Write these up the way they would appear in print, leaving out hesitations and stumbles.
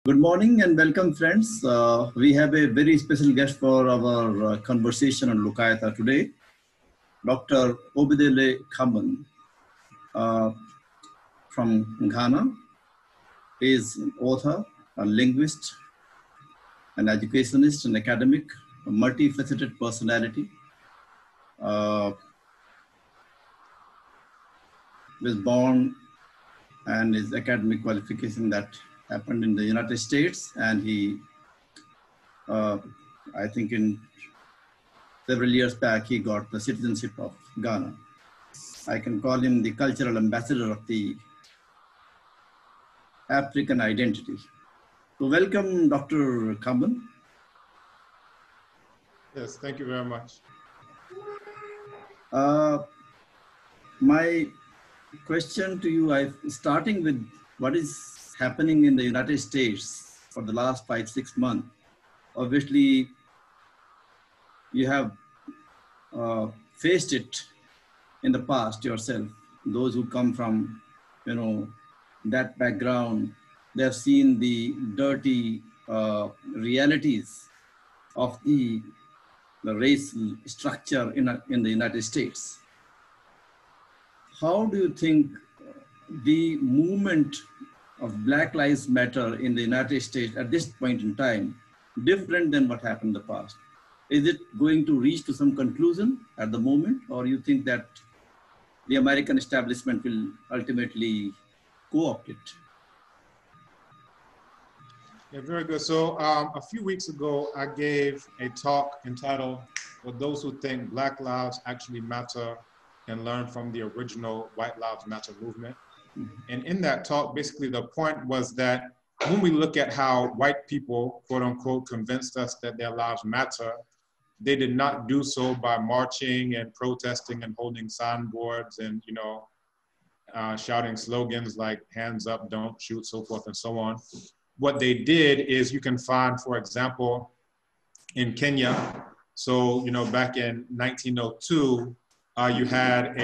Good morning and welcome, friends. We have a very special guest for our conversation on Lukayata today, Dr. Ambedkar Kambon from Ghana. He is an author, a linguist, an educationist, an academic, a multifaceted personality. Was born and his academic qualification that happened in the United States, and he, I think in several years back, he got the citizenship of Ghana. I can call him the cultural ambassador of the African identity. So welcome, Dr. Kambon. Yes, thank you very much. My question to you, starting with what is happening in the United States for the last 5-6 months. Obviously, you have faced it in the past yourself. Those who come from, that background, they have seen the dirty realities of the race structure in the United States. How do you think the movement of Black Lives Matter in the United States at this point in time different than what happened in the past? Is it going to reach to some conclusion at the moment, or you think that the American establishment will ultimately co-opt it? Yeah, very good. So a few weeks ago, I gave a talk entitled, "For Those Who Think Black Lives Actually Matter and Learn from the Original White Lives Matter Movement." And in that talk, basically the point was that when we look at how white people, quote unquote, convinced us that their lives matter, they did not do so by marching and protesting and holding signboards and, shouting slogans like hands up, don't shoot, so forth and so on. What they did is, you can find, for example, in Kenya, so, back in 1902, you had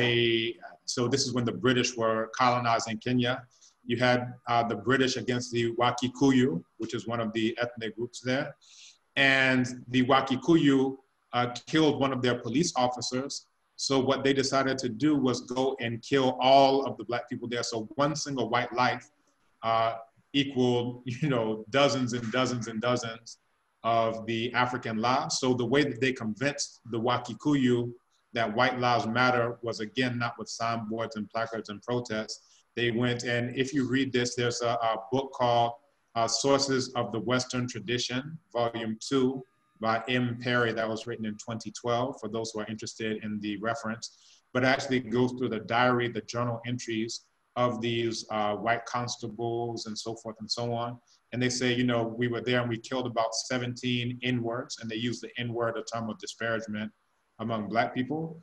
so this is when the British were colonizing Kenya. You had the British against the Wakikuyu, which is one of the ethnic groups there. And the Wakikuyu killed one of their police officers. So what they decided to do was go and kill all of the Black people there. So one single white life equaled, dozens and dozens and dozens of the African lives. So the way that they convinced the Wakikuyu that white lives matter was, again, not with signboards and placards and protests. They went, and if you read this, there's a book called Sources of the Western Tradition, Volume 2, by M. Perry, that was written in 2012, for those who are interested in the reference. But actually it goes through the diary, the journal entries of these white constables and so forth and so on. And they say, we were there and we killed about 17 N-words, and they used the N-word, a term of disparagement among Black people.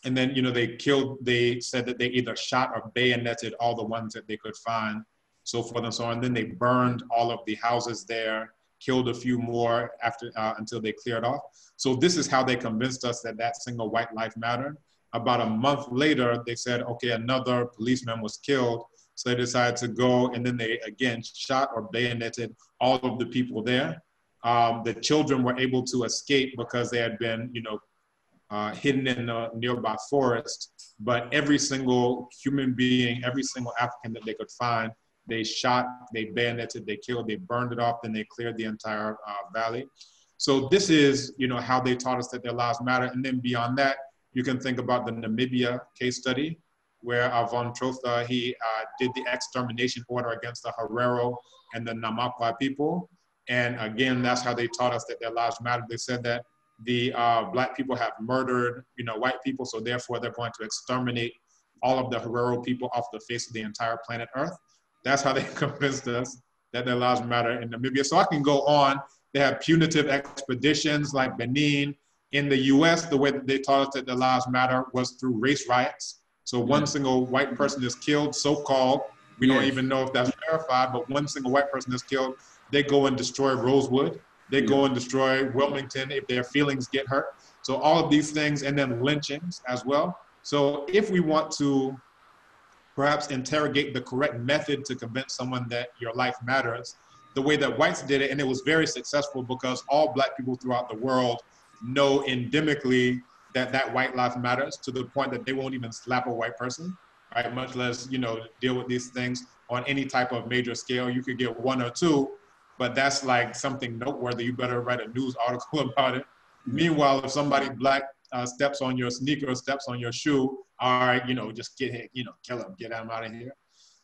And then, they said that they either shot or bayoneted all the ones that they could find, so forth and so on. And then they burned all of the houses there, killed a few more after until they cleared off. So this is how they convinced us that that single white life mattered. About a month later, they said, okay, another policeman was killed. So they decided to go, and then they again shot or bayoneted all of the people there. The children were able to escape because they had been, hidden in a nearby forest, but every single human being, every single African that they could find, they shot, they bayoneted, they killed, they burned it off, then they cleared the entire valley. So this is, how they taught us that their lives matter. And then beyond that, you can think about the Namibia case study, where Von Trotha, he did the extermination order against the Herero and the Namakwa people. And again, that's how they taught us that their lives mattered. They said that the Black people have murdered, white people, so therefore they're going to exterminate all of the Herero people off the face of the entire planet Earth. That's how they convinced us that their lives matter in Namibia. So I can go on. They have punitive expeditions like Benin. In the US, the way that they taught us that their lives matter was through race riots. So one single white person is killed, so-called. We don't even know if that's verified, but one single white person is killed. They go and destroy Rosewood. They go and destroy Wilmington if their feelings get hurt. So all of these things, and then lynchings as well. So if we want to perhaps interrogate the correct method to convince someone that your life matters, the way that whites did it, and it was very successful because all Black people throughout the world know endemically that white life matters, to the point that they won't even slap a white person, right? Much less, you know, deal with these things on any type of major scale. You could get one or two, but that's like something noteworthy. You better write a news article about it. Meanwhile, if somebody Black steps on your sneaker, steps on your shoe, all right, you know, just get hit, you know, kill him, get him out of here.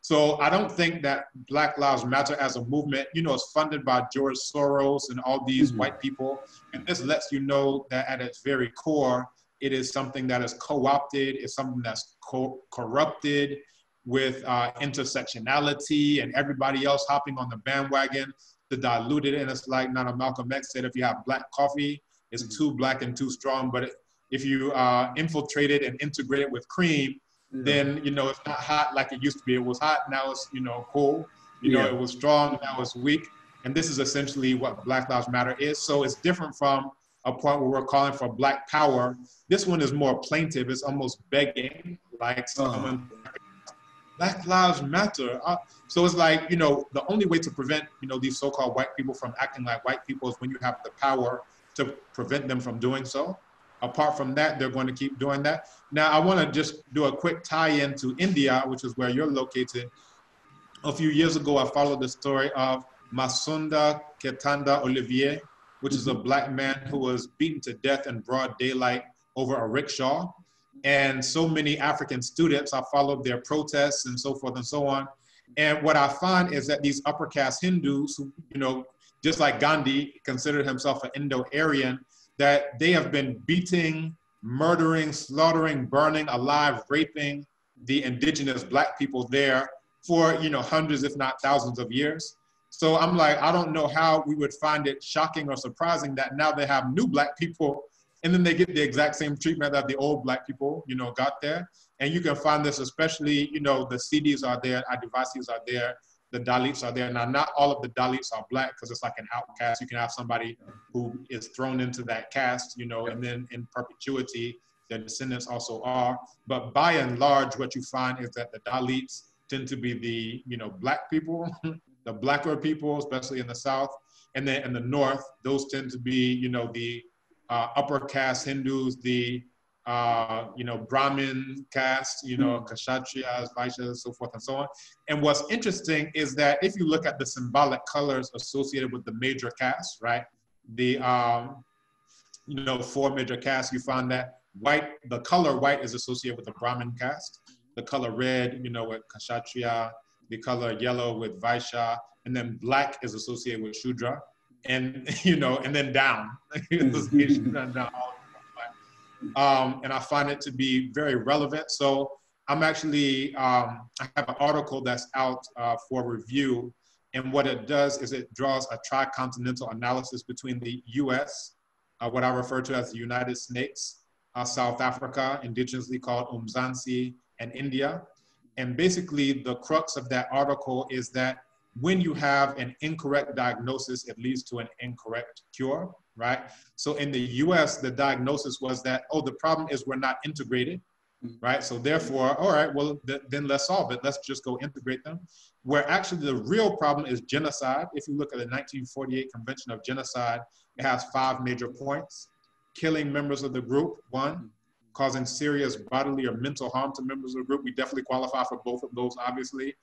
So I don't think that Black Lives Matter as a movement, you know, is funded by George Soros and all these white people. And this lets you know that at its very core, it is something that is co-opted, it's something that's corrupted with intersectionality and everybody else hopping on the bandwagon to dilute it. And it's like Nana Malcolm X said, if you have black coffee, it's too black and too strong. But if you infiltrate it and integrate it with cream, then, you know, it's not hot like it used to be. It was hot, now it's, you know, cool. You know, it was strong, now it's weak. And this is essentially what Black Lives Matter is. So it's different from a point where we're calling for Black power. This one is more plaintive. It's almost begging, like someone, Black Lives Matter. So it's like, you know, the only way to prevent, you know, these so-called white people from acting like white people is when you have the power to prevent them from doing so. Apart from that, they're going to keep doing that. Now, I want to just do a quick tie-in to India, which is where you're located. A few years ago, I followed the story of Masunda Ketanda Olivier, which is a Black man who was beaten to death in broad daylight over a rickshaw. And so many African students, I followed their protests and so forth and so on. And what I find is that these upper caste Hindus, who, you know, just like Gandhi considered himself an Indo-Aryan, that they have been beating, murdering, slaughtering, burning alive, raping the indigenous Black people there for, you know, hundreds, if not thousands of years. So I'm like, I don't know how we would find it shocking or surprising that now they have new Black people and then they get the exact same treatment that the old Black people, you know, got there. And you can find this especially, you know, the Siddhis are there, Adivasis are there, the Dalits are there. Now, not all of the Dalits are Black because it's like an outcast. You can have somebody who is thrown into that caste, you know, and then in perpetuity, their descendants also are. But by and large, what you find is that the Dalits tend to be the, you know, Black people, the Blacker people, especially in the South. And then in the North, those tend to be, you know, the upper caste Hindus, the, you know, Brahmin caste, you know, Kshatriyas, Vaishyas, so forth and so on. And what's interesting is that if you look at the symbolic colors associated with the major castes, right? The, you know, 4 major castes, you find that white, the color white is associated with the Brahmin caste, the color red, you know, with Kshatriya, the color yellow with Vaishya, and then black is associated with Shudra, and, you know, and then down. And I find it to be very relevant. So I'm actually, I have an article that's out for review. And what it does is it draws a tricontinental analysis between the US, what I refer to as the United States, South Africa, indigenously called Umzansi, and India. And basically the crux of that article is that when you have an incorrect diagnosis, it leads to an incorrect cure, right? So in the US, the diagnosis was that, oh, the problem is we're not integrated, right? So therefore, all right, well, then let's solve it. Let's just go integrate them. Where actually the real problem is genocide. If you look at the 1948 Convention of Genocide, it has 5 major points. Killing members of the group, 1. Causing serious bodily or mental harm to members of the group. We definitely qualify for both of those, obviously.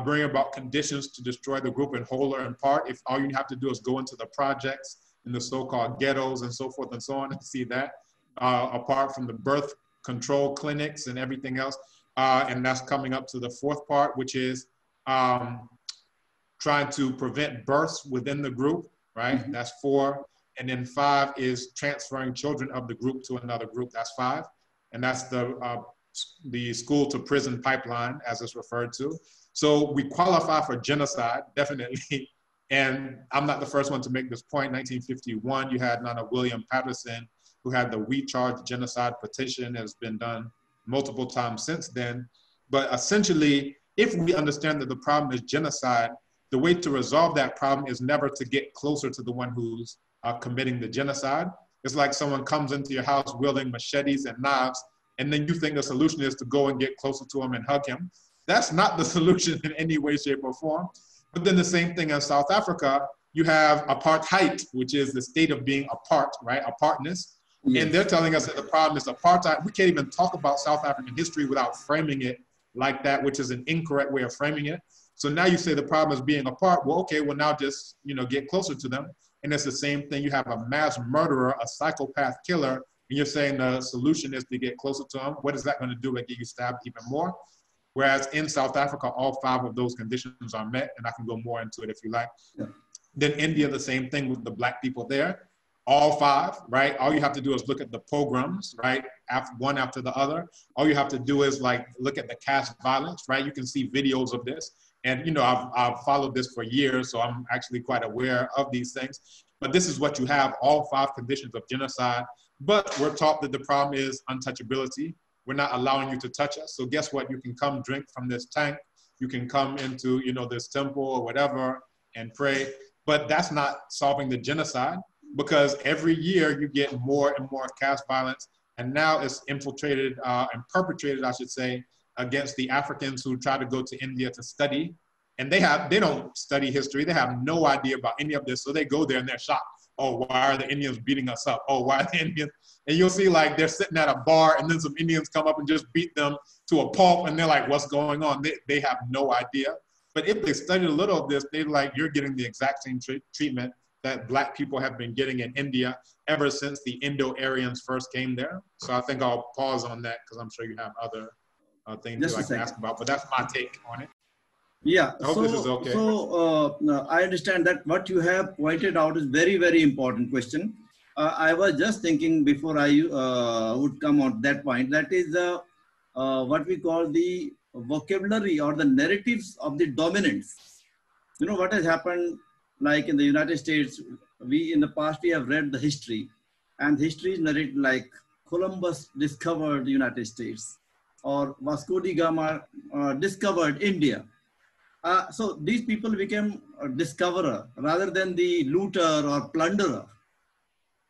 Bring about conditions to destroy the group in whole or in part. If all you have to do is go into the projects in the so-called ghettos and so forth and so on and see that, apart from the birth control clinics and everything else. And that's coming up to the 4th part, which is trying to prevent births within the group, right? That's 4. And then 5 is transferring children of the group to another group. That's 5. And that's the school to prison pipeline, as it's referred to. So we qualify for genocide, definitely. And I'm not the first one to make this point. 1951, you had Nana William Patterson, who had the We Charge Genocide petition. Has been done multiple times since then. But essentially, if we understand that the problem is genocide, the way to resolve that problem is never to get closer to the one who's committing the genocide. It's like someone comes into your house wielding machetes and knives, and then you think the solution is to go and get closer to him and hug him. That's not the solution in any way, shape, or form. But then the same thing in South Africa, you have apartheid, which is the state of being apart, right? Apartness. Yes. And they're telling us that the problem is apartheid. We can't even talk about South African history without framing it like that, which is an incorrect way of framing it. So now you say the problem is being apart. Well, okay, well now just, get closer to them. And it's the same thing. You have a mass murderer, a psychopath killer, and you're saying the solution is to get closer to them. What is that going to do? Like get you stabbed even more? Whereas in South Africa, all 5 of those conditions are met, and I can go more into it if you like. Yeah. Then India, the same thing with the Black people there. All 5, right? All you have to do is look at the pogroms, right? One after the other. All you have to do is like look at the caste violence, right? You can see videos of this. And I've followed this for years, so I'm actually quite aware of these things. But this is what you have, all 5 conditions of genocide. But we're taught that the problem is untouchability. We're not allowing you to touch us. So guess what? You can come drink from this tank. You can come into, this temple or whatever and pray. But that's not solving the genocide, because every year you get more and more caste violence. And now it's infiltrated and perpetrated, I should say, against the Africans who try to go to India to study. And they don't study history. They have no idea about any of this. So they go there and they're shocked. Oh, why are the Indians beating us up? Oh, why are the Indians? And you'll see like they're sitting at a bar and then some Indians come up and just beat them to a pulp. And they're like, what's going on? They have no idea. But if they studied a little of this, they're like, you're getting the exact same treatment that Black people have been getting in India ever since the Indo-Aryans first came there. So I think I'll pause on that because I'm sure you have other things you'd like to ask about, but that's my take on it. Yeah, I hope this is okay. So I understand that what you have pointed out is very, very important question. I was just thinking before I would come on that point, that is what we call the vocabulary or the narratives of the dominants. What has happened, like in the United States, in the past we have read the history, and history is narrated like Columbus discovered the United States, or Vasco da Gama discovered India. So these people became a discoverer rather than the looter or plunderer.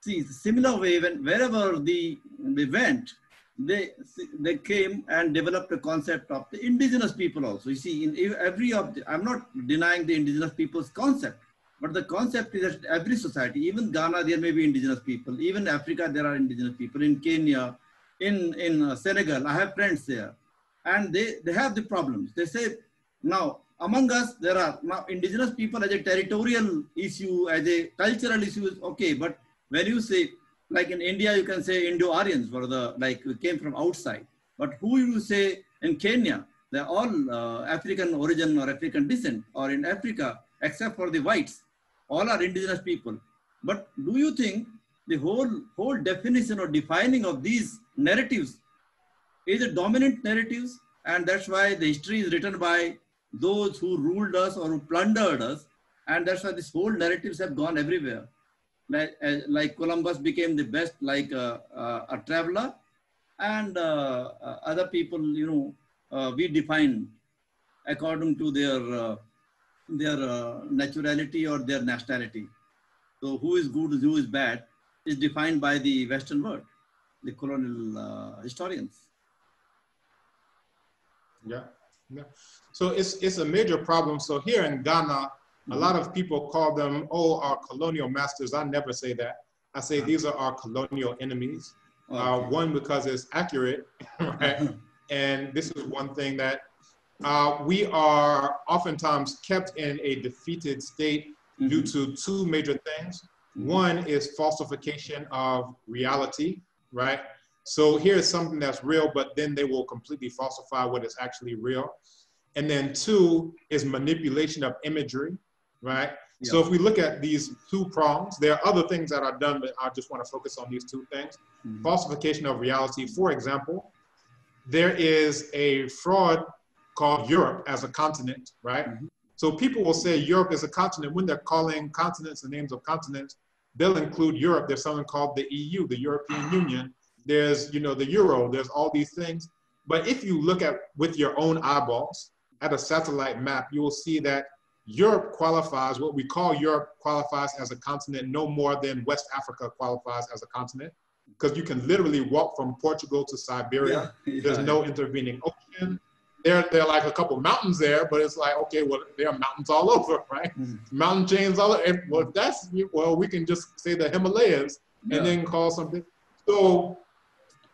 See, similar way, wherever they went, they came and developed a concept of the indigenous people also. You see, in every I'm not denying the indigenous people's concept, but the concept is that every society, even Ghana, there may be indigenous people. Even Africa, there are indigenous people. In Kenya, in Senegal, I have friends there, and they have the problems. They say, now, among us, there are now indigenous people as a territorial issue, as a cultural issue is okay, but when you say, like in India, you can say Indo-Aryans came from outside. But who you say in Kenya, they're all African origin or African descent, or in Africa, except for the whites, all are indigenous people. But do you think the whole definition or defining of these narratives is a dominant narratives? And that's why the history is written by those who ruled us or who plundered us. And that's why this whole narratives have gone everywhere. Like Columbus became the best, like a traveler, and other people, we define according to their naturality or their nationality. So who is good, who is bad, is defined by the Western world, the colonial historians. Yeah. So it's a major problem. So here in Ghana, a lot of people call them, our colonial masters. I never say that. I say these are our colonial enemies. Okay. One, because it's accurate, right? And this is one thing that we are oftentimes kept in a defeated state due to 2 major things. One is falsification of reality, right? So here's something that's real, but then they will completely falsify what is actually real. And then 2 is manipulation of imagery, right? Yeah. So if we look at these 2 prongs, there are other things that are done, but I just want to focus on these 2 things. Falsification of reality. For example, there is a fraud called Europe as a continent, right? So people will say Europe is a continent. When they're calling continents the names of continents, they'll include Europe. There's something called the EU, the European Union. There's, the Euro, there's all these things. But if you look at with your own eyeballs at a satellite map, you will see that Europe qualifies, what we call Europe qualifies as a continent no more than West Africa qualifies as a continent, because you can literally walk from Portugal to Siberia. There's no intervening ocean. there are like a couple mountains there, but it's like, okay, well, there are mountains all over, right? Mountain chains all over. Well, that's, well, we can just say the Himalayas and then call something. So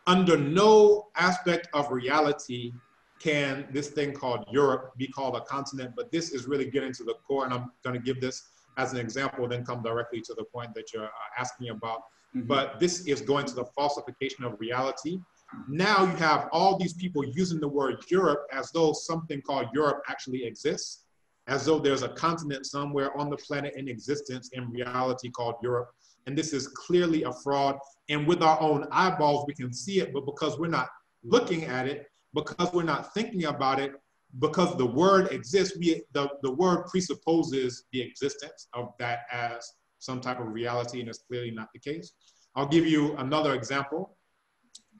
under no aspect of reality can this thing called Europe be called a continent, but this is really getting to the core, and I'm gonna give this as an example, then come directly to the point that you're asking about. But this is going to the falsification of reality. Now you have all these people using the word Europe as though something called Europe actually exists, as though there's a continent somewhere on the planet in existence in reality called Europe. And this is clearly a fraud. And with our own eyeballs, we can see it, but because we're not looking at it, because we're not thinking about it, because the word exists, the word presupposes the existence of that as some type of reality, and it's clearly not the case. I'll give you another example,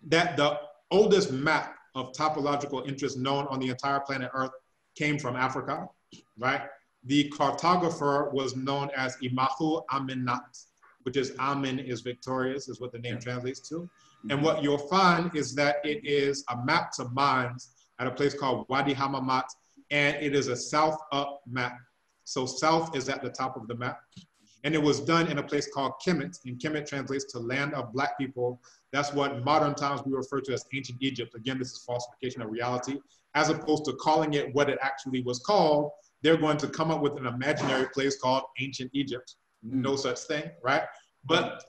that the oldest map of topological interest known on the entire planet Earth came from Africa, right? The cartographer was known as Imahu Amenat, which is Amen is victorious, is what the name translates to. And what you'll find is that it is a map to mines at a place called Wadi Hamamat, and it is a south up map. So south is at the top of the map. And it was done in a place called Kemet, and Kemet translates to land of black people. That's what modern times we refer to as ancient Egypt. Again, this is falsification of reality. As opposed to calling it what it actually was called, they're going to come up with an imaginary place called ancient Egypt. No such thing, right? But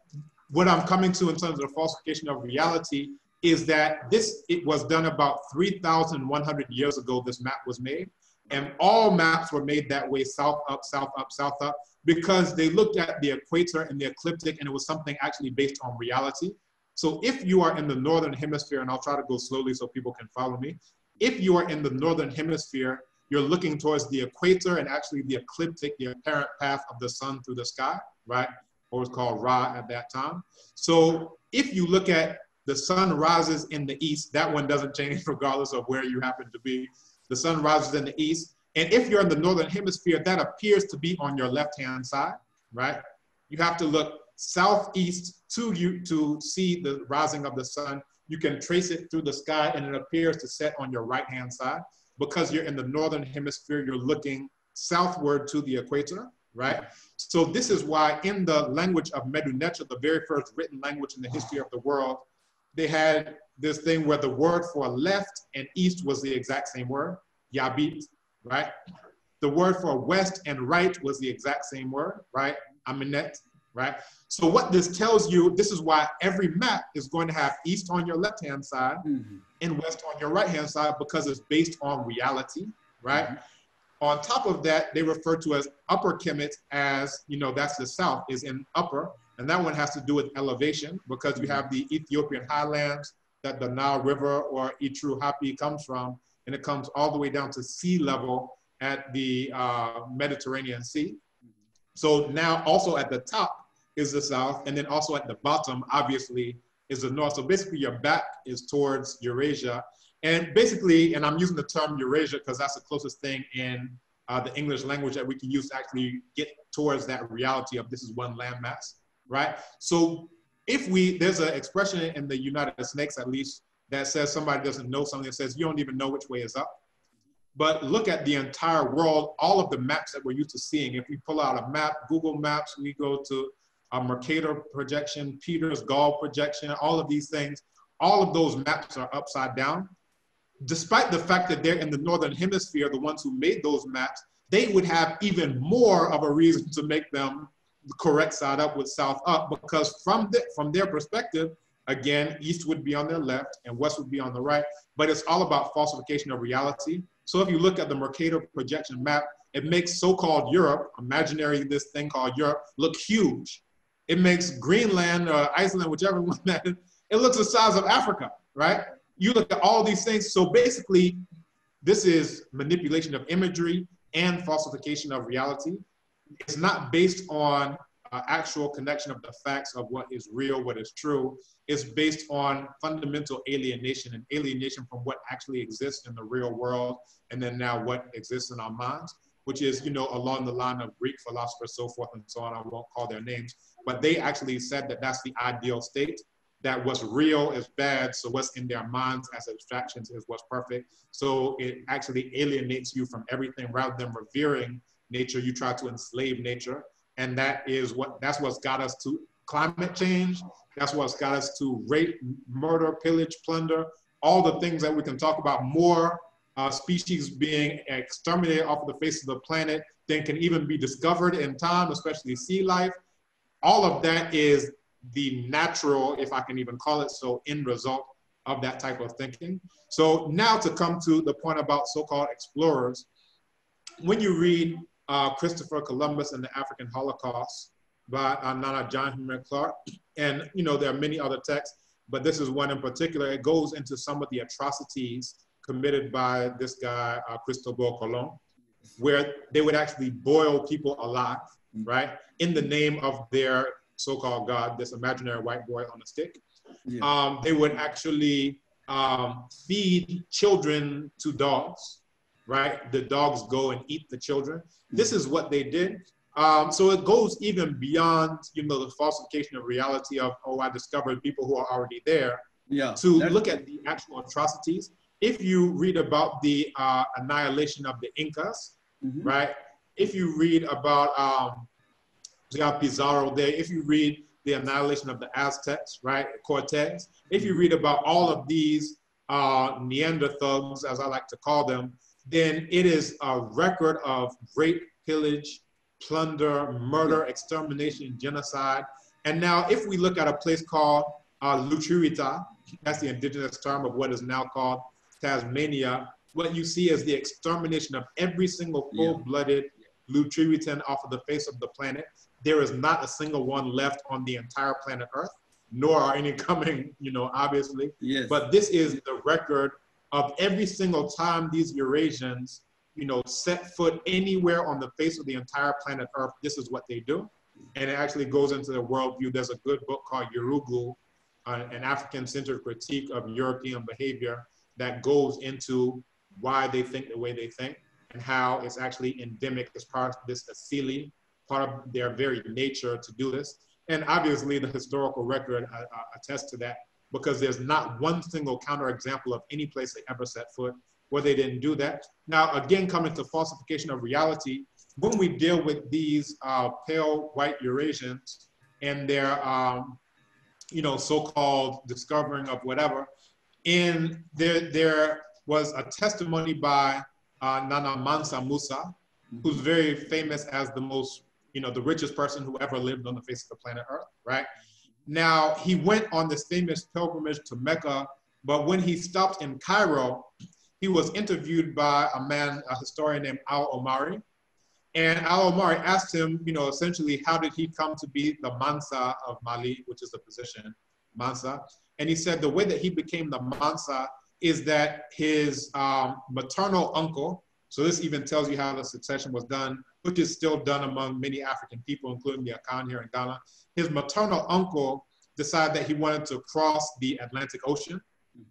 what I'm coming to in terms of the falsification of reality is that it was done about 3,100 years ago, this map was made. And all maps were made that way, south up, south up, south up, because they looked at the equator and the ecliptic, and it was something actually based on reality. So if you are in the northern hemisphere, and I'll try to go slowly so people can follow me. If you are in the northern hemisphere, you're looking towards the equator and actually the ecliptic, the apparent path of the sun through the sky, right? Or it's called Ra at that time. So if you look at the sun rises in the east, that one doesn't change regardless of where you happen to be. The sun rises in the east. And if you're in the northern hemisphere, that appears to be on your left-hand side, right? You have to look southeast to see the rising of the sun. You can trace it through the sky and it appears to set on your right-hand side. Because you're in the northern hemisphere, you're looking southward to the equator, right? So this is why in the language of Medu-Neter, the very first written language in the history of the world, they had this thing where the word for left and east was the exact same word, Yabit, right? The word for west and right was the exact same word, right? Aminet, right? So what this tells you, this is why every map is going to have east on your left-hand side and west on your right-hand side, because it's based on reality, right? On top of that, they refer to as upper Kemet as, you know, that's the south, is in upper, and that one has to do with elevation, because you have the Ethiopian highlands that the Nile River or Itru Hapi comes from, and it comes all the way down to sea level at the Mediterranean Sea. So now also at the top is the south, and then also at the bottom, obviously, is the north. So basically your back is towards Eurasia. And basically, and I'm using the term Eurasia because that's the closest thing in the English language that we can use to actually get towards that reality of this is one landmass, right? So if there's an expression in the United Snakes at least that says somebody doesn't know something, that says you don't even know which way is up. But look at the entire world, all of the maps that we're used to seeing. If we pull out a map, Google Maps, we go to a Mercator projection, Peters Gall projection, all of these things, all of those maps are upside down. Despite the fact that they're in the Northern Hemisphere, the ones who made those maps, they would have even more of a reason to make them the correct side up with south up, because from their perspective, again, east would be on their left and west would be on the right, but it's all about falsification of reality. So if you look at the Mercator projection map, it makes so-called Europe, imaginary this thing called Europe, look huge. It makes Greenland or Iceland, whichever one that is, it looks the size of Africa, right? You look at all these things. So basically, this is manipulation of imagery and falsification of reality. It's not based on actual connection of the facts of what is real, what is true. It's based on fundamental alienation, and alienation from what actually exists in the real world, and then now what exists in our minds, which is, you know, along the line of Greek philosophers, so forth and so on. I won't call their names, but they actually said that that's the ideal state. that what's real is bad, so what's in their minds as abstractions is what's perfect. So it actually alienates you from everything. Rather than revering nature, you try to enslave nature. And that's what's got us to climate change. That's what's got us to rape, murder, pillage, plunder, all the things that we can talk about. More species being exterminated off of the face of the planet than can even be discovered in time, especially sea life. All of that is the natural, if I can even call it so, end result of that type of thinking. So now to come to the point about so-called explorers, when you read Christopher Columbus and the African Holocaust by Nana John Henrik Clarke, and there are many other texts, but this is one in particular. It goes into some of the atrocities committed by this guy, Cristobal Colon, where they would actually boil people alive, right, in the name of their so-called God, this imaginary white boy on a stick. Yeah. They would actually feed children to dogs, right? The dogs go and eat the children. This is what they did. So it goes even beyond, the falsification of reality of, oh, I discovered people who are already there, to look at the actual atrocities. If you read about the annihilation of the Incas, right? If you read about Pizarro there, if you read the annihilation of the Aztecs, right, Cortez, if you read about all of these Neanderthals, as I like to call them, then it is a record of rape, pillage, plunder, murder, extermination, genocide. And now if we look at a place called Luchirita, that's the indigenous term of what is now called Tasmania, what you see is the extermination of every single full-blooded Luchiritan off of the face of the planet. There is not a single one left on the entire planet Earth, nor are any coming, obviously. Yes. But this is the record of every single time these Eurasians, set foot anywhere on the face of the entire planet Earth. This is what they do. And it actually goes into the worldview. There's a good book called Yurugu, an African-centered critique of European behavior that goes into why they think the way they think and how it's actually endemic as part of this asili, part of their very nature to do this. And obviously the historical record attests to that, because there's not one single counterexample of any place they ever set foot where they didn't do that. Now, again, coming to falsification of reality, when we deal with these pale white Eurasians and their, so-called discovering of whatever, and there was a testimony by Nana Mansa Musa, who's very famous as the most, the richest person who ever lived on the face of the planet Earth, right? Now, he went on this famous pilgrimage to Mecca, but when he stopped in Cairo, he was interviewed by a historian named Al-Omari. And Al-Omari asked him, essentially, how did he come to be the Mansa of Mali, which is the position, Mansa. And he said the way that he became the Mansa is that his maternal uncle, so this even tells you how the succession was done, which is still done among many African people, including the Acclaimed here in Ghana. His maternal uncle decided that he wanted to cross the Atlantic Ocean.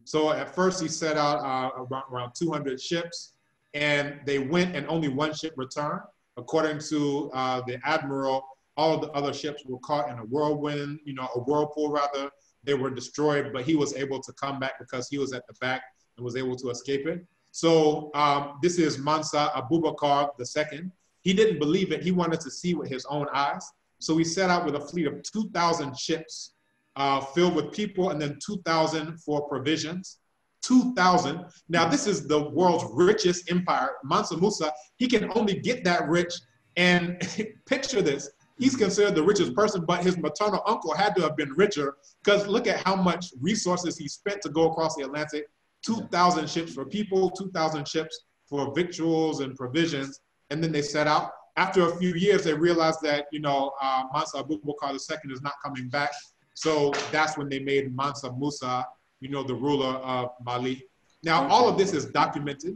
So at first he set out around 200 ships, and they went and only one ship returned. According to the admiral, all of the other ships were caught in a whirlwind, a whirlpool rather. They were destroyed, but he was able to come back because he was at the back and was able to escape it. So this is Mansa Abubakar II. He didn't believe it. He wanted to see with his own eyes. So he set out with a fleet of 2,000 ships filled with people, and then 2,000 for provisions. 2,000. Now, this is the world's richest empire. Mansa Musa, he can only get that rich. And picture this. He's considered the richest person, but his maternal uncle had to have been richer, because look at how much resources he spent to go across the Atlantic. 2,000 ships for people, 2,000 ships for victuals and provisions. And then they set out. After a few years, they realized that, Mansa Abubakar II is not coming back. So that's when they made Mansa Musa, the ruler of Mali. Now, all of this is documented.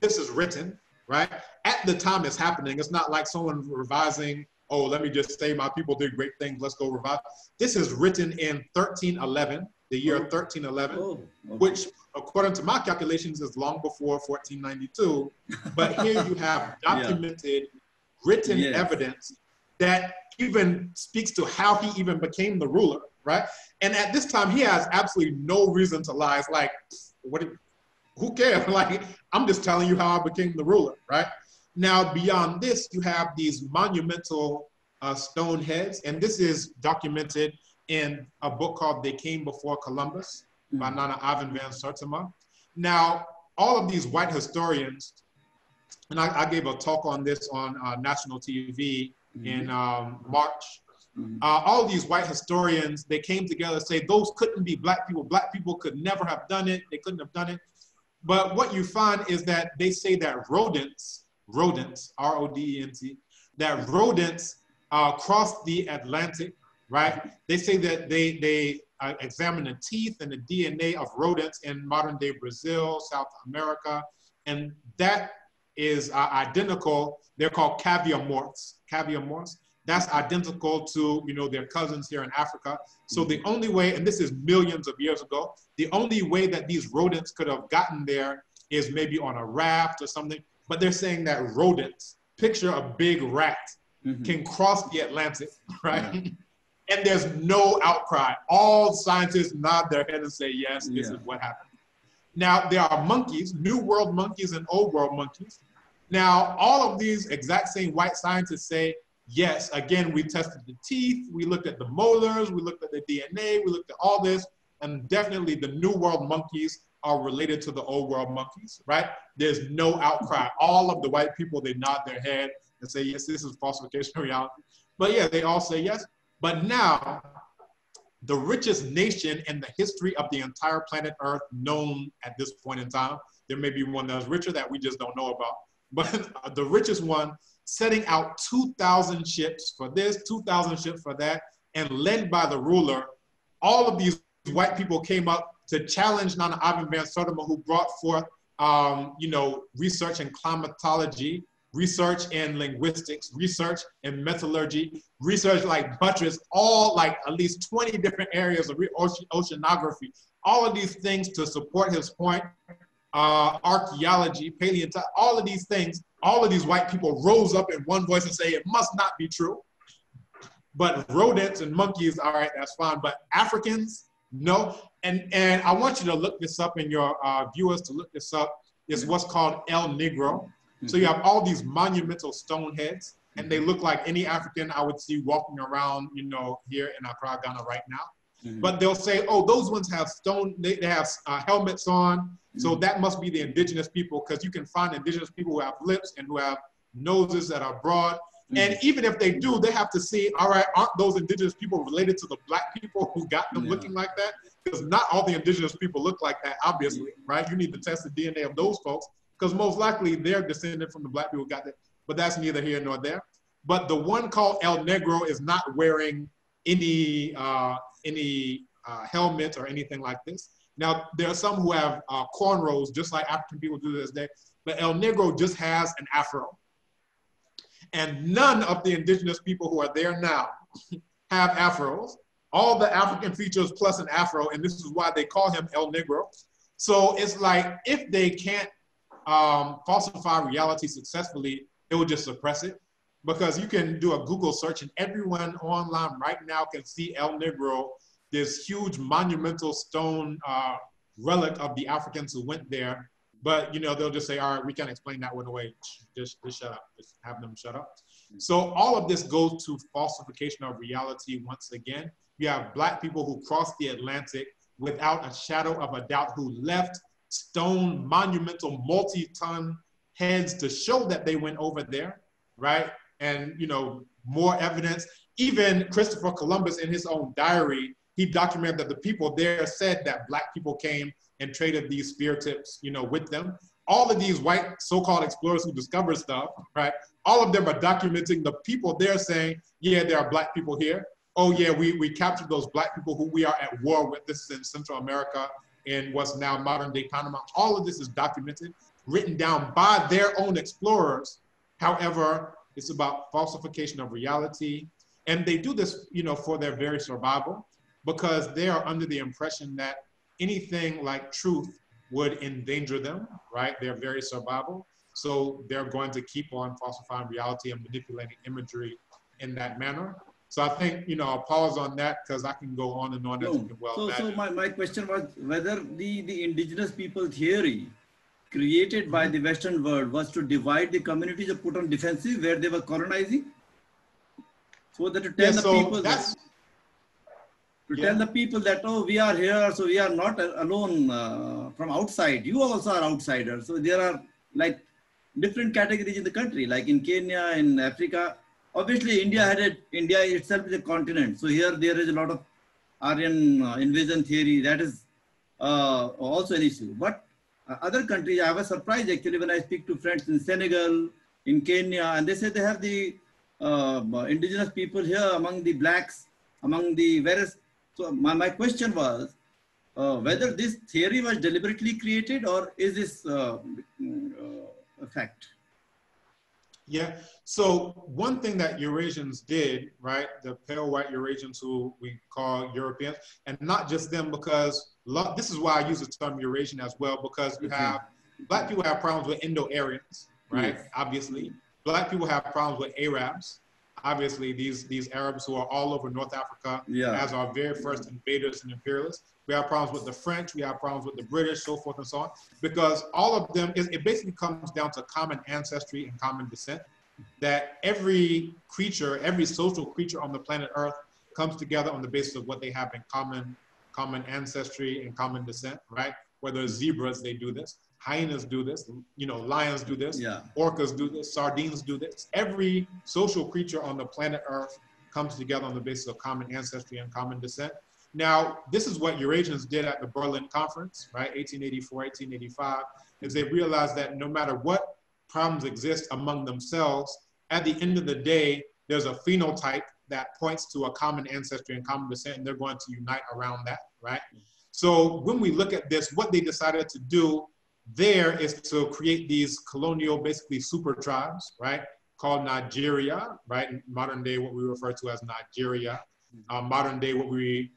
This is written, right? At the time it's happening, it's not like someone revising, oh, let me just say my people did great things, let's go revise. This is written in 1311, the year 1311, which according to my calculations is long before 1492. But here you have documented, written evidence that even speaks to how he even became the ruler, right? And at this time, he has absolutely no reason to lie. It's like, who cares? Like, I'm just telling you how I became the ruler, right? Now, beyond this, you have these monumental stone heads, and this is documented in a book called They Came Before Columbus by Nana Ivan van Sertima. Now, all of these white historians, and I gave a talk on this on national TV in March. All of these white historians, they came together and say, those couldn't be black people. Black people could never have done it. They couldn't have done it. But what you find is that they say that rodents, R-O-D-E-N-T, that rodents crossed the Atlantic, right? They say that they examine the teeth and the DNA of rodents in modern day Brazil, South America, and that is identical. They're called caviomorphs. That's identical to, you know, their cousins here in Africa. So the only way, and this is millions of years ago, the only way that these rodents could have gotten there is maybe on a raft or something. But they're saying that rodents, picture a big rat, can cross the Atlantic, right? Yeah. And there's no outcry. All scientists nod their head and say, yes, this is what happened. Now, there are monkeys, New World monkeys and Old World monkeys. Now, all of these exact same white scientists say, yes, again, we tested the teeth, we looked at the molars, we looked at the DNA, we looked at all this, and definitely the New World monkeys are related to the Old World monkeys, right? There's no outcry. All of the white people, they nod their head and say, yes, this is falsification of reality. But yeah, they all say yes. But now, the richest nation in the history of the entire planet Earth known at this point in time, there may be one that's richer that we just don't know about, but the richest one, setting out 2,000 ships for this, 2,000 ships for that, and led by the ruler, all of these white people came up to challenge Nana Ivan van Sertima, who brought forth, you know, research in climatology, research in linguistics, research in metallurgy, research like buttress, all like at least 20 different areas of oceanography, all of these things to support his point, archaeology, paleontology, all of these things, all of these white people rose up in one voice and say, it must not be true. But rodents and monkeys, all right, that's fine. But Africans, no. And I want you to look this up, and your viewers to look this up. It's what's called El Negro. So you have all these monumental stone heads, and they look like any African I would see walking around, you know, here in Accra, Ghana right now. But they'll say, oh, those ones have stone, they have helmets on. So that must be the indigenous people, because you can find indigenous people who have lips and who have noses that are broad. And even if they do, they have to see, all right, aren't those indigenous people related to the black people who got them looking like that? Because not all the indigenous people look like that, obviously, right? You need to test the DNA of those folks, because most likely they're descended from the black people who got that. But that's neither here nor there. But the one called El Negro is not wearing any helmet or anything like this. Now, there are some who have cornrows, just like African people do this day, but El Negro just has an afro. And none of the indigenous people who are there now have afros. All the African features plus an afro, and this is why they call him El Negro. So it's like, if they can't falsify reality successfully, it will just suppress it. Because you can do a Google search and everyone online right now can see El Negro, this huge monumental stone relic of the Africans who went there. But, you know, they'll just say, all right, we can't explain that one away. Just shut up. Just have them shut up. So all of this goes to falsification of reality once again. You have black people who crossed the Atlantic without a shadow of a doubt, who left stone, monumental, multi-ton heads to show that they went over there, right? And, you know, more evidence. Even Christopher Columbus in his own diary, he documented that the people there said that black people came and traded these spear tips, you know, with them. All of these white so-called explorers who discovered stuff, right? All of them are documenting the people there saying, yeah, there are black people here. Oh yeah, we captured those black people who we are at war with. This is in Central America, in what's now modern day Panama. All of this is documented, written down by their own explorers. However, it's about falsification of reality. And they do this, you know, for their very survival, because they are under the impression that anything like truth would endanger them, right? Their very survival. So they're going to keep on falsifying reality and manipulating imagery in that manner. So I think, you know, I'll pause on that because I can go on and on as you can well imagine. So my question was whether the indigenous people theory created by the Western world was to divide the communities or put on defensive where they were colonizing. So that to tell the people tell the people that, oh, we are here, so we are not alone from outside. You also are outsiders. So there are like different categories in the country, like in Kenya, in Africa. Obviously, India itself is a continent. So here there is a lot of Aryan invasion theory. That is also an issue. But other countries, I was surprised actually when I speak to friends in Senegal, in Kenya, and they say they have the indigenous people here among the blacks, among the various. So my question was whether this theory was deliberately created or is this a fact? Yeah, so one thing that Eurasians did, right, the pale white Eurasians who we call Europeans, and not just them, because this is why I use the term Eurasian as well, because you have, black people have problems with Indo-Aryans, right, obviously. Black people have problems with Arabs, obviously, these Arabs who are all over North Africa as our very first invaders and imperialists. We have problems with the French, we have problems with the British, so forth and so on, because all of them, it basically comes down to common ancestry and common descent, that every creature, every social creature on the planet Earth comes together on the basis of what they have in common ancestry and common descent, right? Whether zebras, they do this, hyenas do this, you know, lions do this, orcas do this, sardines do this. Every social creature on the planet Earth comes together on the basis of common ancestry and common descent. Now, this is what Eurasians did at the Berlin Conference, right, 1884, 1885, is they realized that no matter what problems exist among themselves, at the end of the day, there's a phenotype that points to a common ancestry and common descent, and they're going to unite around that, right? So when we look at this, what they decided to do there is to create these colonial, basically super tribes, right, called Nigeria, right, in modern day what we refer to as Nigeria, modern day what we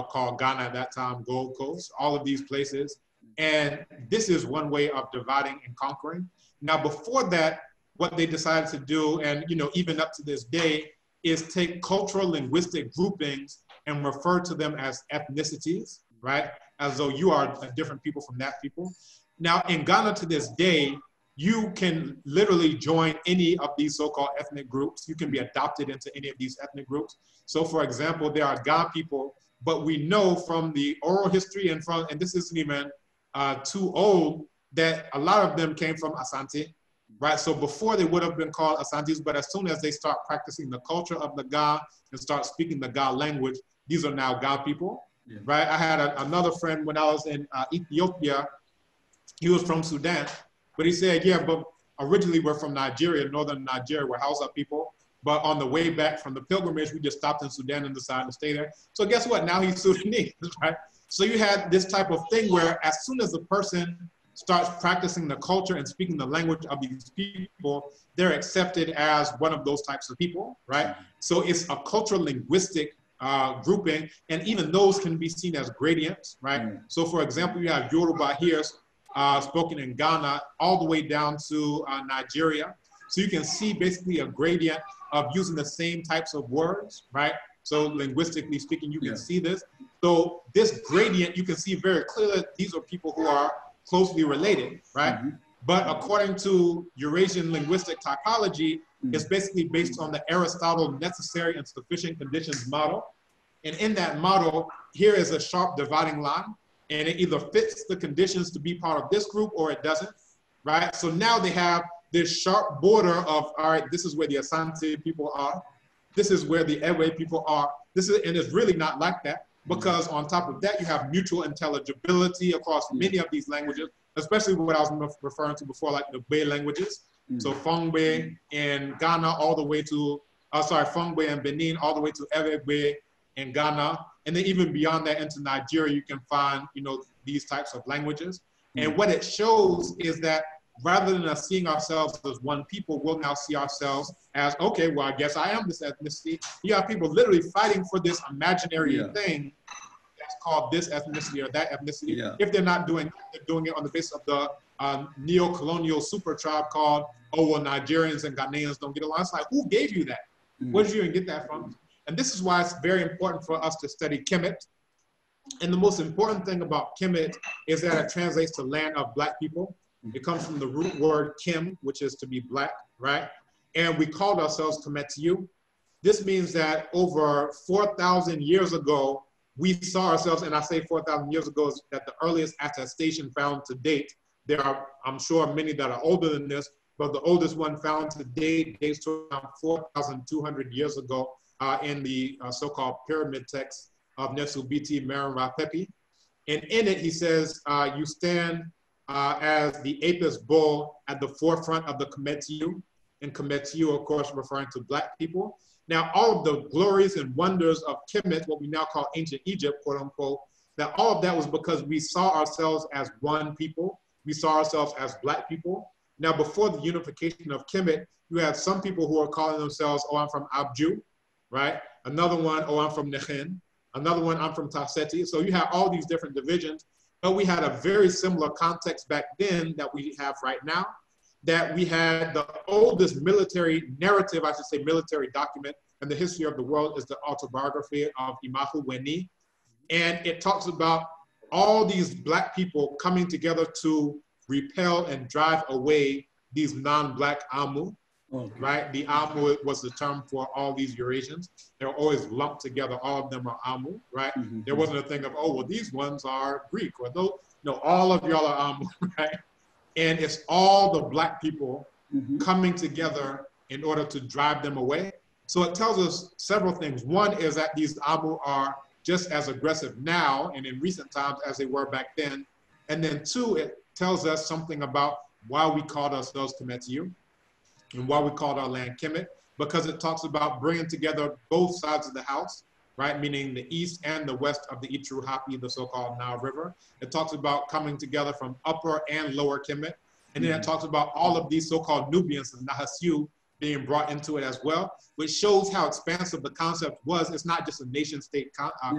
called Ghana at that time, Gold Coast, all of these places. And this is one way of dividing and conquering. Now, before that, what they decided to do, and you know, even up to this day, is take cultural linguistic groupings and refer to them as ethnicities, right? As though you are a different people from that people. Now, in Ghana to this day, you can literally join any of these so-called ethnic groups. You can be adopted into any of these ethnic groups. So for example, there are Ga people, but we know from the oral history and this isn't even too old, that a lot of them came from Asante, right? So before they would have been called Asantes, but as soon as they start practicing the culture of the Ga and start speaking the Ga language, these are now Ga people, right? I had another friend when I was in Ethiopia. He was from Sudan, but he said, yeah, but originally we're from Nigeria, northern Nigeria, we're Hausa people. But on the way back from the pilgrimage, we just stopped in Sudan and decided to stay there. So guess what? Now he's Sudanese, right? So you had this type of thing where as soon as the person starts practicing the culture and speaking the language of these people, they're accepted as one of those types of people, right? So it's a cultural linguistic grouping, and even those can be seen as gradients, right? So for example, you have Yoruba here, spoken in Ghana, all the way down to Nigeria. So you can see basically a gradient of using the same types of words, right? So linguistically speaking, you can see this. So this gradient, you can see very clearly that these are people who are closely related, right? But according to Eurasian linguistic typology, it's basically based on the Aristotle necessary and sufficient conditions model. And in that model, here is a sharp dividing line, and it either fits the conditions to be part of this group or it doesn't, right? So now they have this sharp border of, all right, this is where the Asante people are. This is where the Ewe people are. And it's really not like that, because on top of that, you have mutual intelligibility across many of these languages, especially what I was referring to before, like the Bay languages. So Fongbe in Ghana all the way to, Fongbe and Benin all the way to Ewe in Ghana. And then even beyond that into Nigeria, you can find, you know, these types of languages. And what it shows is that rather than us seeing ourselves as one people, we'll now see ourselves as, okay, well, I guess I am this ethnicity. You have people literally fighting for this imaginary thing that's called this ethnicity or that ethnicity. If they're not doing it, they're doing it on the basis of the neo-colonial super tribe called, oh, well, Nigerians and Ghanaians don't get along. It's like, who gave you that? Where did you even get that from? And this is why it's very important for us to study Kemet. And the most important thing about Kemet is that it translates to land of black people. It comes from the root word Kim, which is to be black, right? And we called ourselves Kemetiu. This means that over 4,000 years ago, we saw ourselves, and I say 4,000 years ago is that the earliest attestation found to date. There are, I'm sure, many that are older than this, but the oldest one found to date dates to around 4,200 years ago in the so-called pyramid text of Nesubiti Merenra Pepi. And in it, he says, you stand as the Apis bull at the forefront of the Kemetiu, and Kemetiu, of course, referring to black people. Now, all of the glories and wonders of Kemet, what we now call ancient Egypt, quote unquote, that all of that was because we saw ourselves as one people. We saw ourselves as black people. Now, before the unification of Kemet, you had some people who are calling themselves, oh, I'm from Abju, right? Another one, oh, I'm from Nekhen. Another one, I'm from Tasseti. So you have all these different divisions, but we had a very similar context back then that we have right now, that we had the oldest military narrative, I should say military document in the history of the world is the autobiography of Imahu Weni. And it talks about all these black people coming together to repel and drive away these non-black Amu, right? The Amu was the term for all these Eurasians. They're always lumped together. All of them are Amu, right? There wasn't a thing of, oh, well, these ones are Greek or those. No, all of y'all are Amu, right? And it's all the black people coming together in order to drive them away. So it tells us several things. One is that these Amu are just as aggressive now and in recent times as they were back then. And then two, it tells us something about why we called ourselves Kemetiu and why we called our land Kemet, because it talks about bringing together both sides of the house, right? Meaning the east and the west of the Itru Hapi, the so-called Nile River. It talks about coming together from upper and lower Kemet. And then it talks about all of these so-called Nubians, the Nahasiu, being brought into it as well, which shows how expansive the concept was. It's not just a nation state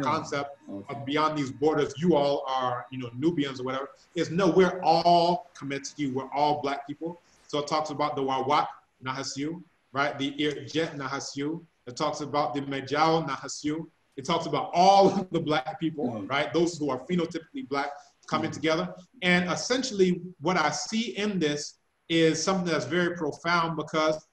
concept of beyond these borders, you all are, you know, Nubians or whatever. It's no, we're all Kemetiu, we're all black people. So it talks about the Wawat Nahasiu, right? The Irjet Nahasiu. It talks about the Mejao Nahasiu. It talks about all of the black people, right? Those who are phenotypically black coming together. And essentially what I see in this is something that's very profound, because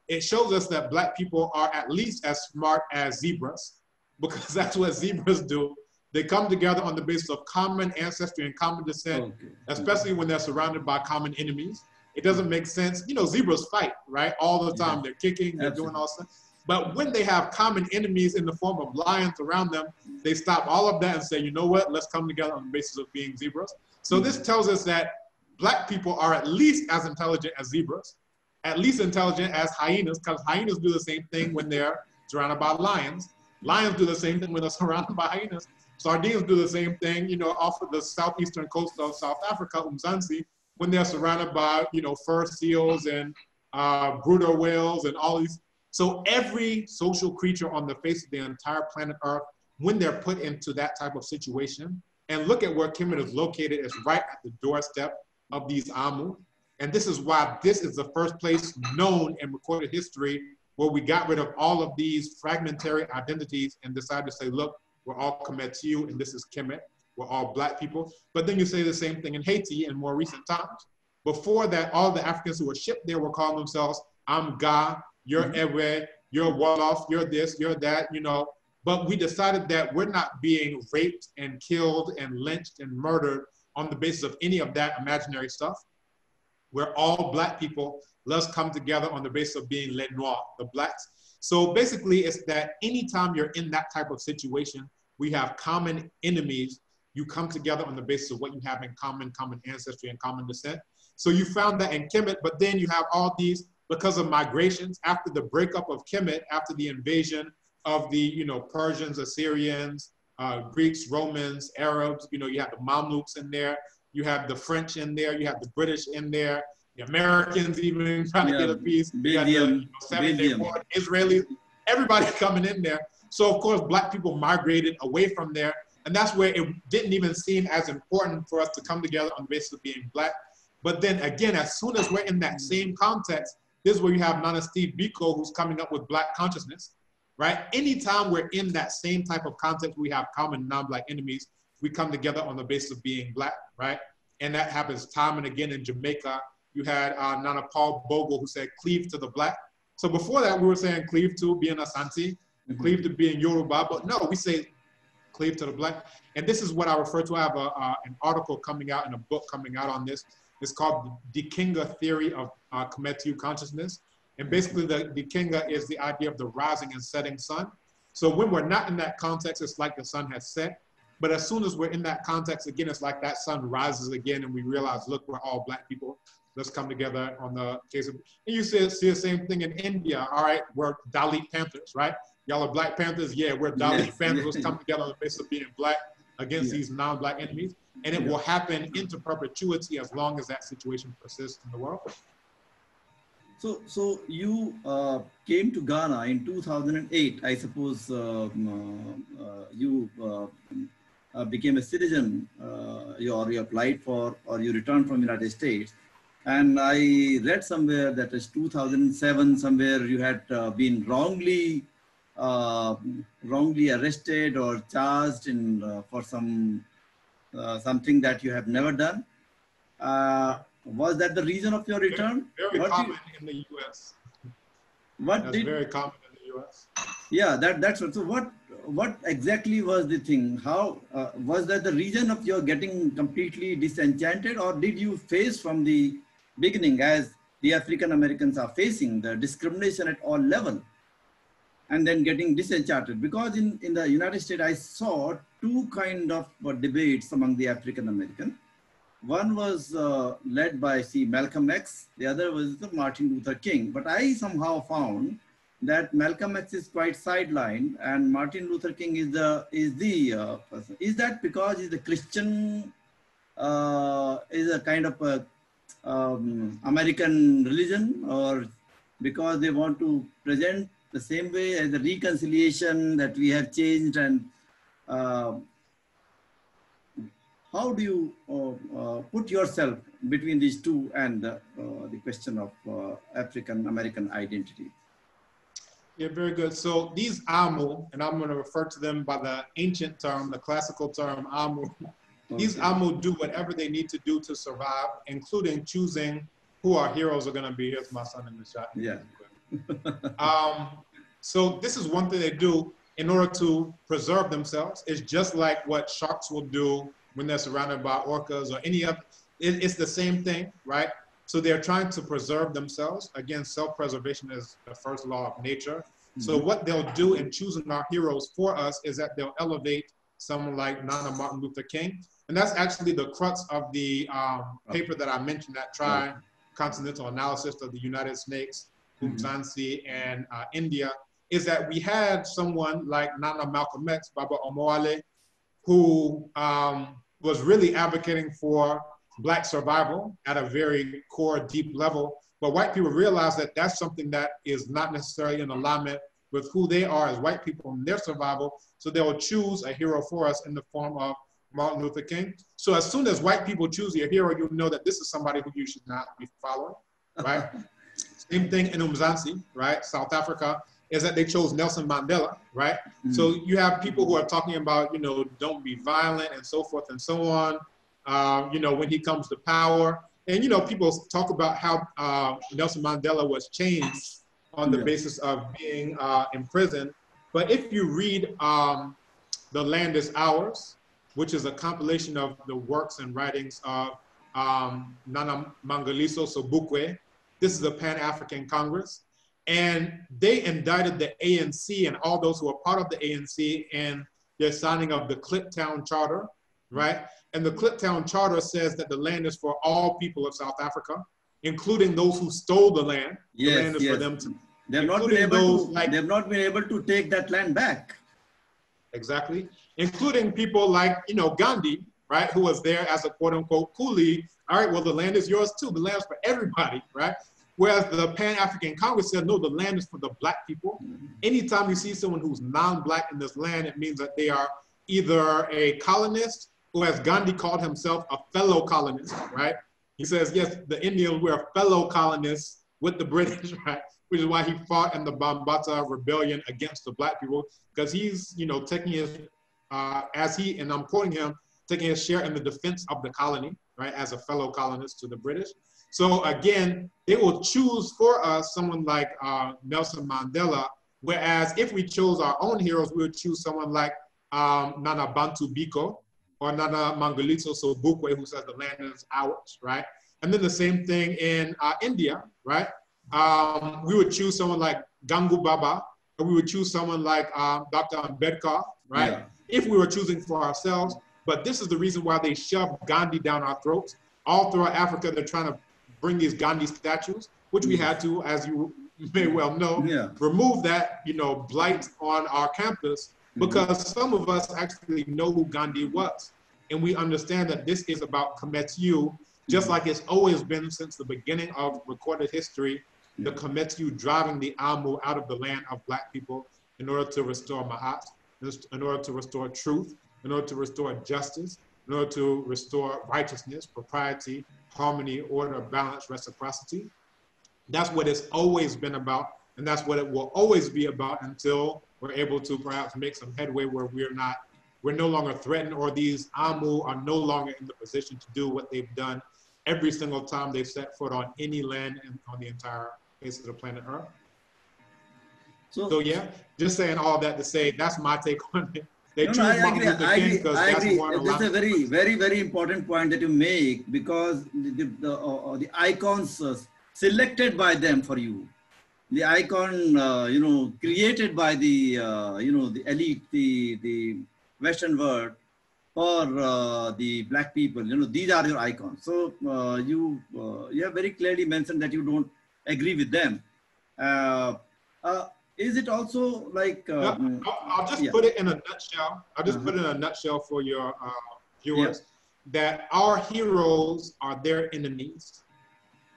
it shows us that black people are at least as smart as zebras, because that's what zebras do. They come together on the basis of common ancestry and common descent, especially when they're surrounded by common enemies. It doesn't make sense. You know, zebras fight, right? All the time. They're kicking, they're doing all stuff. But when they have common enemies in the form of lions around them, they stop all of that and say, you know what, let's come together on the basis of being zebras. So this tells us that black people are at least as intelligent as zebras, at least intelligent as hyenas, because hyenas do the same thing when they're surrounded by lions. Lions do the same thing when they're surrounded by hyenas. Sardines do the same thing, you know, off of the southeastern coast of South Africa, Umzansi, when they're surrounded by, you know, fur seals and brooder whales and all these. So every social creature on the face of the entire planet Earth, when they're put into that type of situation, and look at where Kemet is located, it's right at the doorstep of these Amu. And this is why this is the first place known in recorded history where we got rid of all of these fragmentary identities and decided to say, look, we're all Kemetiu and this is Kemet. We're all black people. But then you say the same thing in Haiti in more recent times. Before that, all the Africans who were shipped there were calling themselves, I'm Ga, you're Ewe, you're Wolof, you're this, you're that, you know. But we decided that we're not being raped and killed and lynched and murdered on the basis of any of that imaginary stuff. We're all black people. Let's come together on the basis of being les noirs, the blacks. So basically it's that anytime you're in that type of situation, we have common enemies. You come together on the basis of what you have in common, common ancestry and common descent. So you found that in Kemet, but then you have all these, because of migrations, after the breakup of Kemet, after the invasion of the, you know, Persians, Assyrians, Greeks, Romans, Arabs, you know, you have the Mamluks in there, you have the French in there, you have the British in there, the Americans even trying to get a piece, you have the, you know, 7-Day War, Israelis, everybody coming in there. So of course, black people migrated away from there. And that's where it didn't even seem as important for us to come together on the basis of being black. But then again, as soon as we're in that same context, this is where you have Nana Steve Biko, who's coming up with black consciousness. right? Anytime we're in that same type of context, we have common non-Black enemies, we come together on the basis of being Black, right? And that happens time and again in Jamaica. You had Nana Paul Bogle who said, cleave to the Black. So before that, we were saying cleave to being Asante, cleave to being Yoruba, but no, we say cleave to the Black. And this is what I refer to. I have an article coming out and a book coming out on this. It's called the Dikinga Theory of Kemetu Consciousness. And basically the Dikinga is the idea of the rising and setting sun. So when we're not in that context, it's like the sun has set. But as soon as we're in that context, again, it's like that sun rises again and we realize, look, we're all Black people. Let's come together on the case of, and you see the same thing in India. All right, we're Dalit Panthers, right? Y'all are Black Panthers. Yeah, we're Dalit Panthers. Let's come together on the basis of being Black against these non-Black enemies. And it will happen into perpetuity as long as that situation persists in the world. So you came to Ghana in 2008. I suppose you became a citizen, you applied for, or you returned from the United States. And I read somewhere that is 2007, somewhere you had been wrongly arrested or charged in for something that you have never done. Was that the reason of your return? Very common in the U.S. That's very common in the U.S. Yeah, that's what. So what exactly was the thing? How was that the reason of your getting completely disenchanted, or did you face from the beginning, as the African Americans are facing, the discrimination at all levels, and then getting disenchanted? Because in the United States, I saw two kind of debates among the African Americans. One was led by Malcolm X, the other was Martin Luther King. But I somehow found that Malcolm X is quite sidelined and Martin Luther King is the person. Is that because he's a Christian, is a kind of a American religion, or because they want to present the same way as the reconciliation that we have changed? And how do you put yourself between these two and the question of African American identity? Yeah, very good. So these Amu, and I'm going to refer to them by the ancient term, the classical term Amu. Okay. These Amu do whatever they need to do to survive, including choosing who our heroes are going to be. Here's my son in the shot. Yeah. So this is one thing they do in order to preserve themselves. It's just like what sharks will do when they're surrounded by orcas or any other. It's the same thing, right? So they're trying to preserve themselves. Again, self-preservation is the first law of nature. Mm-hmm. So what they'll do in choosing our heroes for us is that they'll elevate someone like Nana Martin Luther King. And that's actually the crux of the paper that I mentioned, that tri-continental analysis of the United States, Umzansi, and India, is that we had someone like Nana Malcolm X, Baba Omowale, who was really advocating for Black survival at a very core, deep level. But white people realize that that's something that is not necessarily in alignment with who they are as white people and their survival. So they will choose a hero for us in the form of Martin Luther King. So as soon as white people choose your hero, you'll know that this is somebody who you should not be following, right? Same thing in Umzansi, right? South Africa, is that they chose Nelson Mandela, right? Mm-hmm. So you have people who are talking about, you know, don't be violent and so forth and so on. You know, when he comes to power. And, you know, people talk about how Nelson Mandela was changed on the basis of being in prison. But if you read The Land Is Ours, which is a compilation of the works and writings of Nana Mangaliso Sobukwe, this is a Pan-African Congress. And they indicted the ANC and all those who are part of the ANC in their signing of the Kliptown Charter, right? And the Kliptown Charter says that the land is for all people of South Africa, including those who stole the land. Yes, the land is for them to, they've not been able to take that land back. Exactly. Including people like, you know, Gandhi, right, who was there as a quote unquote coolie. All right, well, the land is yours too. The land is for everybody, right? Whereas the Pan-African Congress said, no, the land is for the Black people. Anytime you see someone who's non-Black in this land, it means that they are either a colonist, or as Gandhi called himself, a fellow colonist, right? He says, yes, the Indians were fellow colonists with the British, right? which is why he fought in the Bambata rebellion against the black people, because he's, taking his, and I'm quoting him, taking his share in the defense of the colony, right, as a fellow colonist to the British. So again, they will choose for us someone like Nelson Mandela, whereas if we chose our own heroes, we would choose someone like Nana Bantu Biko or Nana Mangalitso Sobukwe, who says the land is ours, right? And then the same thing in India, right? We would choose someone like Gangu Baba, or we would choose someone like Dr. Ambedkar, right? Yeah. If we were choosing for ourselves. But this is the reason why they shoved Gandhi down our throats. All throughout Africa, they're trying to bring these Gandhi statues, which we had to, as you may well know, remove that, blight on our campus, because some of us actually know who Gandhi was. And we understand that this is about Kometiu, just like it's always been since the beginning of recorded history, the Kometiu driving the Amu out of the land of black people in order to restore Mahat, in order to restore truth, in order to restore justice, in order to restore righteousness, propriety, harmony, order, balance, reciprocity. That's what it's always been about, and that's what it will always be about until we're able to perhaps make some headway where we're no longer threatened, or these Amu are no longer in the position to do what they've done every single time they've set foot on any land on the entire face of the planet Earth. So yeah, just saying all that to say that's my take on it. They choose Martin Luther King because that's one of That's a very, very, very important point that you make, because the icons selected by them for you, the icon, created by the, the elite, the Western world for the black people, these are your icons. So you have very clearly mentioned that you don't agree with them. Is it also like... I'll just put it in a nutshell. I'll just put it in a nutshell for your viewers, that our heroes are their enemies.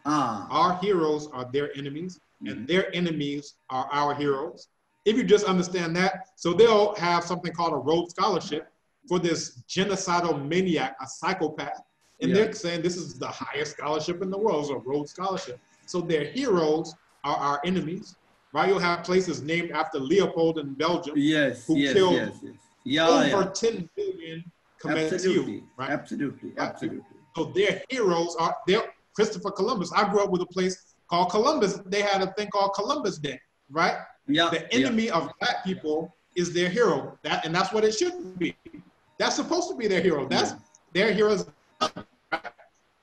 Our heroes are their enemies, and their enemies are our heroes. If you just understand that, so they'll have something called a Rhodes Scholarship for this genocidal maniac, a psychopath, and they're saying this is the highest scholarship in the world, it's a Rhodes Scholarship. So their heroes are our enemies. Right, you'll have places named after Leopold in Belgium, who killed over 10 billion Kometiu, right? Absolutely. So their heroes are Christopher Columbus. I grew up with a place called Columbus. They had a thing called Columbus Day, right? The enemy of black people is their hero, and that's what it should be. That's supposed to be their hero. That's their heroes. Right?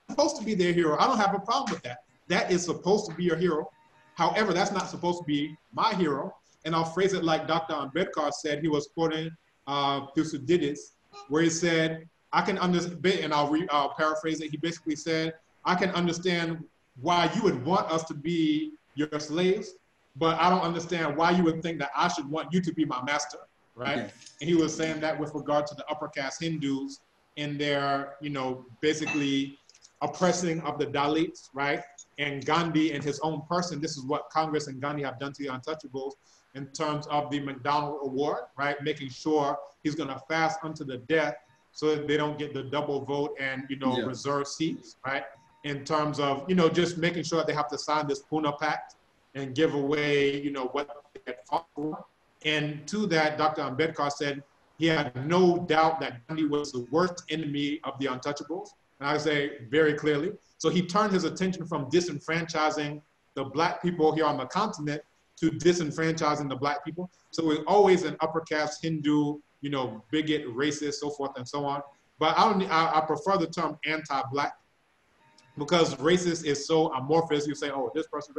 Supposed to be their hero. I don't have a problem with that. That is supposed to be your hero. However, that's not supposed to be my hero. And I'll phrase it like Dr. Ambedkar said. He was quoting Thucydides, where he said, I can understand, and I'll paraphrase it. He basically said, I can understand why you would want us to be your slaves, but I don't understand why you would think that I should want you to be my master, right? Okay. And he was saying that with regard to the upper caste Hindus in their, basically oppressing of the Dalits, right? And Gandhi in his own person, this is what Congress and Gandhi have done to the untouchables in terms of the McDonald Award, right? Making sure he's gonna fast unto the death so that they don't get the double vote and, reserve seats, right? In terms of, just making sure they have to sign this Pune Pact and give away, what they had fought for. And to that, Dr. Ambedkar said he had no doubt that Gandhi was the worst enemy of the untouchables. And I say very clearly. So he turned his attention from disenfranchising the black people here on the continent to disenfranchising the black people. So it was always an upper caste Hindu, bigot, racist, so forth and so on. But I prefer the term anti-black, because racist is so amorphous. You say, oh, this person.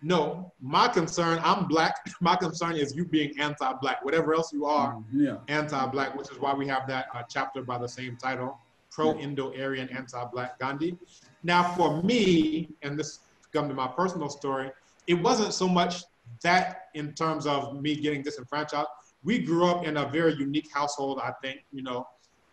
No, my concern, I'm black. My concern is you being anti-black. Whatever else you are, anti-black, which is why we have that chapter by the same title, Pro-Indo-Aryan Anti-Black Gandhi. Now for me, and this comes to my personal story, it wasn't so much that in terms of me getting disenfranchised. We grew up in a very unique household, I think,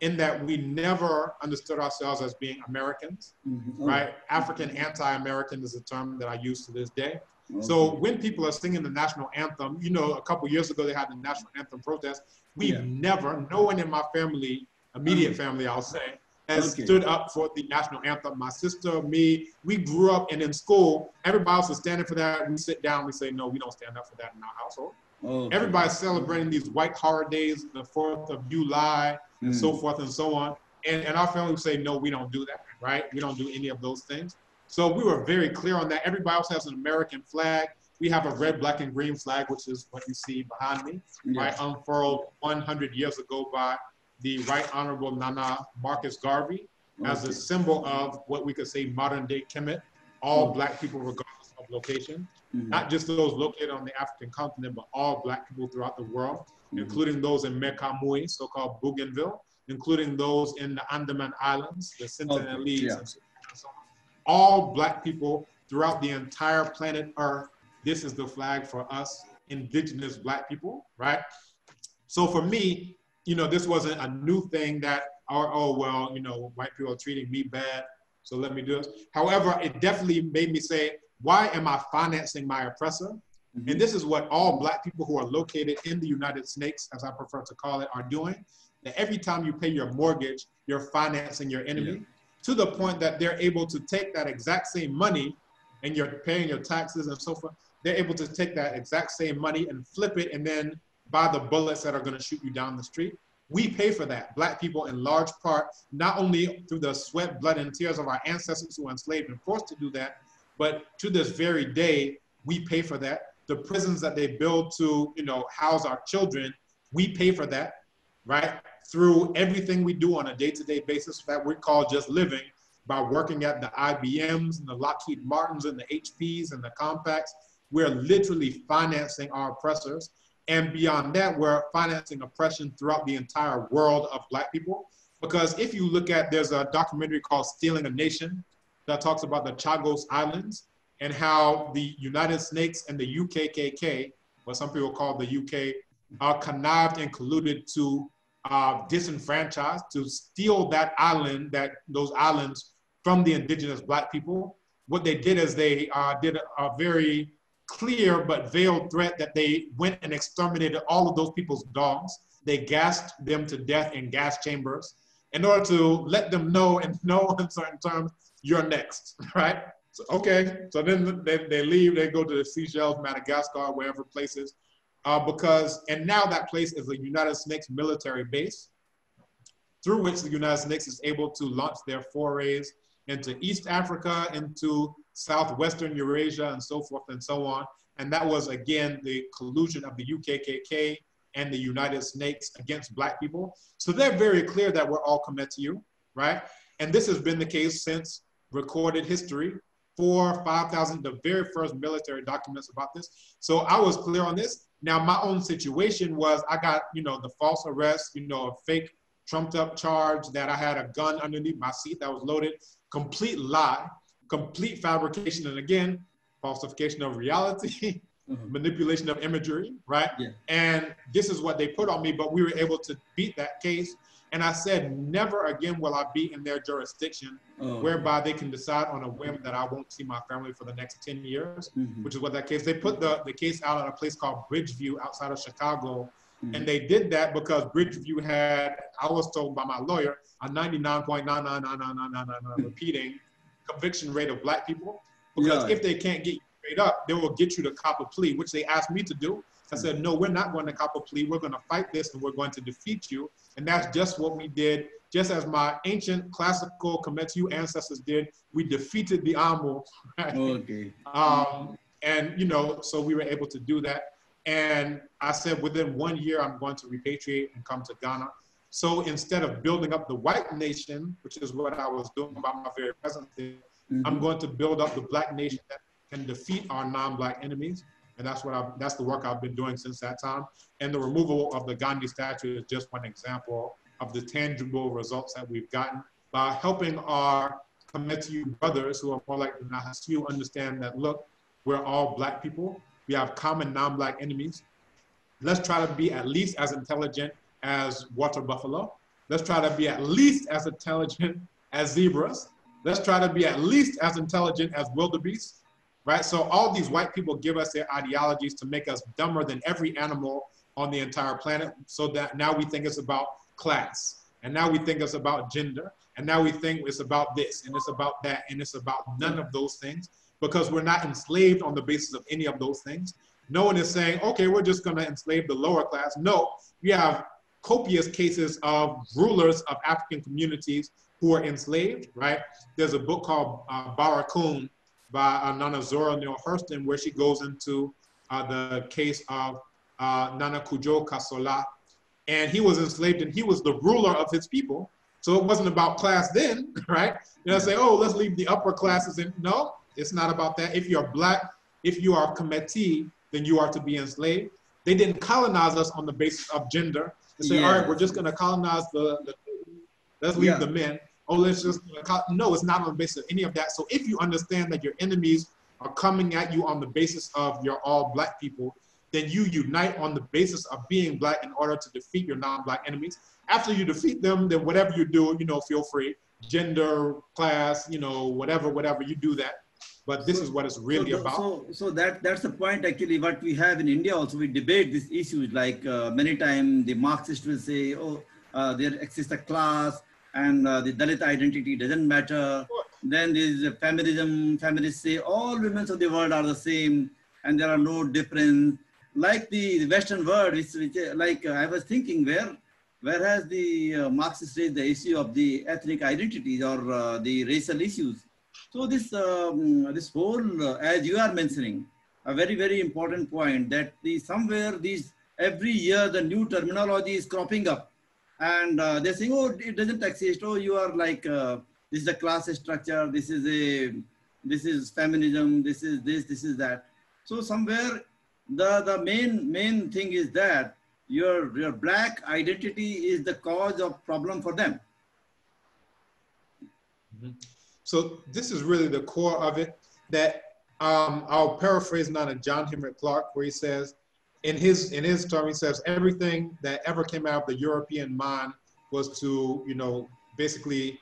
in that we never understood ourselves as being Americans, right? African anti-American is a term that I use to this day. So when people are singing the national anthem, a couple years ago they had the national anthem protest. We've never, no one in my family, immediate family, I'll say, has Okay. stood up for the national anthem. My sister, me, we grew up, and in school, everybody else is standing for that. We sit down, we say, no, we don't stand up for that in our household. Okay. Everybody's celebrating these white holidays, the 4th of July, and so forth and so on. And our family would say, no, we don't do that, right? We don't do any of those things. So we were very clear on that. Everybody else has an American flag. We have a red, black, and green flag, which is what you see behind me, right? Unfurled 100 years ago by the Right Honorable Nana Marcus Garvey as a symbol of what we could say modern day Kemet, all Black people regardless of location, not just those located on the African continent, but all Black people throughout the world, including those in Mekamui, so-called Bougainville, including those in the Andaman Islands, the Sentinelese, and so on. All Black people throughout the entire planet Earth. This is the flag for us, indigenous Black people, right? So for me, you know, this wasn't a new thing that, oh, well, you know, white people are treating me bad, so let me do this. However, it definitely made me say, why am I financing my oppressor? And this is what all Black people who are located in the United States, as I prefer to call it, are doing. That every time you pay your mortgage, you're financing your enemy, to the point that they're able to take that exact same money, and you're paying your taxes and so forth, they're able to take that exact same money and flip it and then buy the bullets that are going to shoot you down the street. We pay for that. Black people, in large part, not only through the sweat, blood, and tears of our ancestors who were enslaved and forced to do that, but to this very day, we pay for that. The prisons that they build to, you know, house our children, we pay for that, right? Through everything we do on a day-to-day basis that we call just living, by working at the IBMs and the Lockheed Martins and the HPs and the Compacts. We're literally financing our oppressors. And beyond that, we're financing oppression throughout the entire world of Black people. Because if you look at, there's a documentary called Stealing a Nation that talks about the Chagos Islands and how the United States and the UKKK, what some people call the UK, are connived and colluded to disenfranchise, to steal that island, those islands from the indigenous Black people. What they did is they did a very clear but veiled threat that they went and exterminated all of those people's dogs. They gassed them to death in gas chambers in order to let them know in certain terms, you're next, right? So, okay, so then they leave, they go to the Seychelles, Madagascar, wherever places, and now that place is a United States military base through which the United States is able to launch their forays into East Africa, into Southwestern Eurasia, and so forth and so on. And that was, again, the collusion of the UKKK and the United States against Black people. So they're very clear that we're all committed to you, right? And this has been the case since recorded history, 4,000, 5,000, the very first military documents about this. So I was clear on this. Now, my own situation was I got, you know, the false arrest, you know, a fake trumped up charge that I had a gun underneath my seat that was loaded. Complete lie, complete fabrication, and again, falsification of reality, manipulation of imagery, right? And this is what they put on me, but we were able to beat that case. And I said, never again will I be in their jurisdiction, whereby they can decide on a whim that I won't see my family for the next 10 years, which is what that case, they put the case out at a place called Bridgeview outside of Chicago. And they did that because Bridgeview had, I was told by my lawyer, a 99.99999 repeating conviction rate of Black people. Because if they can't get you straight up, they will get you to cop a plea, which they asked me to do. I said, no, we're not going to cop a plea. We're going to fight this and we're going to defeat you. And that's just what we did. Just as my ancient classical Kemetu ancestors did, we defeated the Amu. Right? And, you know, so we were able to do that. And I said, within 1 year, I'm going to repatriate and come to Ghana. So instead of building up the white nation, which is what I was doing by my very presence here, I'm going to build up the Black nation that can defeat our non-Black enemies. And that's the work I've been doing since that time. And the removal of the Gandhi statue is just one example of the tangible results that we've gotten by helping our Kemetu brothers who are more like the Nahasu understand that, look, we're all Black people. We have common non-Black enemies. Let's try to be at least as intelligent as water buffalo. Let's try to be at least as intelligent as zebras. Let's try to be at least as intelligent as wildebeest, right? So all these white people give us their ideologies to make us dumber than every animal on the entire planet, so that now we think it's about class. And now we think it's about gender. And now we think it's about this and it's about that and it's about none of those things, because we're not enslaved on the basis of any of those things. No one is saying, okay, we're just going to enslave the lower class. No, we have copious cases of rulers of African communities who are enslaved, right? There's a book called Barakun by Nana Zora Neale Hurston, where she goes into the case of Nana Kujo Kasola. And he was enslaved and he was the ruler of his people. So it wasn't about class then, right? You know, say, oh, let's leave the upper classes in. No, it's not about that. If you're Black, if you are Committee, then you are to be enslaved. They didn't colonize us on the basis of gender. They say, all right, we're just going to colonize let's leave the men. Oh, let's just, no, it's not on the basis of any of that. So if you understand that your enemies are coming at you on the basis of you're all Black people, then you unite on the basis of being Black in order to defeat your non-Black enemies. After you defeat them, then whatever you do, you know, feel free. Gender, class, you know, whatever, you do that. But this is what it's really about. So that's the point actually what we have in India also. We debate these issues like many times the Marxists will say, oh, there exists a class and the Dalit identity doesn't matter. Then there is feminism. Feminists say all women of the world are the same and there are no difference. Like the Western world, which like I was thinking, where has the Marxists raised the issue of the ethnic identities or the racial issues? So this this whole, as you are mentioning, a very, very important point that somewhere every year the new terminology is cropping up, and they're saying, oh, it doesn't exist. Oh, you are like this is a class structure. This is feminism. This is this. This is that. So somewhere the main thing is that your Black identity is the cause of problem for them. Mm-hmm. So this is really the core of it, that I'll paraphrase now John Henrik Clarke, where he says, in his term, he says, everything that ever came out of the European mind was to, you know, basically,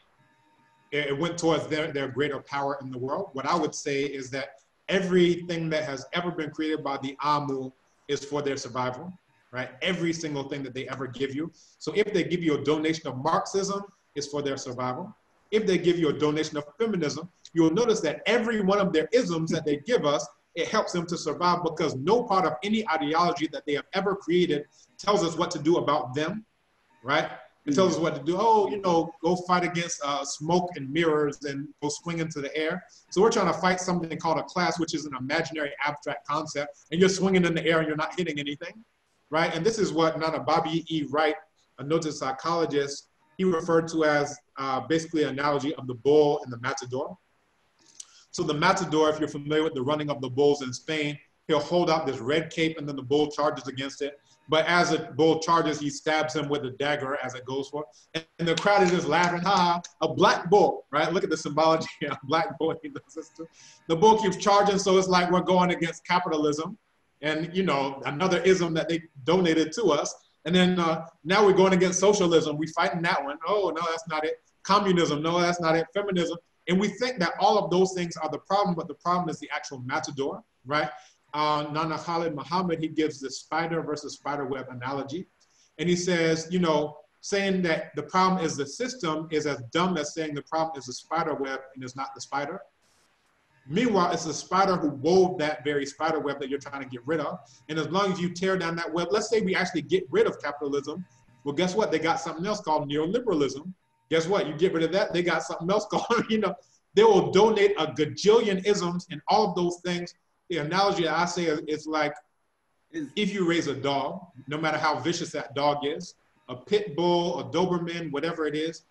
it went towards their greater power in the world. What I would say is that everything that has ever been created by the Amu is for their survival, right? Every single thing that they ever give you. So if they give you a donation of Marxism, it's for their survival. If they give you a donation of feminism, you'll notice that every one of their isms that they give us, it helps them to survive, because no part of any ideology that they have ever created tells us what to do about them, right? It tells us what to do. Oh, you know, go fight against smoke and mirrors and go swing into the air. So we're trying to fight something called a class, which is an imaginary abstract concept, and you're swinging in the air and you're not hitting anything, right? And this is what Nana Bobby E. Wright, a noted psychologist, he referred to as basically an analogy of the bull and the matador. So the matador, if you're familiar with the running of the bulls in Spain, he'll hold out this red cape and then the bull charges against it. But as the bull charges, he stabs him with a dagger as it goes for. And the crowd is just laughing, ha, a black bull, right? Look at the symbology of black bull in the system. The bull keeps charging, so it's like we're going against capitalism and, you know, another ism that they donated to us. And then now we're going against socialism. We're fighting that one. Oh, no, that's not it. Communism, no, that's not it. Feminism. And we think that all of those things are the problem, but the problem is the actual matador, right? Nana Khalid Muhammad, he gives the spider versus spider web analogy. And he says, you know, saying that the problem is the system is as dumb as saying the problem is the spider web and it's not the spider. Meanwhile, it's the spider who wove that very spider web that you're trying to get rid of. And as long as you tear down that web, let's say we actually get rid of capitalism. Well, guess what? They got something else called neoliberalism. Guess what? You get rid of that, they got something else called, you know, they will donate a gajillion isms and all of those things. The analogy that I say is like, if you raise a dog, no matter how vicious that dog is, a pit bull, a Doberman, whatever it is,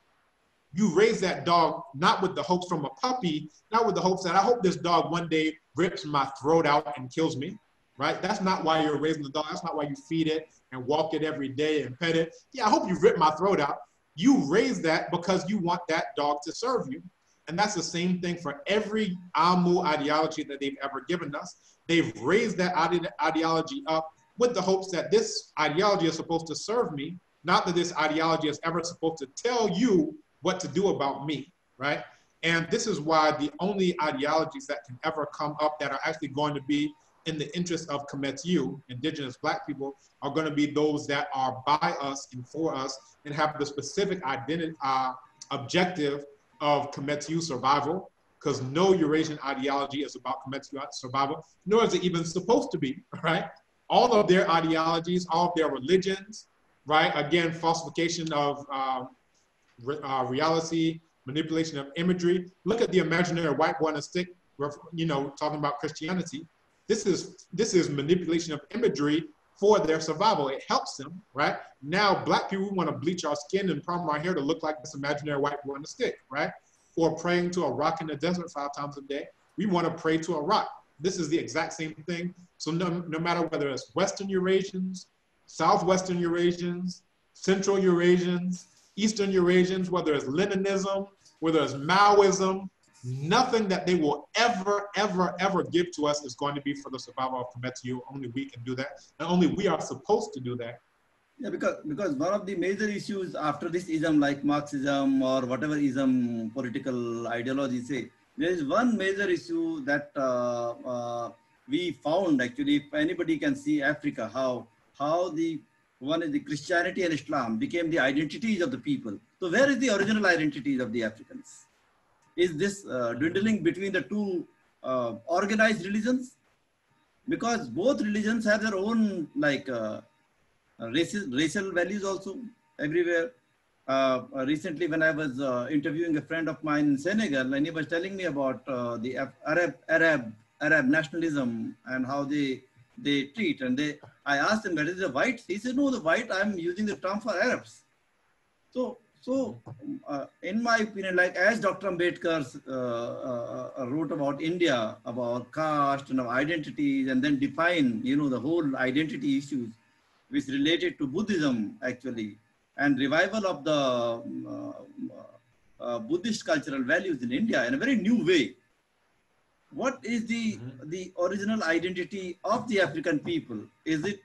you raise that dog not with the hopes from a puppy, not with the hopes that I hope this dog one day rips my throat out and kills me, right? That's not why you're raising the dog. That's not why you feed it and walk it every day and pet it. Yeah, I hope you rip my throat out. You raise that because you want that dog to serve you. And that's the same thing for every Amu ideology that they've ever given us. They've raised that ideology up with the hopes that this ideology is supposed to serve me, not that this ideology is ever supposed to tell you what to do about me, right? And this is why the only ideologies that can ever come up that are actually going to be in the interest of Kemetiu, indigenous Black people, are going to be those that are by us and for us and have the specific identity, objective of Kemetiu survival, because no Eurasian ideology is about Kemetiu survival, nor is it even supposed to be, right? All of their ideologies, all of their religions, right? Again, falsification of reality, manipulation of imagery. Look at the imaginary white boy on a stick, you know, talking about Christianity. This is manipulation of imagery for their survival. It helps them, right? Now, Black people want to bleach our skin and perm our hair to look like this imaginary white boy on a stick, right? Or praying to a rock in the desert 5 times a day. We want to pray to a rock. This is the exact same thing. So no matter whether it's Western Eurasians, Southwestern Eurasians, Central Eurasians, Eastern Eurasians, whether it's Leninism, whether it's Maoism, nothing that they will ever, ever, ever give to us is going to be for the survival of Kemetiu. Only we can do that. And only we are supposed to do that. Yeah, because one of the major issues after this ism, like Marxism or whatever ism political ideology say, there is one major issue that we found actually. If anybody can see Africa, how the one is the Christianity and Islam became the identities of the people. So where is the original identities of the Africans? Is this dwindling between the two organized religions? Because both religions have their own like racial values also everywhere. Recently, when I was interviewing a friend of mine in Senegal, and he was telling me about the Arab nationalism and how they treat, and I asked him, "That is the whites?" He said, "No, the white. I'm using the term for Arabs." So in my opinion, like as Dr. Ambedkar wrote about India, about caste and identities, and then define, you know, the whole identity issues, which related to Buddhism actually, and revival of the Buddhist cultural values in India in a very new way. What is the original identity of the African people? Is it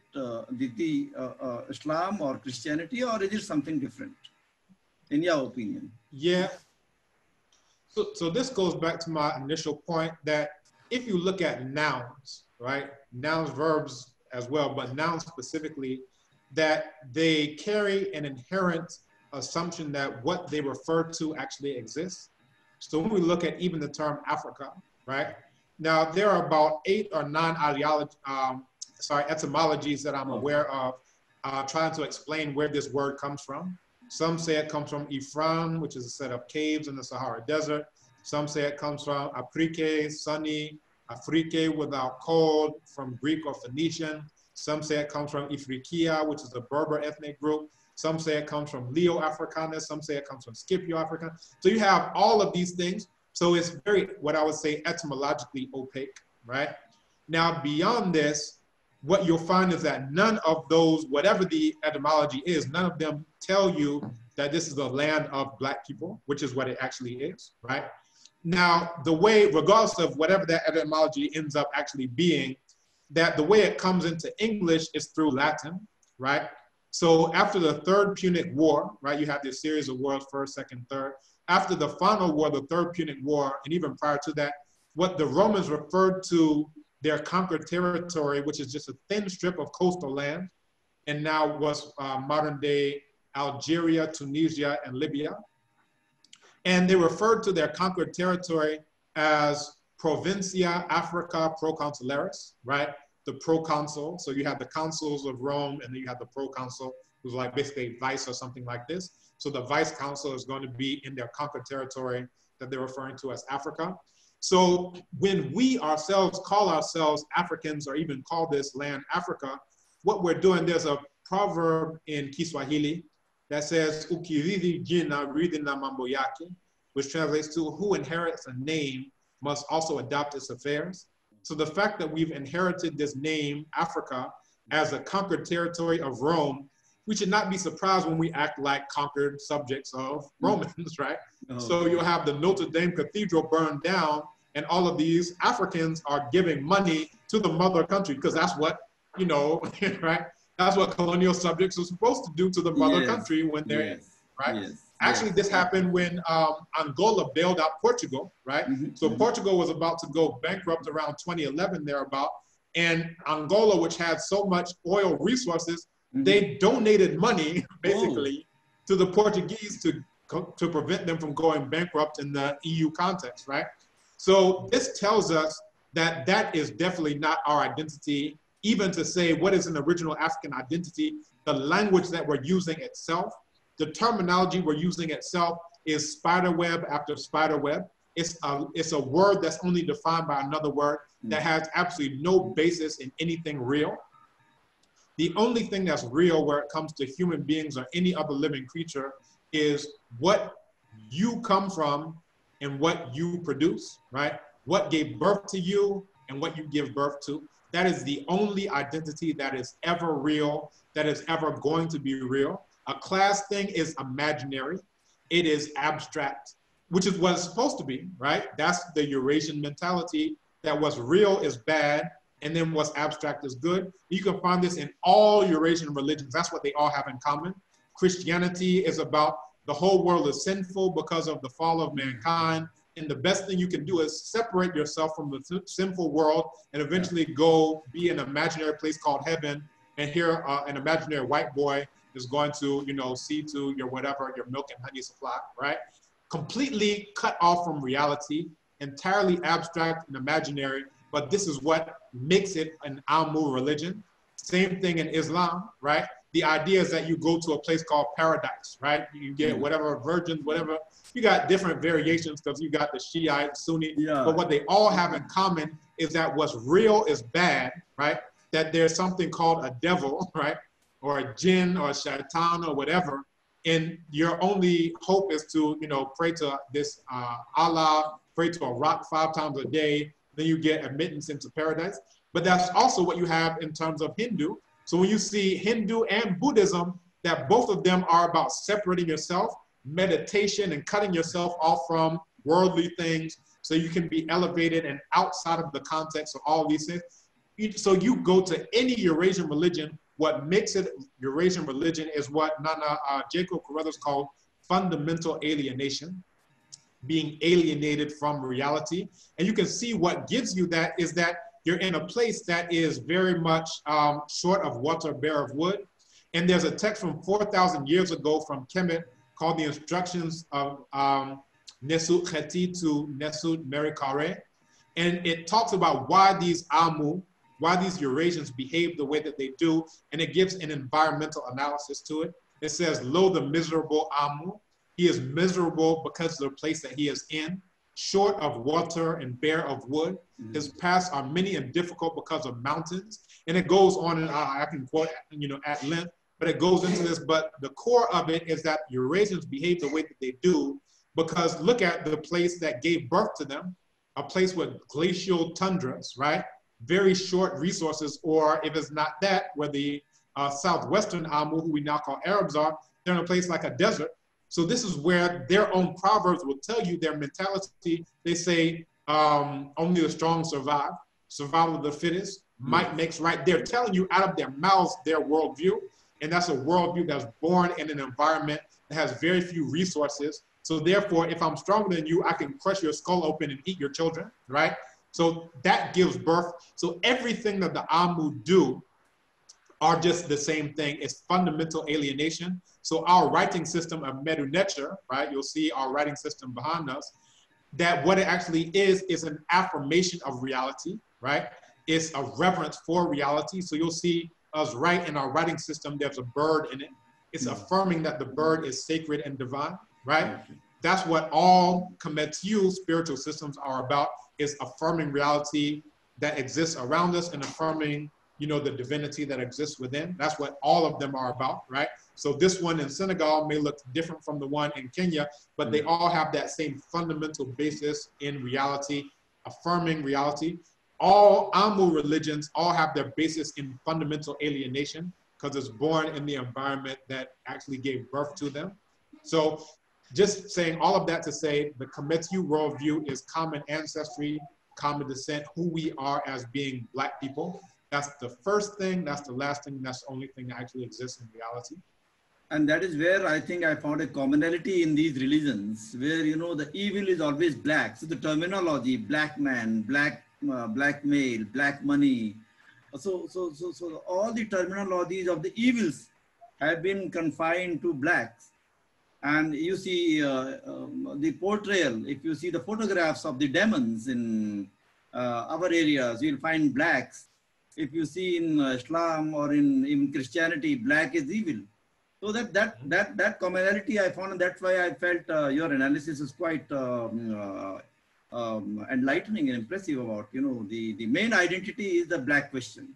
Islam or Christianity, or is it something different? In your opinion? Yeah. So this goes back to my initial point that if you look at nouns, right? Nouns, verbs as well, but nouns specifically, that they carry an inherent assumption that what they refer to actually exists. So when we look at even the term Africa, right? Now there are about 8 or 9 etymologies that I'm aware of trying to explain where this word comes from. Some say it comes from Ifran, which is a set of caves in the Sahara Desert. Some say it comes from Aprike, sunny, Afrike without cold, from Greek or Phoenician. Some say it comes from Ifriqiya, which is a Berber ethnic group. Some say it comes from Leo-Africanus. Some say it comes from Scipio-Africanus. So you have all of these things. So it's very, what I would say, etymologically opaque, right? Now, beyond this, what you'll find is that none of those, whatever the etymology is, none of them tell you that this is the land of Black people, which is what it actually is, right? Now, the way, regardless of whatever that etymology ends up actually being, that the way it comes into English is through Latin, right? So after the Third Punic War, right, you have this series of wars, first, second, third. After the final war, the Third Punic War, and even prior to that, what the Romans referred to their conquered territory, which is just a thin strip of coastal land, and now was modern day Algeria, Tunisia, and Libya. And they referred to their conquered territory as Provincia Africa Proconsularis, right? The proconsul. So you have the consuls of Rome, and then you have the proconsul, who's like basically vice or something like this. So the vice consul is going to be in their conquered territory that they're referring to as Africa. So when we ourselves call ourselves Africans, or even call this land Africa, what we're doing, there's a proverb in Kiswahili that says, "Ukirithi jina rithi na mambo yake," which translates to, "Who inherits a name must also adopt its affairs." So the fact that we've inherited this name, Africa, as a conquered territory of Rome, we should not be surprised when we act like conquered subjects of Romans, right? Oh. So you'll have the Notre Dame Cathedral burned down, and all of these Africans are giving money to the mother country, because that's what, you know, right? That's what colonial subjects are supposed to do to the mother country when they're in, right? Actually, this happened when Angola bailed out Portugal, right? So Portugal was about to go bankrupt around 2011 thereabout, And Angola, which had so much oil resources, Mhm. they donated money, Oh. basically, to the Portuguese to prevent them from going bankrupt in the EU context, right? So this tells us that that is definitely not our identity. Even to say what is an original African identity, the language that we're using itself, the terminology we're using itself is spiderweb after spiderweb. It's a word that's only defined by another word that has absolutely no basis in anything real. The only thing that's real where it comes to human beings or any other living creature is what you come from and what you produce, right? What gave birth to you and what you give birth to. That is the only identity that is ever real, that is ever going to be real. A class thing is imaginary. It is abstract, which is what it's supposed to be, right? That's the Eurasian mentality, that what's real is bad and then what's abstract is good. You can find this in all Eurasian religions. That's what they all have in common. Christianity is about the whole world is sinful because of the fall of mankind. And the best thing you can do is separate yourself from the sinful world and eventually go be in an imaginary place called heaven. And here an imaginary white boy is going to, you know, see to your whatever, your milk and honey supply, right? Completely cut off from reality, entirely abstract and imaginary. But this is what makes it an Amu religion. Same thing in Islam, right? The idea is that you go to a place called paradise, right? You get whatever virgins, whatever. You got different variations because you got the Shiite, Sunni. Yeah. But what they all have in common is that what's real is bad, right? That there's something called a devil, right? Or a jinn or a shaitan or whatever. And your only hope is to, you know, pray to this Allah, pray to a rock 5 times a day. Then you get admittance into paradise. But that's also what you have in terms of Hindu. So when you see Hindu and Buddhism, that both of them are about separating yourself, meditation, and cutting yourself off from worldly things so you can be elevated and outside of the context of all these things. So you go to any Eurasian religion, what makes it Eurasian religion is what Nana Jacob Carruthers called fundamental alienation, being alienated from reality. And you can see what gives you that is that you're in a place that is very much short of water, bare of wood. And there's a text from 4,000 years ago from Kemet called the Instructions of Nesut Kheti to Nesut Merikare. And it talks about why these Amu, why these Eurasians behave the way that they do. And it gives an environmental analysis to it. It says, lo, the miserable Amu. He is miserable because of the place that he is in, short of water and bare of wood. His paths are many and difficult because of mountains. And it goes on, and I can quote, you know, at length, but it goes into this. But the core of it is that Eurasians behave the way that they do because look at the place that gave birth to them, a place with glacial tundras, right? Very short resources, or if it's not that, where the southwestern Amu, who we now call Arabs, are, they're in a place like a desert. So this is where their own proverbs will tell you their mentality. They say, only the strong survive, survival of the fittest, might makes right. They're telling you out of their mouths their worldview. And that's a worldview that's born in an environment that has very few resources. So therefore, if I'm stronger than you, I can crush your skull open and eat your children, right? So that gives birth. So everything that the Amu do are just the same thing. It's fundamental alienation. So our writing system of Medu Necher, right? You'll see our writing system behind us, that what it actually is an affirmation of reality, right? It's a reverence for reality. So you'll see us write in our writing system, there's a bird in it. It's affirming that the bird is sacred and divine, right? That's what all Kemetiu spiritual systems are about, is affirming reality that exists around us and affirming, you know, the divinity that exists within. That's what all of them are about, right? So this one in Senegal may look different from the one in Kenya, but they all have that same fundamental basis in reality, affirming reality. All Amu religions all have their basis in fundamental alienation because it's born in the environment that actually gave birth to them. So just saying all of that to say the Kemetiu worldview is common ancestry, common descent, who we are as being Black people. That's the first thing, that's the last thing, that's the only thing that actually exists in reality. And that is where I think I found a commonality in these religions, where, you know, the evil is always black. So the terminology, black man, black male, black money, So all the terminologies of the evils have been confined to blacks. And you see the portrayal, if you see the photographs of the demons in our areas, you'll find blacks. If you see in Islam or in Christianity, black is evil. So that commonality I found, and that's why I felt your analysis is quite enlightening and impressive about, you know, the main identity is the black question.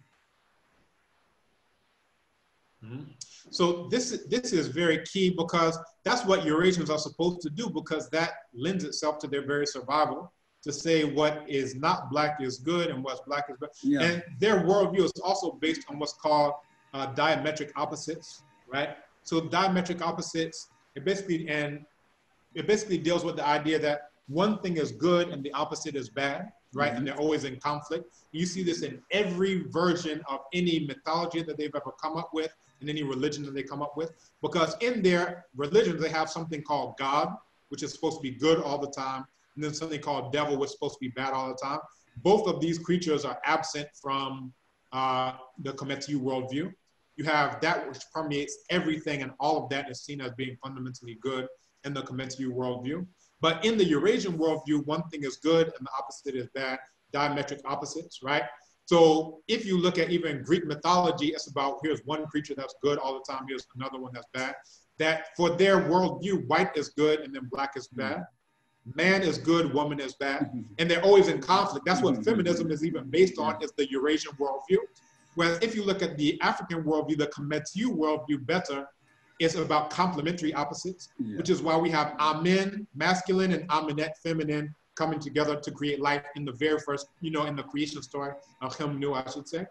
Mm-hmm. So this is very key, because that's what Eurasians are supposed to do, because that lends itself to their very survival, to say what is not black is good and what's black is bad. Yeah. And their worldview is also based on what's called diametric opposites, right? So diametric opposites, it basically deals with the idea that one thing is good and the opposite is bad, right? Mm-hmm. And they're always in conflict. You see this in every version of any mythology that they've ever come up with, in any religion that they come up with, because in their religions, they have something called God, which is supposed to be good all the time, and then something called devil, which is supposed to be bad all the time. Both of these creatures are absent from the Kemetiu worldview. You have that which permeates everything, and all of that is seen as being fundamentally good in the Kemetiu worldview. But in the Eurasian worldview, one thing is good and the opposite is bad, diametric opposites, right? So if you look at even Greek mythology, it's about here's one creature that's good all the time, here's another one that's bad. That for their worldview, white is good and then black is bad. Man is good, woman is bad. And they're always in conflict. That's what feminism is even based on, is the Eurasian worldview. Whereas if you look at the African worldview, the Kemetiu worldview better, it's about complementary opposites, which is why we have Amen, masculine, and Amenet, feminine, coming together to create life in the very first, you know, in the creation story of Himnu, I should say.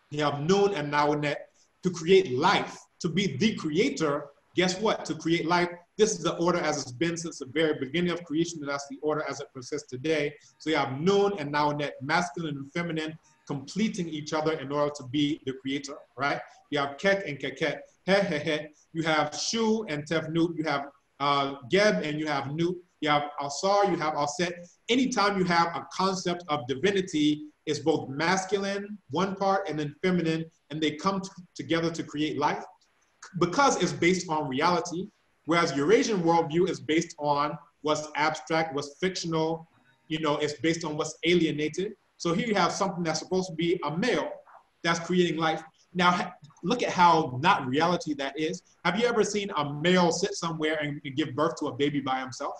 You have Nun and Nawanet to create life, to be the creator. Guess what? To create life. This is the order as it's been since the very beginning of creation, and that's the order as it persists today. So you have Nun and Nawanet, masculine and feminine, completing each other in order to be the creator, right? You have Kek and Keket, He, He, He. You have Shu and Tefnut. You have Geb and you have Nut. You have Alsar, you have Alset. Anytime you have a concept of divinity, it's both masculine, one part, and then feminine, and they come together to create life because it's based on reality, whereas Eurasian worldview is based on what's abstract, what's fictional, you know, it's based on what's alienated. So here you have something that's supposed to be a male that's creating life. Now, look at how not reality that is. Have you ever seen a male sit somewhere and give birth to a baby by himself?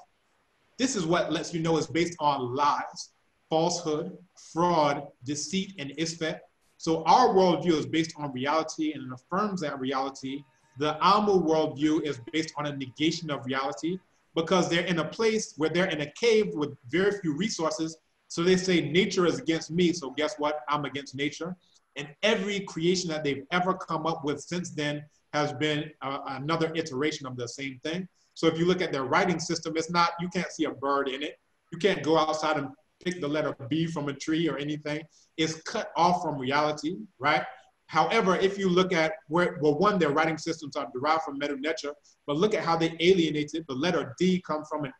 This is what lets you know it's based on lies, falsehood, fraud, deceit, and isfet. So our worldview is based on reality and it affirms that reality. The Amu worldview is based on a negation of reality because they're in a place where they're in a cave with very few resources. So they say nature is against me, so guess what? I'm against nature. And every creation that they've ever come up with since then has been another iteration of the same thing. So if you look at their writing system, it's not, you can't see a bird in it. You can't go outside and pick the letter B from a tree or anything. It's cut off from reality, right? However, if you look at where, well, one, their writing systems are derived from Medu Neter, but look at how they alienated. The letter D comes from an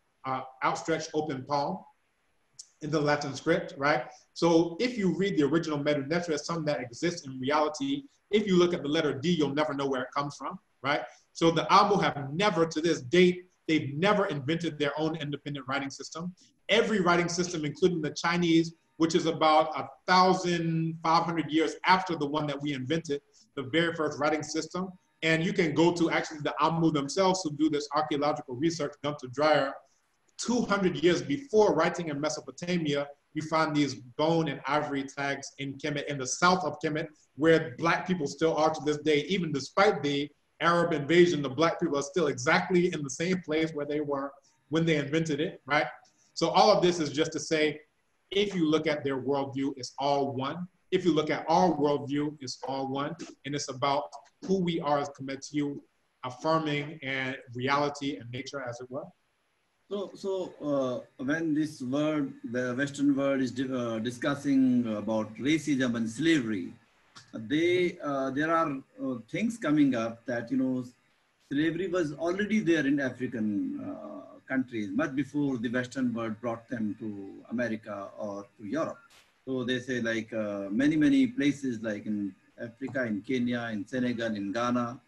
outstretched open palm in the Latin script, right? So if you read the original Medu Neter as something that exists in reality, if you look at the letter D, you'll never know where it comes from, right? So the Amu have never, to this date, they've never invented their own independent writing system. Every writing system, including the Chinese, which is about 1,500 years after the one that we invented, the very first writing system. And you can go to actually the Amu themselves who do this archaeological research, Gunther Dreyer. 200 years before writing in Mesopotamia, you find these bone and ivory tags in Kemet, in the south of Kemet, where Black people still are to this day. Even despite the Arab invasion, the Black people are still exactly in the same place where they were when they invented it, right? So all of this is just to say, if you look at their worldview, it's all one. If you look at our worldview, it's all one. And it's about who we are as Kemetiu, affirming and reality and nature, as it were. So when this word, the Western world is discussing about racism and slavery, there are things coming up that, you know, slavery was already there in African countries much before the Western world brought them to America or to Europe. So they say like many places like in Africa, in Kenya, in Senegal, in Ghana.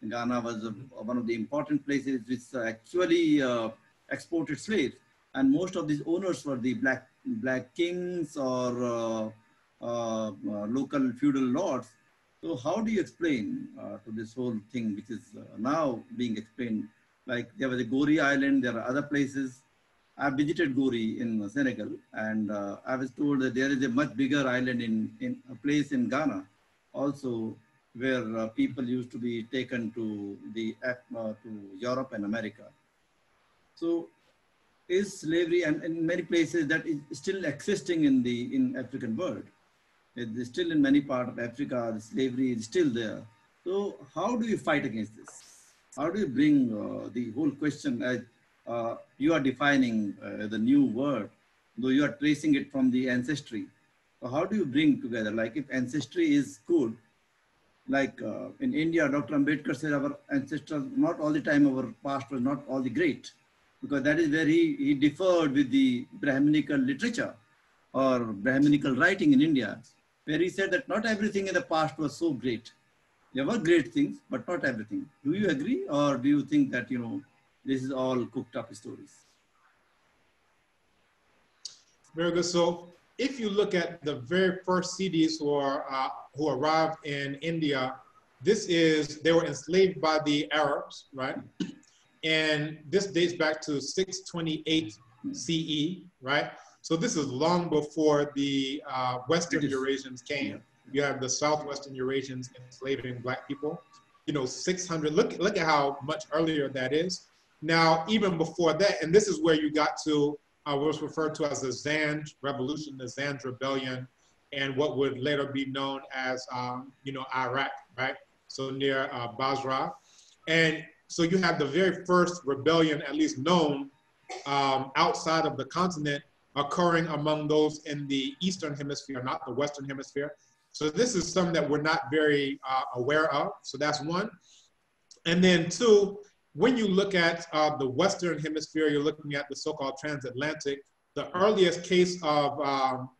Ghana was one of the important places which actually exported slaves. And most of these owners were the black kings or local feudal lords. So how do you explain to this whole thing, which is now being explained? Like there was a Gori Island, there are other places. I visited Gori in Senegal, and I was told that there is a much bigger island in a place in Ghana, also where people used to be taken to Europe and America. So is slavery, and in many places that is still existing in African world. It's still in many parts of Africa, the slavery is still there. So how do you fight against this? How do you bring the whole question as you are defining the new word, though you are tracing it from the ancestry? So how do you bring together, like if ancestry is good, like in India, Dr. Ambedkar said our ancestors, not all the time our past was not all the great, because that is where he differed with the Brahminical literature or Brahminical writing in India, where he said that not everything in the past was so great. There were great things, but not everything. Do you agree, or do you think that, this is all cooked up stories? Very good. So if you look at the very first CDs who arrived in India, they were enslaved by the Arabs, right? And this dates back to 628 CE, right? So this is long before the Western Eurasians came. You have the Southwestern Eurasians enslaving Black people. 600, look at how much earlier that is. Now, even before that, and this is where you got to what's referred to as the Zanj Revolution, the Zanj Rebellion, and what would later be known as, Iraq, right? So near Basra. And so you have the very first rebellion, at least known, outside of the continent, occurring among those in the Eastern Hemisphere, not the Western Hemisphere. So this is something that we're not very aware of. So that's one. And then two, when you look at the Western Hemisphere, you're looking at the so-called transatlantic. The earliest case of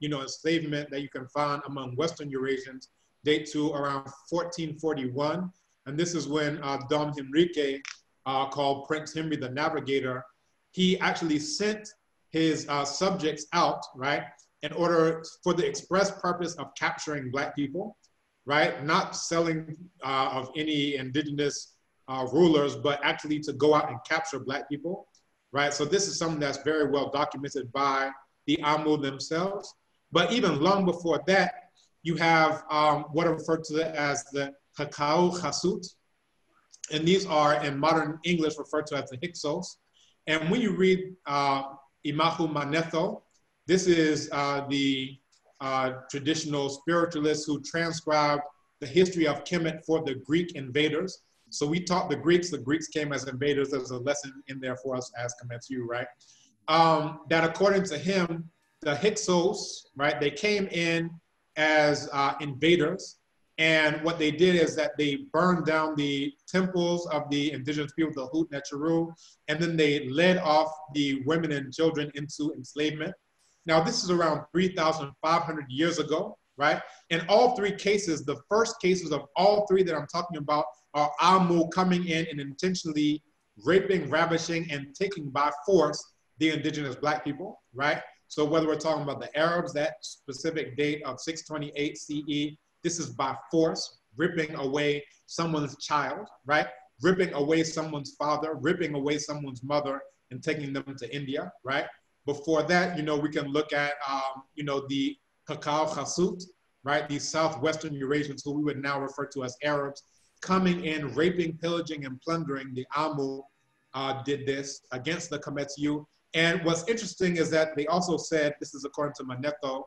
enslavement that you can find among Western Eurasians date to around 1441. And this is when Dom Henrique, called Prince Henry the Navigator, he actually sent his subjects out, right, in order for the express purpose of capturing Black people, right? Not selling of any indigenous rulers, but actually to go out and capture Black people, right? So this is something that's very well documented by the Amu themselves. But even long before that, you have what are referred to as the Hakau Khasut. And these are in modern English referred to as the Hyksos. And when you read Imahu Manetho, this is the traditional spiritualists who transcribed the history of Kemet for the Greek invaders. So we taught the Greeks came as invaders. There's a lesson in there for us as Kemetu, right? That according to him, the Hyksos, right, they came in as invaders. And what they did is that they burned down the temples of the indigenous people, the Hut Netcheru, and then they led off the women and children into enslavement. Now, this is around 3,500 years ago, right? In all three cases, the first cases of all three that I'm talking about are Amu coming in and intentionally raping, ravishing, and taking by force the indigenous Black people, right? So whether we're talking about the Arabs, that specific date of 628 CE, this is by force, ripping away someone's child, right? Ripping away someone's father, ripping away someone's mother, and taking them to India, right? Before that, we can look at, the Hakau Khasut, right? These Southwestern Eurasians, who we would now refer to as Arabs, coming in, raping, pillaging, and plundering. The Amu did this against the Kemetu. And what's interesting is that they also said, this is according to Manetho,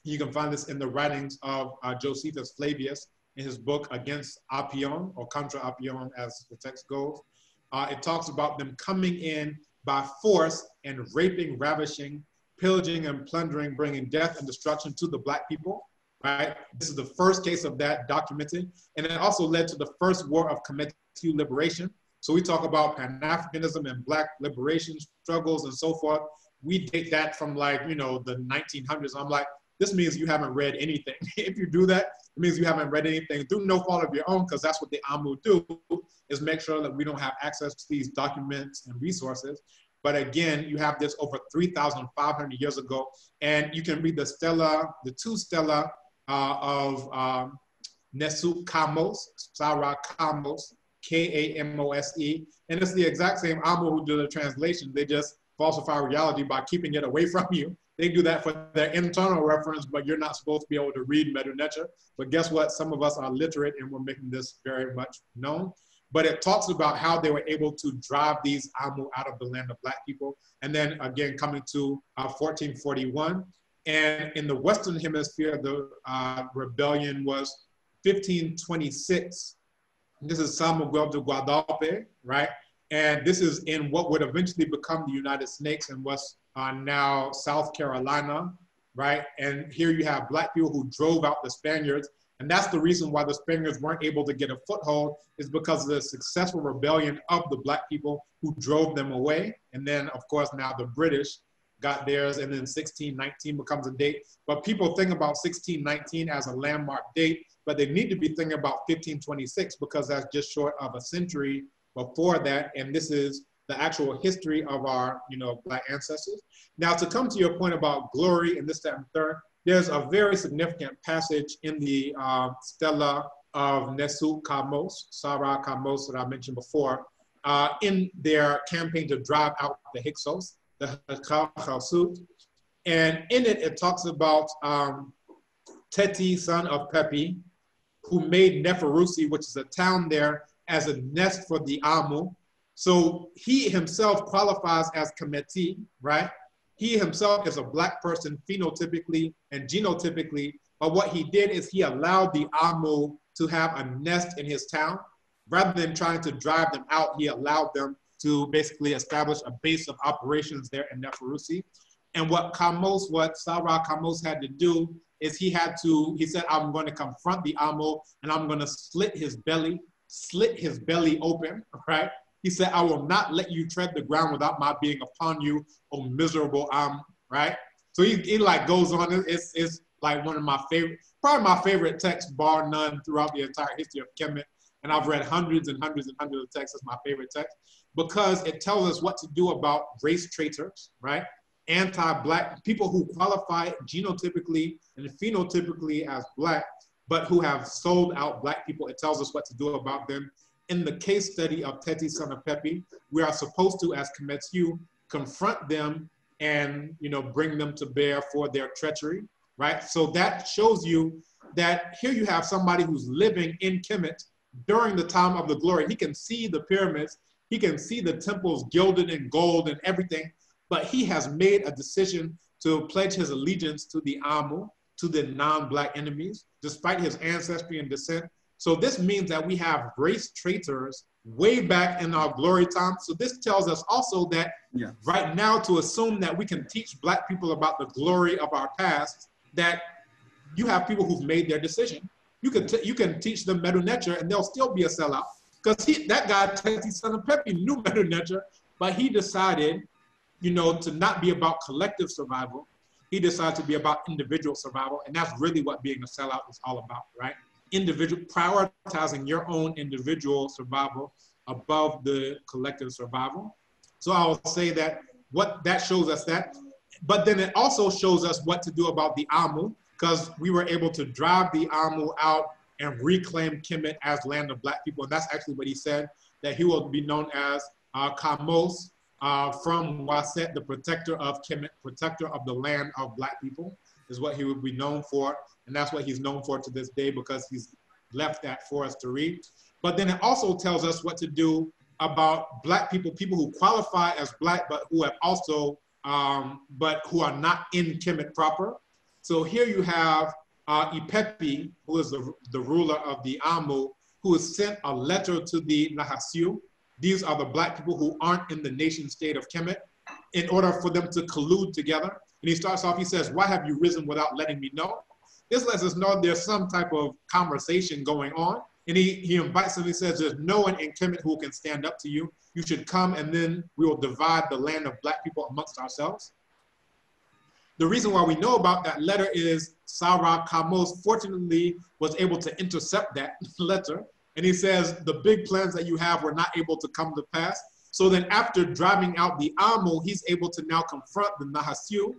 you can find this in the writings of Josephus Flavius in his book Against Apion, or Contra Apion as the text goes. It talks about them coming in by force and raping, ravishing, pillaging, and plundering, bringing death and destruction to the Black people, right? This is the first case of that documented. And it also led to the first war of Kemetu liberation. So we talk about Pan-Africanism and Black liberation struggles and so forth. We date that from the 1900s. I'm like, this means you haven't read anything. If you do that, it means you haven't read anything through no fault of your own, because that's what the Amu do, is make sure that we don't have access to these documents and resources. But again, you have this over 3,500 years ago, and you can read the stela, the two stela of Nesu Kamos, Sarah Kamos, K-A-M-O-S-E, and it's the exact same Amu who do the translation. They just falsify reality by keeping it away from you. They do that for their internal reference, but you're not supposed to be able to read Medu Neter. But guess what? Some of us are literate, and we're making this very much known. But it talks about how they were able to drive these Amu out of the land of Black people. And then again, coming to 1441. And in the Western Hemisphere, the rebellion was 1526. This is San Miguel de Guadalupe, right? And this is in what would eventually become the United States and what's now South Carolina, right? And here you have Black people who drove out the Spaniards. And that's the reason why the Spaniards weren't able to get a foothold, is because of the successful rebellion of the Black people who drove them away. And then, of course, now the British got theirs, and then 1619 becomes a date. But people think about 1619 as a landmark date, but they need to be thinking about 1526, because that's just short of a century before that. And this is the actual history of our, Black ancestors. Now, to come to your point about glory and this, that, and third, there's a very significant passage in the stela of Nesu Kamos, Sarah Kamos, that I mentioned before, in their campaign to drive out the Hyksos, the Hyksos. And in it, it talks about Teti, son of Pepi, who made Neferusi, which is a town there, as a nest for the Amu. So he himself qualifies as Kemeti, right? He himself is a Black person phenotypically and genotypically, but what he did is he allowed the Amu to have a nest in his town. Rather than trying to drive them out, he allowed them to basically establish a base of operations there in Neferusi. And what Sarah Kamos had to do is he said, I'm going to confront the Amu and I'm going to slit his belly open, right? He said, I will not let you tread the ground without my being upon you, O miserable right? So he like goes on. It's like one of my favorite, probably my favorite text, bar none, throughout the entire history of Kemet. And I've read hundreds and hundreds and hundreds of texts. It's my favorite text because it tells us what to do about race traitors, right? Anti-Black people who qualify genotypically and phenotypically as Black, but who have sold out Black people. It tells us what to do about them. In the case study of Teti, son of Pepi, we are supposed to, as Kemetu, confront them and bring them to bear for their treachery, right? So that shows you that here you have somebody who's living in Kemet during the time of the glory. He can see the pyramids, he can see the temples gilded in gold and everything, but he has made a decision to pledge his allegiance to the Amu, to the non-Black enemies, despite his ancestry and descent. So this means that we have race traitors way back in our glory time. So this tells us also that right now, to assume that we can teach Black people about the glory of our past, that you have people who've made their decision. You can teach them Medu Neter and they'll still be a sellout. Because that guy, Teti, son of Pepi, knew Medu Neter, but he decided, to not be about collective survival. He decided to be about individual survival. And that's really what being a sellout is all about, right? Prioritizing your own individual survival above the collective survival. So I will say that what that shows us that, but then it also shows us what to do about the Amu, because we were able to drive the Amu out and reclaim Kemet as land of Black people. And that's actually what he said, that he will be known as Kamos from Waset, the protector of Kemet, protector of the land of Black people, is what he would be known for. And that's what he's known for to this day, because he's left that for us to read. But then it also tells us what to do about Black people, people who qualify as Black, but who have also, but who are not in Kemet proper. So here you have Ipepi, who is the ruler of the Amu, who has sent a letter to the Nahasiu. These are the Black people who aren't in the nation state of Kemet, in order for them to collude together. And he starts off, he says, why have you risen without letting me know? This lets us know there's some type of conversation going on. And he invites them, he says, there's no one in Kemet who can stand up to you. You should come and then we will divide the land of Black people amongst ourselves. The reason why we know about that letter is Sarah Kamos fortunately was able to intercept that letter. And he says, the big plans that you have were not able to come to pass. So then after driving out the Amo, he's able to now confront the Nahasyu,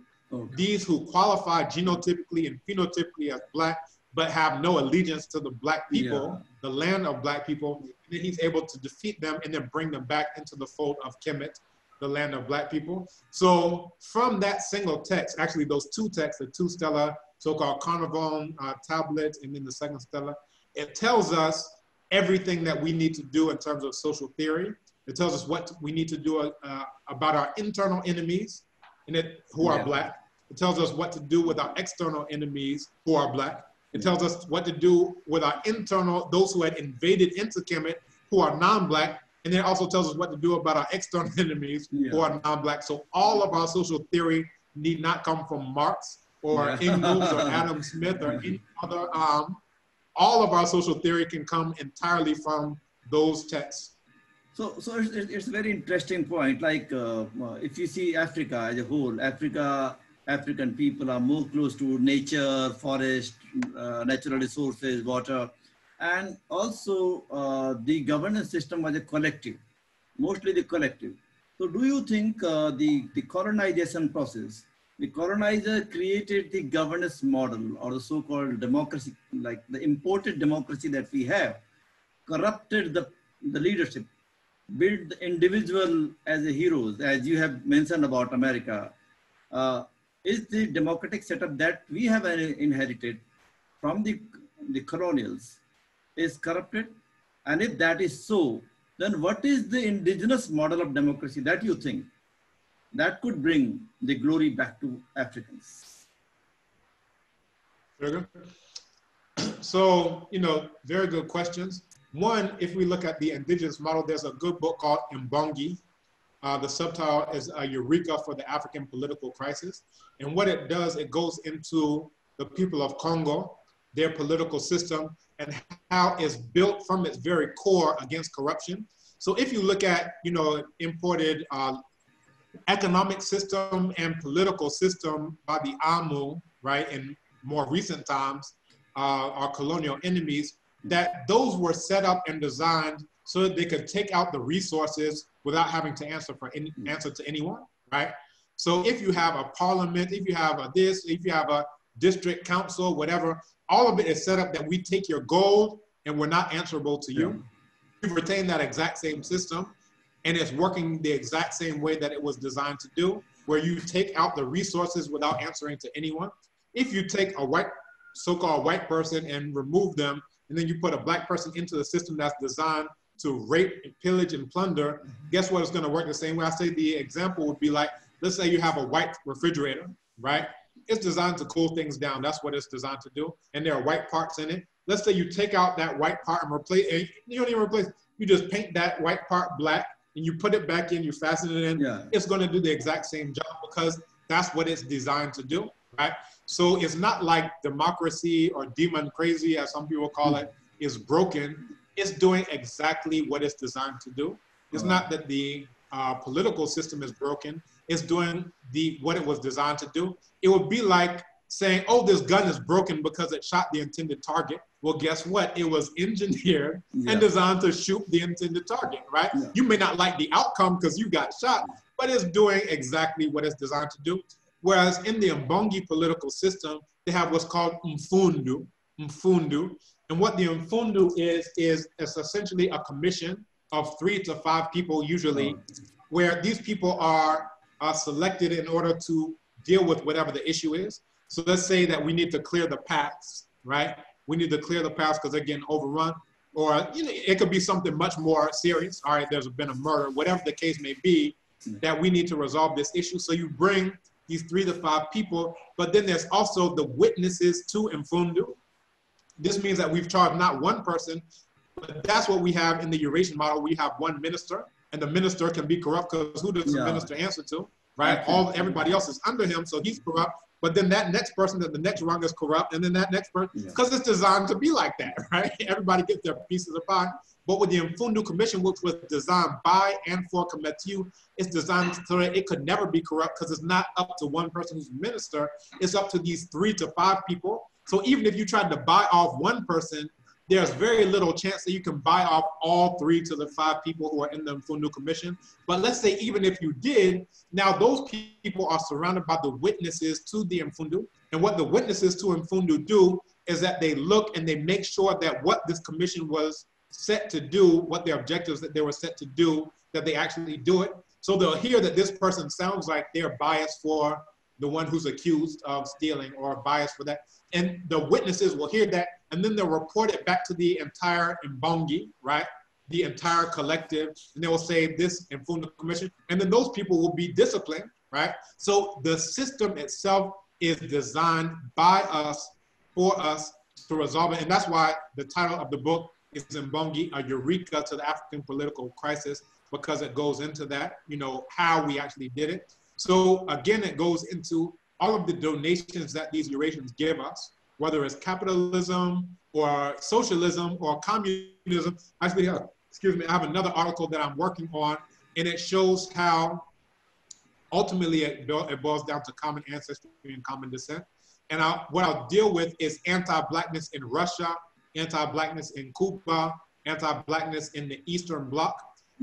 these who qualify genotypically and phenotypically as Black, but have no allegiance to the Black people, the land of Black people. And then he's able to defeat them and then bring them back into the fold of Kemet, the land of Black people. So from that single text, actually those two texts, the two stela, so-called Carnarvon tablets, and then the second stela, it tells us everything that we need to do in terms of social theory. It tells us what we need to do about our internal enemies who are Black. It tells us what to do with our external enemies who are Black. It tells us what to do with our internal, those who had invaded into Kemet who are non-Black. And then it also tells us what to do about our external enemies who are non-Black. So all of our social theory need not come from Marx or Engels or Adam Smith or any other. All of our social theory can come entirely from those texts. So it's a very interesting point. Like if you see Africa as a whole, African people are more close to nature, forest, natural resources, water, and also the governance system was a collective, mostly the collective. So do you think the colonization process, the colonizer created the governance model or the so-called democracy, like the imported democracy that we have, corrupted the leadership, built the individual as a heroes, as you have mentioned about America? Is the democratic setup that we have inherited from the colonials is corrupted? And if that is so, then what is the indigenous model of democracy that you think that could bring the glory back to Africans? Very good. So, very good questions. One, if we look at the indigenous model, there's a good book called Mbongi. The subtitle is Eureka for the African Political Crisis. And what it does, it goes into the people of Congo, their political system, and how it's built from its very core against corruption. So if you look at, imported economic system and political system by the Amu, right, in more recent times, our colonial enemies, that those were set up and designed so that they could take out the resources without having to answer to anyone, right? So if you have a parliament, if you have if you have a district council, whatever, all of it is set up that we take your gold and we're not answerable to you. We've retained that exact same system, and it's working the exact same way that it was designed to do, where you take out the resources without answering to anyone. If you take a so-called white person and remove them, and then you put a Black person into the system that's designed to rape, pillage, and plunder, guess what? It's going to work the same way. I say the example would be like, let's say you have a white refrigerator, right? It's designed to cool things down. That's what it's designed to do. And there are white parts in it. Let's say you take out that white part and replace it. You don't even replace it. You just paint that white part black and you put it back in, you fasten it in. It's going to do the exact same job because that's what it's designed to do, right? So it's not like democracy or demon crazy, as some people call it, is broken. It's doing exactly what it's designed to do. It's not that the political system is broken. It's doing what it was designed to do. It would be like saying, oh, this gun is broken because it shot the intended target. Well, guess what? It was engineered and designed to shoot the intended target, right? You may not like the outcome because you got shot, but it's doing exactly what it's designed to do. Whereas in the Mbongi political system, they have what's called mfundu. And what the mfundu is it's essentially a commission of 3 to 5 people usually, where these people are selected in order to deal with whatever the issue is. So let's say that we need to clear the paths, right? We need to clear the paths because they're getting overrun, or it could be something much more serious. All right, there's been a murder, whatever the case may be, that we need to resolve this issue. So you bring these 3 to 5 people, but then there's also the witnesses to Mfundu. This means that we've charged not one person, but that's what we have in the Eurasian model. We have one minister, and the minister can be corrupt because who does the minister answer to, right? Everybody else is under him, so he's corrupt. but then that next person, that the next rung is corrupt, and then that next person, because it's designed to be like that, right? Everybody gets their pieces of pie. But with the Mfundu Commission, which was designed by and for Kometiu, it's designed so that it could never be corrupt because it's not up to one person who's minister, it's up to these 3 to 5 people. So even if you tried to buy off one person, there's very little chance that you can buy off all 3 to the 5 people who are in the Mfundu Commission. But let's say even if you did, now those people are surrounded by the witnesses to the Mfundu. And what the witnesses to Mfundu do is that they look and they make sure that what this commission was set to do, what their objectives that they were set to do, that they actually do it. So they'll hear that this person sounds like they're biased for the one who's accused of stealing or biased for that. And the witnesses will hear that, and then they'll report it back to the entire Mbongi, right? The entire collective, and they will say this Mfundu Commission, and then those people will be disciplined, right? So the system itself is designed by us, for us to resolve it. And that's why the title of the book is Mbongi, a Eureka to the African Political Crisis, because it goes into that, you know, how we actually did it. So again, it goes into all of the donations that these Eurasians give us, whether it's capitalism or socialism or communism. Actually, excuse me, I have another article that I'm working on, and it shows how ultimately it boils down to common ancestry and common descent. And what I'll deal with is anti-Blackness in Russia, anti-Blackness in Cuba, anti-Blackness in the Eastern Bloc.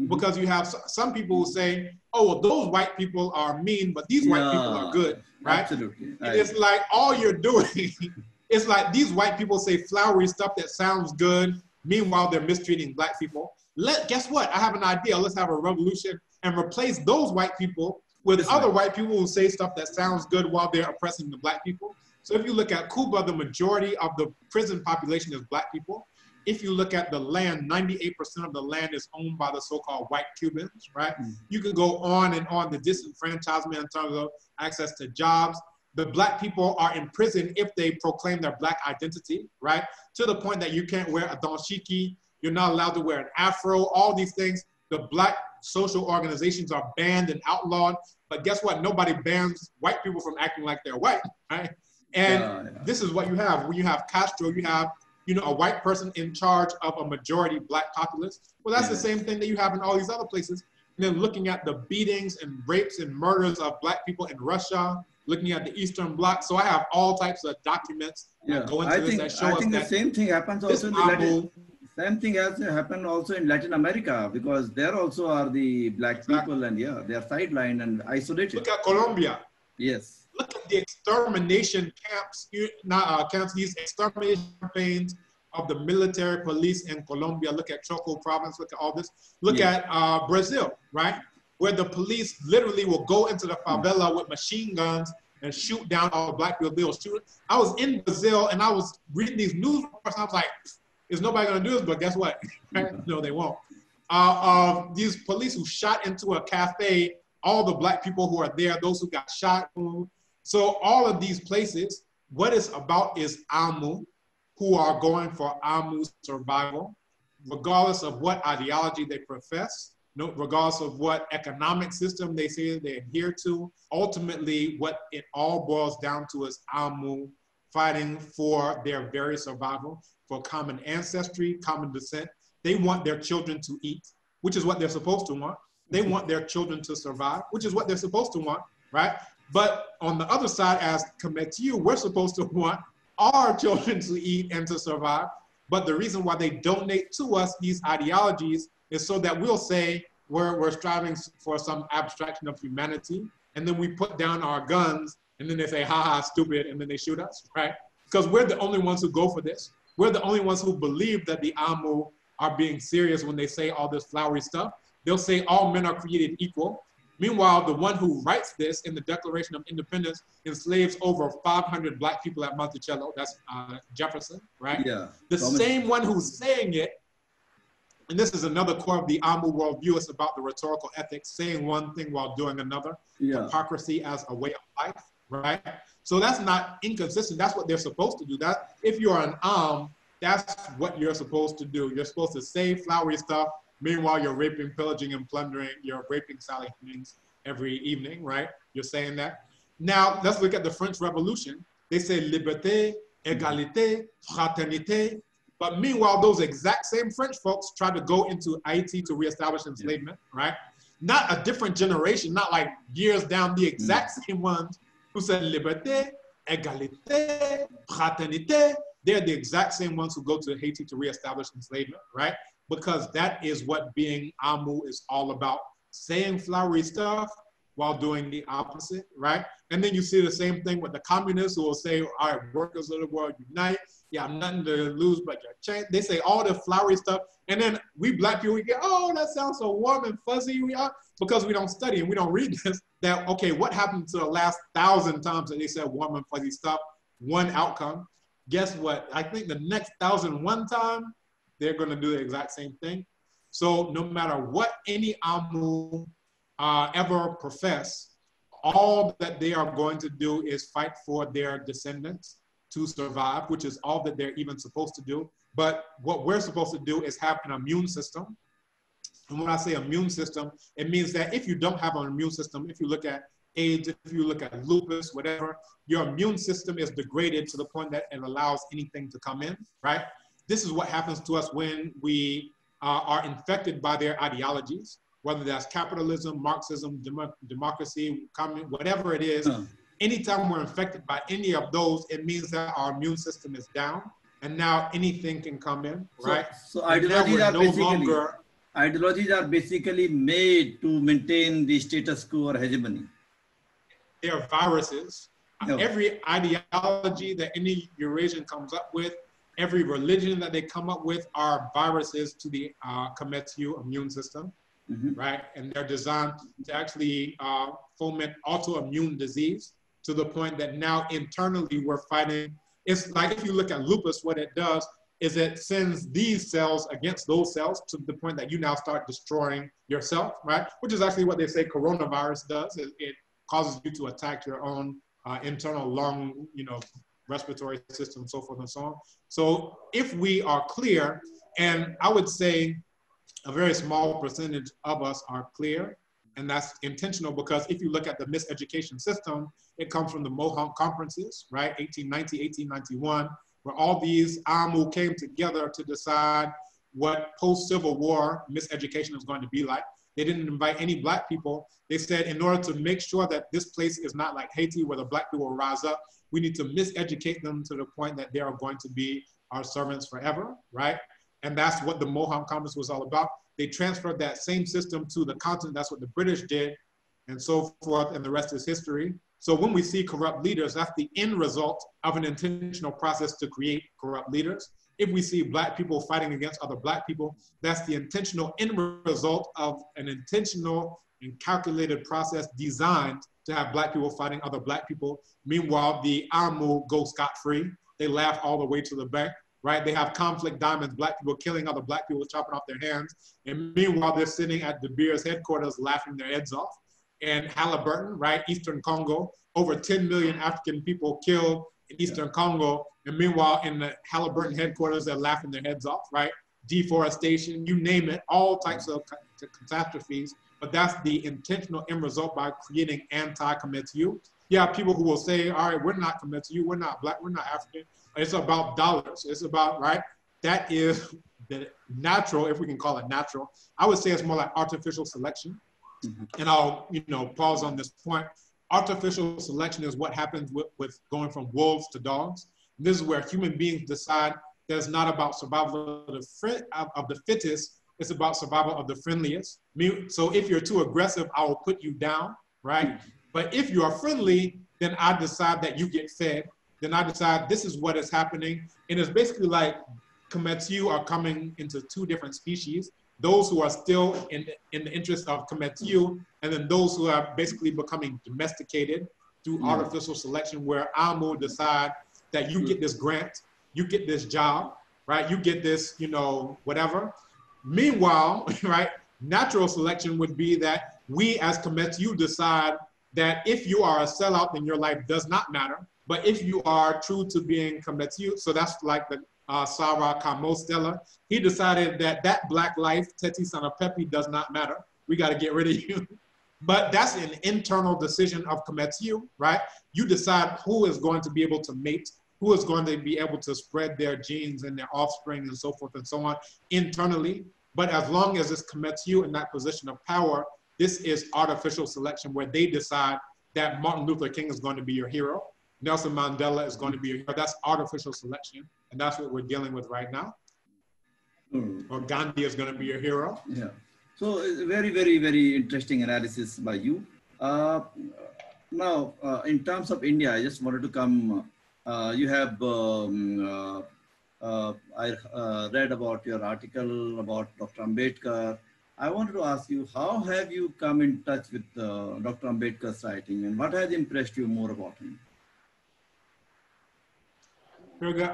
Because you have some people who say, oh, well, those white people are mean, but these white people are good, right? Absolutely. And it's like all you're doing, it's like these white people say flowery stuff that sounds good. Meanwhile, they're mistreating Black people. Guess what? I have an idea. Let's have a revolution and replace those white people with other white people who say stuff that sounds good while they're oppressing the Black people. So if you look at Cuba, the majority of the prison population is Black people. If you look at the land, 98% of the land is owned by the so-called white Cubans, right? You could go on and on, the disenfranchisement in terms of access to jobs. The Black people are in prison if they proclaim their Black identity, right? To the point that you can't wear a dashiki, you're not allowed to wear an afro, all these things. The Black social organizations are banned and outlawed, but guess what? Nobody bans white people from acting like they're white, right? And this is what you have. When you have Castro, you have, you know, a white person in charge of a majority Black populace. Well, that's the same thing that you have in all these other places. And then looking at the beatings and rapes and murders of Black people in Russia, looking at the Eastern Bloc. So I have all types of documents that go into this that show us that. I think the same thing happens also in the same thing has happened also in Latin America, because there also are the Black people, and they are sidelined and isolated. Look at Colombia. Yes. Look at the extermination camps, these extermination campaigns of the military police in Colombia. Look at Choco province, look at all this. Look at Brazil, right? Where the police literally will go into the favela with machine guns and shoot down all the Black people. They will shoot. I was in Brazil and I was reading these news reports and I was like, is nobody gonna do this? But guess what? No, they won't. These police who shot into a cafe, all the Black people who are there, those who got shot. So all of these places, what it's about is Amu, who are going for Amu's survival, regardless of what ideology they profess, regardless of what economic system they say they adhere to. Ultimately, what it all boils down to is Amu fighting for their very survival, for common ancestry, common descent. They want their children to eat, which is what they're supposed to want. They want their children to survive, which is what they're supposed to want, right? But on the other side, as Kometiu, we're supposed to want our children to eat and to survive. But the reason why they donate to us these ideologies is so that we'll say we're striving for some abstraction of humanity. And then we put down our guns and then they say, ha ha, stupid, and then they shoot us, right? Because we're the only ones who go for this. We're the only ones who believe that the Amu are being serious when they say all this flowery stuff. They'll say all men are created equal. Meanwhile, the one who writes this in the Declaration of Independence enslaves over 500 Black people at Monticello. That's Jefferson, right? Yeah. The same one who's saying it, and this is another core of the Amu worldview, it's about the rhetorical ethics, saying one thing while doing another. Hypocrisy as a way of life, right? So that's not inconsistent. That's what they're supposed to do. That if you're an that's what you're supposed to do. You're supposed to say flowery stuff. Meanwhile, you're raping, pillaging, and plundering. You're raping Sally Hemings every evening, right? You're saying that. Now, let's look at the French Revolution. They say liberté, égalité, fraternité. But meanwhile, those exact same French folks tried to go into Haiti to reestablish enslavement, right? Not a different generation, not like years down, the exact same ones who said liberté, égalité, fraternité. They're the exact same ones who go to Haiti to reestablish enslavement, right? Because that is what being Amu is all about. Saying flowery stuff while doing the opposite, right? And then you see the same thing with the communists who will say, all right, workers of the world unite. Yeah, I'm nothing to lose but your change. They say all the flowery stuff. And then we black people, we get, oh, that sounds so warm and fuzzy. We are, because we don't study and we don't read this, that, okay, what happened to the last 1,000 times that they said warm and fuzzy stuff? One outcome. Guess what? I think the next 1,001 time, they're going to do the exact same thing. So no matter what any Amu ever profess, all that they are going to do is fight for their descendants to survive, which is all that they're even supposed to do. But what we're supposed to do is have an immune system. And when I say immune system, it means that if you don't have an immune system, if you look at AIDS, if you look at lupus, whatever, your immune system is degraded to the point that it allows anything to come in, right? This is what happens to us when we are infected by their ideologies, whether that's capitalism, Marxism, democracy, communism, whatever it is. Anytime we're infected by any of those, it means that our immune system is down, and now anything can come in, right? So ideologies are basically made to maintain the status quo or hegemony. They are viruses. No. Every ideology that any Eurasian comes up with, every religion that they come up with are viruses to the Kemetiu immune system, right? And they're designed to actually foment autoimmune disease to the point that now internally we're fighting. It's like if you look at lupus, what it does is it sends these cells against those cells to the point that you now start destroying yourself, right? Which is actually what they say coronavirus does. It causes you to attack your own internal lung, respiratory system, so forth and so on. So if we are clear, and I would say a very small percentage of us are clear, and that's intentional because if you look at the miseducation system, it comes from the Mohawk conferences, right? 1890, 1891, where all these Amu came together to decide what post-Civil War miseducation is going to be like. They didn't invite any black people. They said in order to make sure that this place is not like Haiti where the black people will rise up, we need to miseducate them to the point that they are going to be our servants forever, right? And that's what the Mohawk Conference was all about. They transferred that same system to the continent. That's what the British did, and so forth, and the rest is history. So when we see corrupt leaders, that's the end result of an intentional process to create corrupt leaders. If we see black people fighting against other black people, that's the intentional end result of an intentional and calculated process designed to have black people fighting other black people. Meanwhile, the Amu go scot-free. They laugh all the way to the bank, right? They have conflict diamonds, black people killing other black people, chopping off their hands. And meanwhile, they're sitting at De Beers headquarters laughing their heads off. And Halliburton, right, Eastern Congo, over 10 million African people killed in Eastern Congo. And meanwhile, in the Halliburton headquarters, they're laughing their heads off, right? Deforestation, you name it, all types of catastrophes. But that's the intentional end result by creating anti-Kemetiu. You have people who will say, all right, we're not Kemetiu, we're not black, we're not African. It's about dollars. It's about, right? That is the natural, if we can call it natural. I would say it's more like artificial selection. And I'll, pause on this point. Artificial selection is what happens with going from wolves to dogs. And this is where human beings decide that it's not about survival of the fittest, it's about survival of the friendliest. So if you're too aggressive, I will put you down, right? But if you are friendly, then I decide that you get fed. Then I decide this is what is happening. And it's basically like Kemetiu are coming into two different species. Those who are still in the interest of Kemetiu, and then those who are basically becoming domesticated through artificial selection, where Amu decide that you get this grant, you get this job, right? You get this, whatever. Meanwhile, right, natural selection would be that we as Kemetiu decide that if you are a sellout, then your life does not matter. But if you are true to being Kemetiu, so that's like the Sarah Kamo Stella, he decided that black life, Teti Sana Pepe, does not matter. We got to get rid of you. But that's an internal decision of Kometiu, right? You decide who is going to be able to mate, who is going to be able to spread their genes and their offspring and so forth and so on internally. But as long as it's Kometiu in that position of power, this is artificial selection where they decide that Martin Luther King is going to be your hero, Nelson Mandela is going to be your hero. That's artificial selection, and that's what we're dealing with right now. Or Gandhi is going to be your hero. Yeah. So very, very, very interesting analysis by you. Now, in terms of India, I just wanted to come, you have, I read about your article about Dr. Ambedkar. I wanted to ask you, how have you come in touch with Dr. Ambedkar's writing, and what has impressed you more about him? Very good.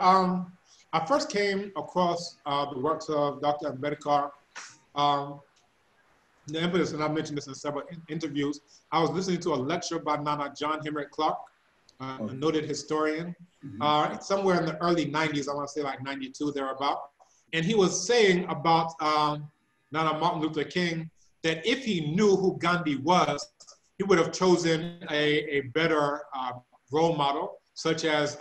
I first came across the works of Dr. Ambedkar. The impetus, and I mentioned this in several interviews, I was listening to a lecture by Nana John Henrik Clark, a noted historian, somewhere in the early 90s, I want to say like 92, thereabout. And he was saying about Nana Martin Luther King, that if he knew who Gandhi was, he would have chosen a better role model, such as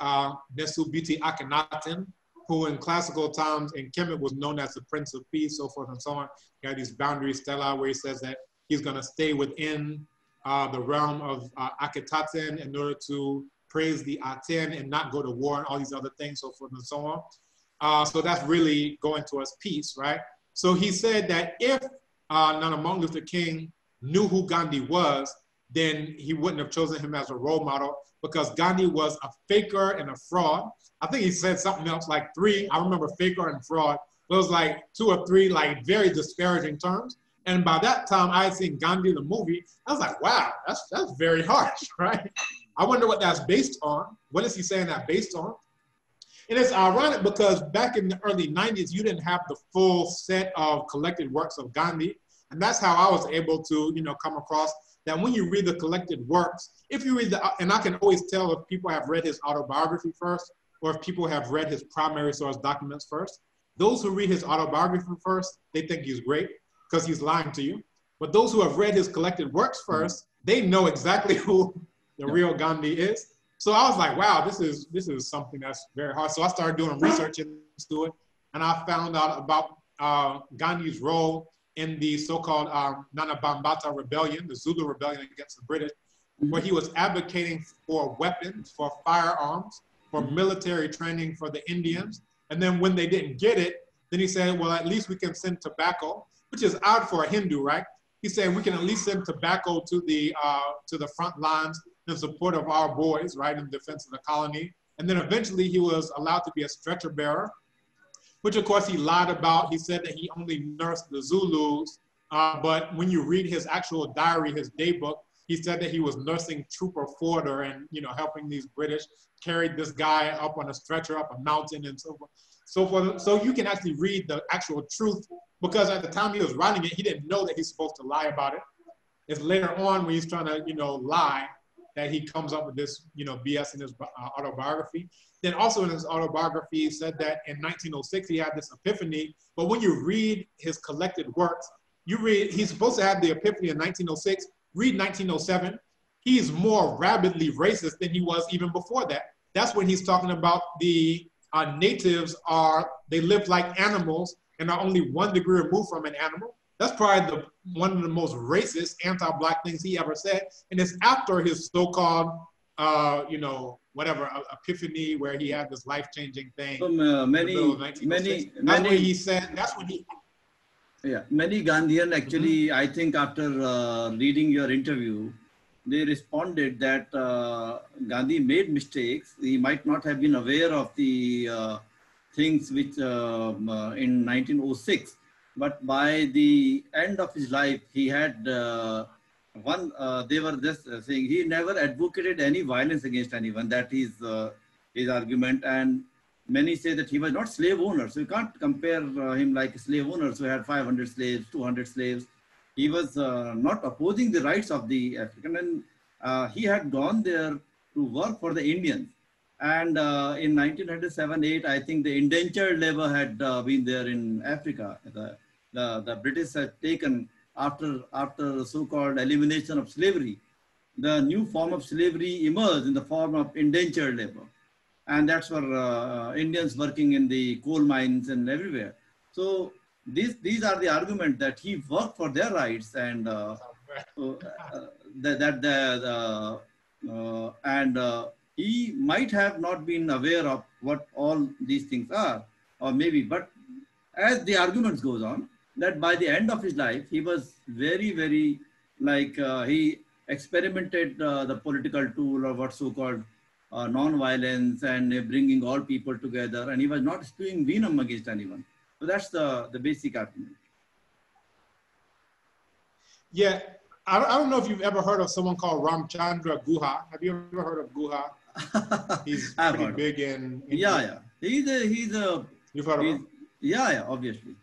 Nesubiti Akhenaten, who in classical times in Kemet was known as the Prince of Peace, so forth and so on. He had these boundary stela where he says that he's going to stay within the realm of Akhenaten in order to praise the Aten and not go to war and all these other things, so forth and so on. So that's really going towards peace, right? So he said that if Nana Martin Luther King knew who Gandhi was, then he wouldn't have chosen him as a role model because Gandhi was a faker and a fraud. I think he said something else like three, I remember faker and fraud. It was like 2 or 3 like very disparaging terms. And by that time I had seen Gandhi, the movie. I was like, wow, that's very harsh, right? I wonder what that's based on. What is he saying that based on? And it's ironic because back in the early 90s, you didn't have the full set of collected works of Gandhi. And that's how I was able to, come across that when you read the collected works, if you read and I can always tell if people have read his autobiography first, or if people have read his primary source documents first. Those who read his autobiography first, they think he's great because he's lying to you. But those who have read his collected works first, they know exactly who the real Gandhi is. So I was like, wow, this is something that's very hard. So I started doing research into it, and I found out about Gandhi's role in the so-called Nana Bambata rebellion, the Zulu rebellion against the British, where he was advocating for weapons, for firearms, for military training for the Indians. And then when they didn't get it, then he said, well, at least we can send tobacco, which is odd for a Hindu, right? He said, we can at least send tobacco to the front lines in support of our boys, right, in defense of the colony. And then eventually he was allowed to be a stretcher bearer, which of course he lied about. He said that he only nursed the Zulus, but when you read his actual diary, his daybook, he said that he was nursing Trooper Forder and helping these British, carried this guy up on a stretcher up a mountain and so forth. So you can actually read the actual truth because at the time he was writing it, he didn't know that he's supposed to lie about it. It's later on when he's trying to lie that he comes up with this BS in his autobiography. Then also in his autobiography, he said that in 1906 he had this epiphany. But when you read his collected works, he's supposed to have the epiphany in 1906. Read 1907, he's more rabidly racist than he was even before that. That's when he's talking about the natives they live like animals and are only 1 degree removed from an animal. That's probably one of the most racist anti-Black things he ever said. And it's after his so-called, epiphany where he had this life-changing thing. Many Gandhian actually, I think after reading your interview, they responded that Gandhi made mistakes. He might not have been aware of the things which in 1906, but by the end of his life, he had they were just saying he never advocated any violence against anyone. That is his argument. And many say that he was not slave owner. So you can't compare him like slave owners who had 500 slaves, 200 slaves. He was not opposing the rights of the African. And he had gone there to work for the Indians. And in 1907-8, I think the indentured labor had been there in Africa. The British had taken after so-called elimination of slavery, the new form of slavery emerged in the form of indentured labor. And that's for Indians working in the coal mines and everywhere. So these are the arguments that he worked for their rights, and he might have not been aware of what all these things are, or maybe, but as the arguments goes on, that by the end of his life, he was very, very, like, he experimented the political tool, or what so-called non-violence, and bringing all people together, and he was not spewing venom against anyone. So that's the basic argument. Yeah, I don't know if you've ever heard of someone called Ramchandra Guha. Have you ever heard of Guha? He's pretty big in India. Yeah. You've heard of him? Yeah, obviously.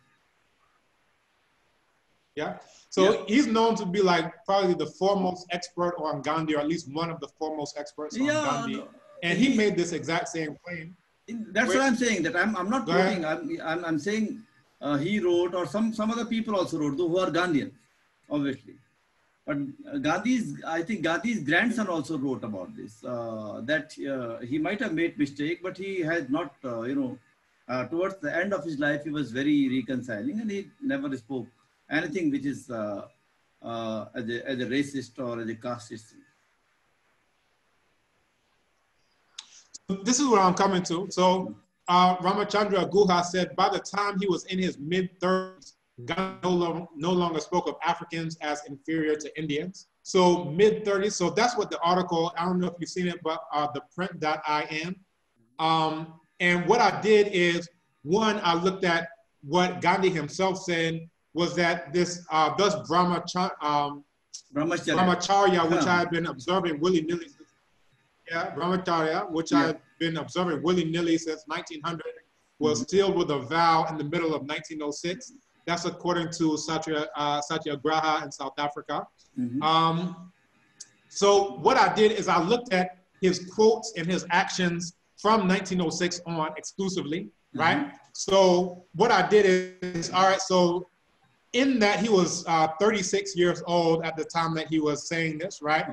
Yeah. So he's known to be like probably the foremost expert on Gandhi, or at least one of the foremost experts on Gandhi. No, and he made this exact same claim. That's what I'm saying. That I'm not quoting. I'm saying he wrote, or some other people also wrote, who are Gandhians, obviously. But I think Gandhi's grandson also wrote about this. That he might have made mistake, but he has not. Towards the end of his life, he was very reconciling, and he never spoke anything which is as a racist or as a casteist. This is where I'm coming to. So Ramachandra Guha said by the time he was in his mid-30s, Gandhi no longer spoke of Africans as inferior to Indians. So mid-30s, so that's what the article, I don't know if you've seen it, but the print.in. And what I did is, one, I looked at what Gandhi himself said, was that this thus brahmacharya, which I had been observing willy-nilly, brahmacharya, which I had been observing willy-nilly since 1900, was sealed with a vow in the middle of 1906. That's according to Satyagraha in South Africa. So what I did is I looked at his quotes and his actions from 1906 on exclusively, right? So what I did is, all right, so in that he was 36 years old at the time that he was saying this, right?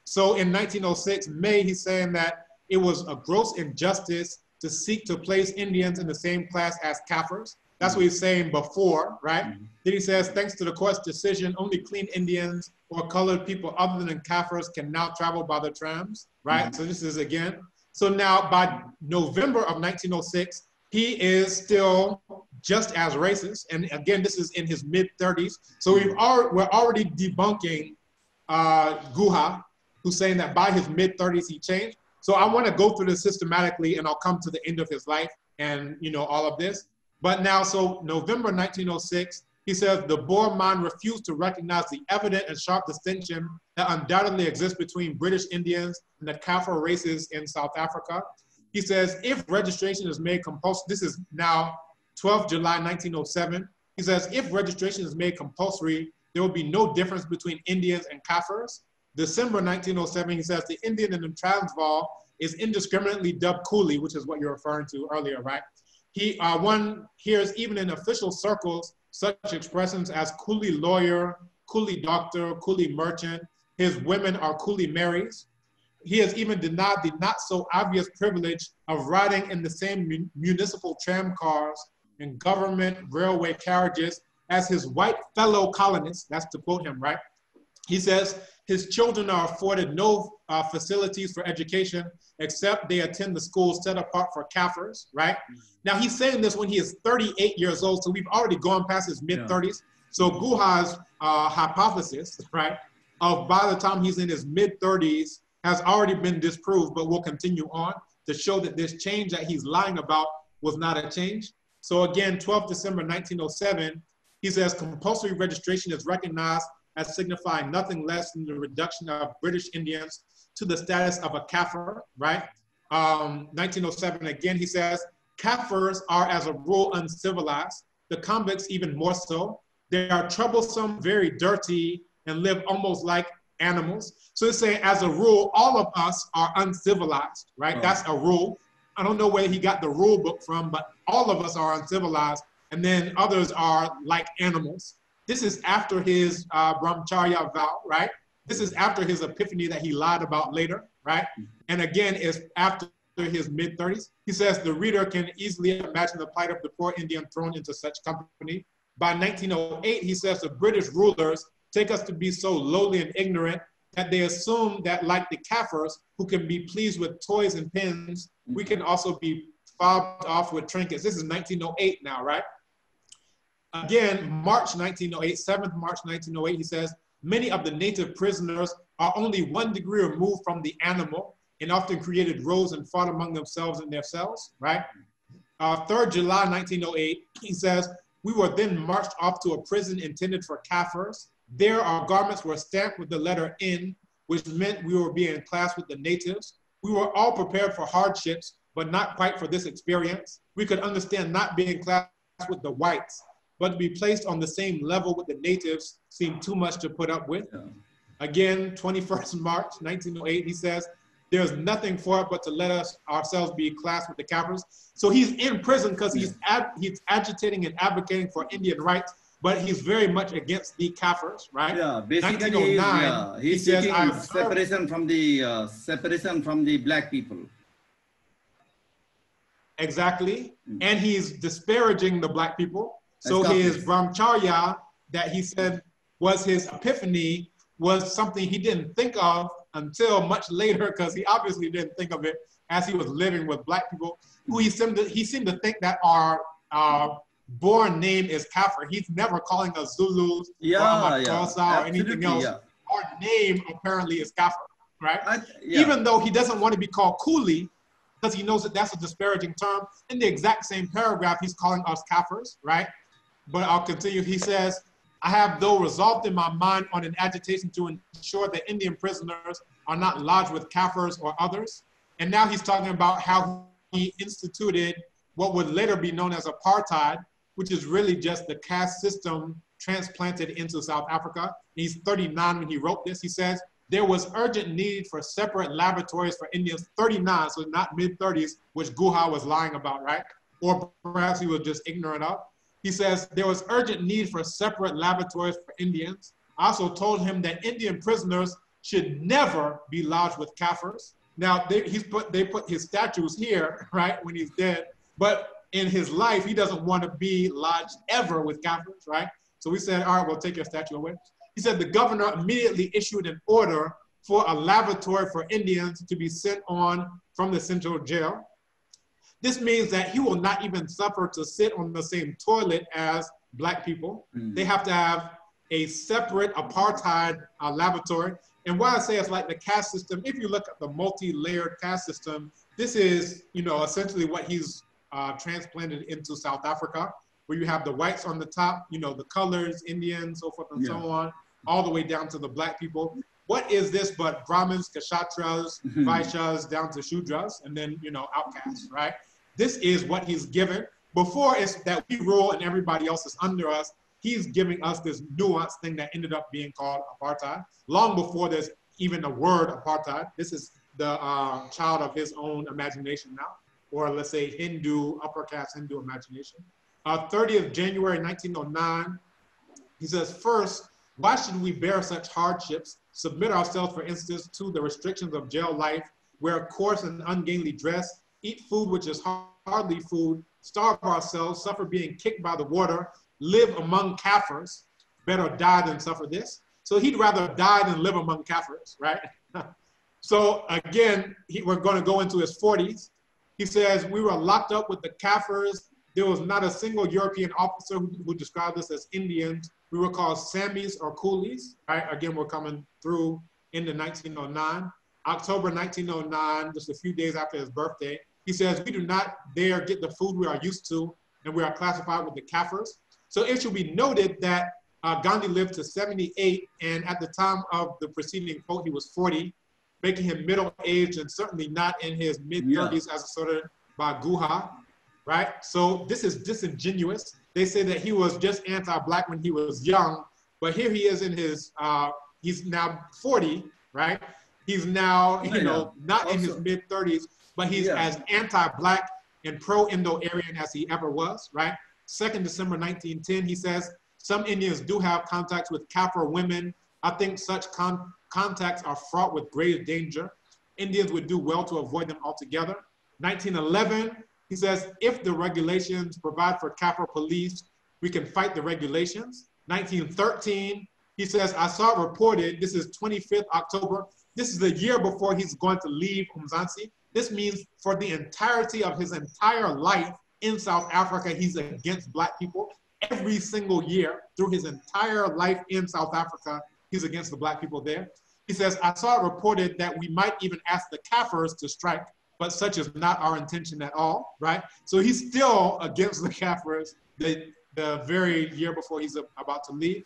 So in 1906, May, he's saying that it was a gross injustice to seek to place Indians in the same class as Kafirs. That's what he's saying before, right? Then he says, thanks to the court's decision, only clean Indians or colored people other than Kafirs can now travel by the trams, right? So this is again. So now by November of 1906, he is still just as racist. And again, this is in his mid-30s. So we're already debunking Guha, who's saying that by his mid-30s he changed. So I want to go through this systematically, and I'll come to the end of his life and all of this. But now, so November 1906, he says the Boer man refused to recognize the evident and sharp distinction that undoubtedly exists between British Indians and the Kafir races in South Africa. He says if registration is made compulsory, this is now 12 July 1907. He says if registration is made compulsory, there will be no difference between Indians and Kafirs. December 1907, he says the Indian in the Transvaal is indiscriminately dubbed coolie, which is what you're referring to earlier, right? One hears even in official circles such expressions as coolie lawyer, coolie doctor, coolie merchant. His women are coolie Marys. He has even denied the not so obvious privilege of riding in the same municipal tram cars and government railway carriages as his white fellow colonists. That's to quote him, right? He says his children are afforded no facilities for education except they attend the schools set apart for Kafirs, right? Now he's saying this when he is 38 years old, so we've already gone past his mid-30s. So Guha's hypothesis, right, of by the time he's in his mid-30s has already been disproved, but we'll continue on to show that this change that he's lying about was not a change. So again, 12 December 1907, he says compulsory registration is recognized as signifying nothing less than the reduction of British Indians to the status of a Kafir, right? 1907, again, he says, Kafirs are as a rule uncivilized, the convicts even more so. They are troublesome, very dirty, and live almost like animals. So it's saying, as a rule, all of us are uncivilized, right? That's a rule. I don't know where he got the rule book from, but all of us are uncivilized, and then others are like animals. This is after his brahmacharya vow, right? This is after his epiphany that he lied about later, right? And again, it's after his mid-30s. He says the reader can easily imagine the plight of the poor Indian thrown into such company. By 1908, he says the British rulers take us to be so lowly and ignorant that they assume that, like the Kafirs, who can be pleased with toys and pins, we can also be fobbed off with trinkets. This is 1908 now, right? Again, March 1908, 7th March 1908, he says, many of the native prisoners are only 1 degree removed from the animal and often created rows and fought among themselves in their cells, right? 3rd July 1908, he says, we were then marched off to a prison intended for Kafirs. There our garments were stamped with the letter N, which meant we were being classed with the natives. We were all prepared for hardships, but not quite for this experience. We could understand not being classed with the whites, but to be placed on the same level with the natives seemed too much to put up with. Yeah. Again, 21st March 1908, he says, there's nothing for it but to let us ourselves be classed with the Kafirs. So he's in prison because he's agitating and advocating for Indian rights, but he's very much against the Kafirs, right? Yeah, basically he's he says, separation from the black people. Exactly, and he's disparaging the black people. So his brahmacharya that he said was his epiphany was something he didn't think of until much later, because he obviously didn't think of it as he was living with black people who he seemed to think that our born name is Kafir. He's never calling us Zulus or Amakosa or anything else. Yeah. Our name apparently is Kafir, right? Even though he doesn't want to be called Coolie, because he knows that that's a disparaging term. In the exact same paragraph, he's calling us Kafirs, right? But I'll continue. He says, I have though resolved in my mind on an agitation to ensure that Indian prisoners are not lodged with Kafirs or others. And now he's talking about how he instituted what would later be known as apartheid, which is really just the caste system transplanted into South Africa. He's 39 when he wrote this. He says, there was urgent need for separate laboratories for Indians, 39, so not mid-30s, which Guha was lying about, right? Or perhaps he was just ignorant of. He says, there was urgent need for separate laboratories for Indians. I also told him that Indian prisoners should never be lodged with Kafirs. Now, they put his statues here, right, when he's dead, but in his life, he doesn't want to be lodged ever with Kafirs, right? So we said, all right, we'll take your statue away. He said the governor immediately issued an order for a lavatory for Indians to be sent on from the central jail. This means that he will not even suffer to sit on the same toilet as black people. They have to have a separate apartheid lavatory. And why I say it's like the caste system, if you look at the multi-layered caste system, this is, essentially what he's transplanted into South Africa, where you have the whites on the top, the colors, Indians, so forth and so on, all the way down to the black people. What is this but Brahmins, Kshatras, Vaishyas, down to Shudras, and then, outcasts, right? This is what he's given. Before it's that we rule and everybody else is under us, he's giving us this nuanced thing that ended up being called apartheid. Long before there's even a word apartheid, this is the child of his own imagination now, or let's say Hindu, upper caste Hindu imagination. 30th January 1909, he says, first, why should we bear such hardships, submit ourselves, for instance, to the restrictions of jail life, wear coarse and ungainly dress, eat food which is hardly food, starve ourselves, suffer being kicked by the water, live among Kafirs, better die than suffer this. So he'd rather die than live among Kafirs, right? So again, we're going to go into his 40s. He says, we were locked up with the Kafirs. There was not a single European officer who described us as Indians. We were called Samis or Coolies, right? Again, we're coming through into 1909. October 1909, just a few days after his birthday, he says, we do not dare get the food we are used to, and we are classified with the Kafirs. So it should be noted that Gandhi lived to 78, and at the time of the preceding quote, he was 40, making him middle-aged and certainly not in his mid-30s as asserted by Guha, right? So this is disingenuous. They say that he was just anti-black when he was young, but here he is in his, he's now 40, right? He's now, not in his mid-30s, but he's as anti-black and pro-Indo-Aryan as he ever was, right? 2nd December 1910, he says, Some Indians do have contacts with Kaffir women. I think such contacts are fraught with grave danger. Indians would do well to avoid them altogether. 1911, he says, if the regulations provide for Kaffir police, we can fight the regulations. 1913, he says, I saw it reported, this is 25th October, this is the year before he's going to leave Umzansi. This means for the entirety of his entire life in South Africa, he's against Black people. Every single year through his entire life in South Africa, he's against the Black people there. He says, I saw it reported that we might even ask the Kaffirs to strike, but such is not our intention at all, right? So he's still against the Kaffirs the very year before he's about to leave.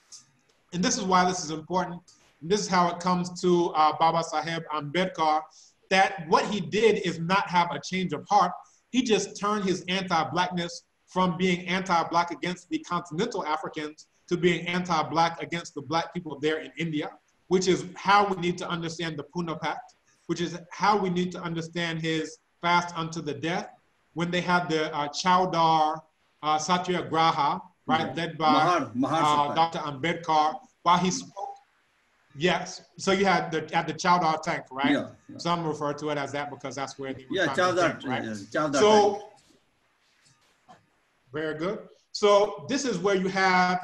And this is why this is important. And this is how it comes to Baba Saheb Ambedkar, that what he did is not have a change of heart. He just turned his anti-Blackness from being anti-Black against the continental Africans to being anti-Black against the Black people there in India, which is how we need to understand the Pune Pact, which is how we need to understand his fast unto the death, when they had the Chowdar Satyagraha, right, led by Dr. Ambedkar, while he spoke. Yes, so you had the Chowdar tank, right? Yeah. Some refer to it as that because that's where they were. Yeah, Chowdar, right? Chowdar So, tank. very good. So this is where you have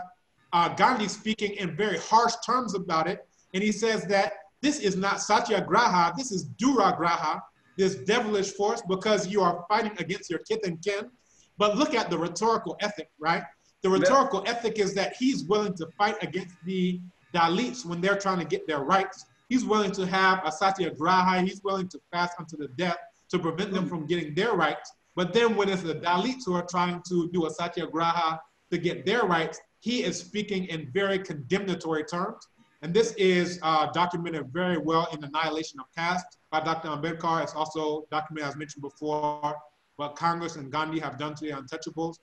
Gandhi speaking in very harsh terms about it. And he says that this is not Satyagraha, this is Duragraha, this devilish force, because you are fighting against your kith and kin. But look at the rhetorical ethic, right? The rhetorical ethic is that he's willing to fight against the Dalits when they're trying to get their rights. He's willing to have a Satyagraha, he's willing to fast unto the death to prevent them from getting their rights. But then when it's the Dalits who are trying to do a Satyagraha to get their rights, he is speaking in very condemnatory terms. And this is documented very well in Annihilation of Caste by Dr. Ambedkar. It's also documented, as mentioned before, what Congress and Gandhi have done to the untouchables.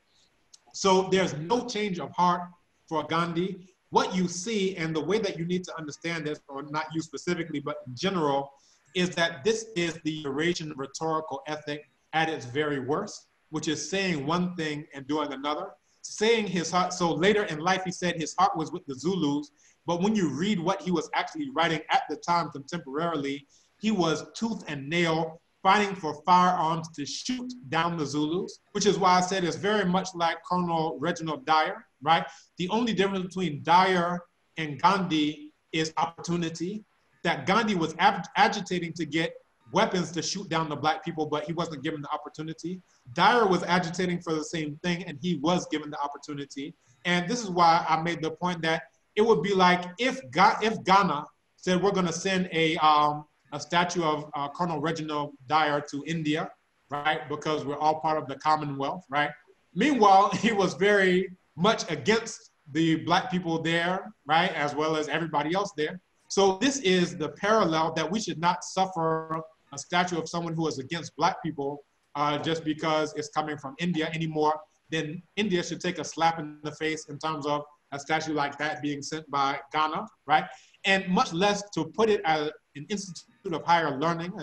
So there's no change of heart for Gandhi. What you see, and the way that you need to understand this, or not you specifically, but in general, is that this is the Eurasian rhetorical ethic at its very worst, which is saying one thing and doing another. Saying his heart, so later in life, he said his heart was with the Zulus, but when you read what he was actually writing at the time contemporarily, he was tooth and nail fighting for firearms to shoot down the Zulus, which is why I said it's very much like Colonel Reginald Dyer, right? The only difference between Dyer and Gandhi is opportunity, that Gandhi was agitating to get weapons to shoot down the Black people, but he wasn't given the opportunity. Dyer was agitating for the same thing, and he was given the opportunity. And this is why I made the point that it would be like if Ghana said, we're gonna send a statue of Colonel Reginald Dyer to India, right? Because we're all part of the Commonwealth, right? Meanwhile, he was very much against the Black people there, right? As well as everybody else there. So this is the parallel, that we should not suffer a statue of someone who is against Black people just because it's coming from India anymore. Then India should take a slap in the face in terms of a statue like that being sent by Ghana, right? And much less to put it as an institution of higher learning,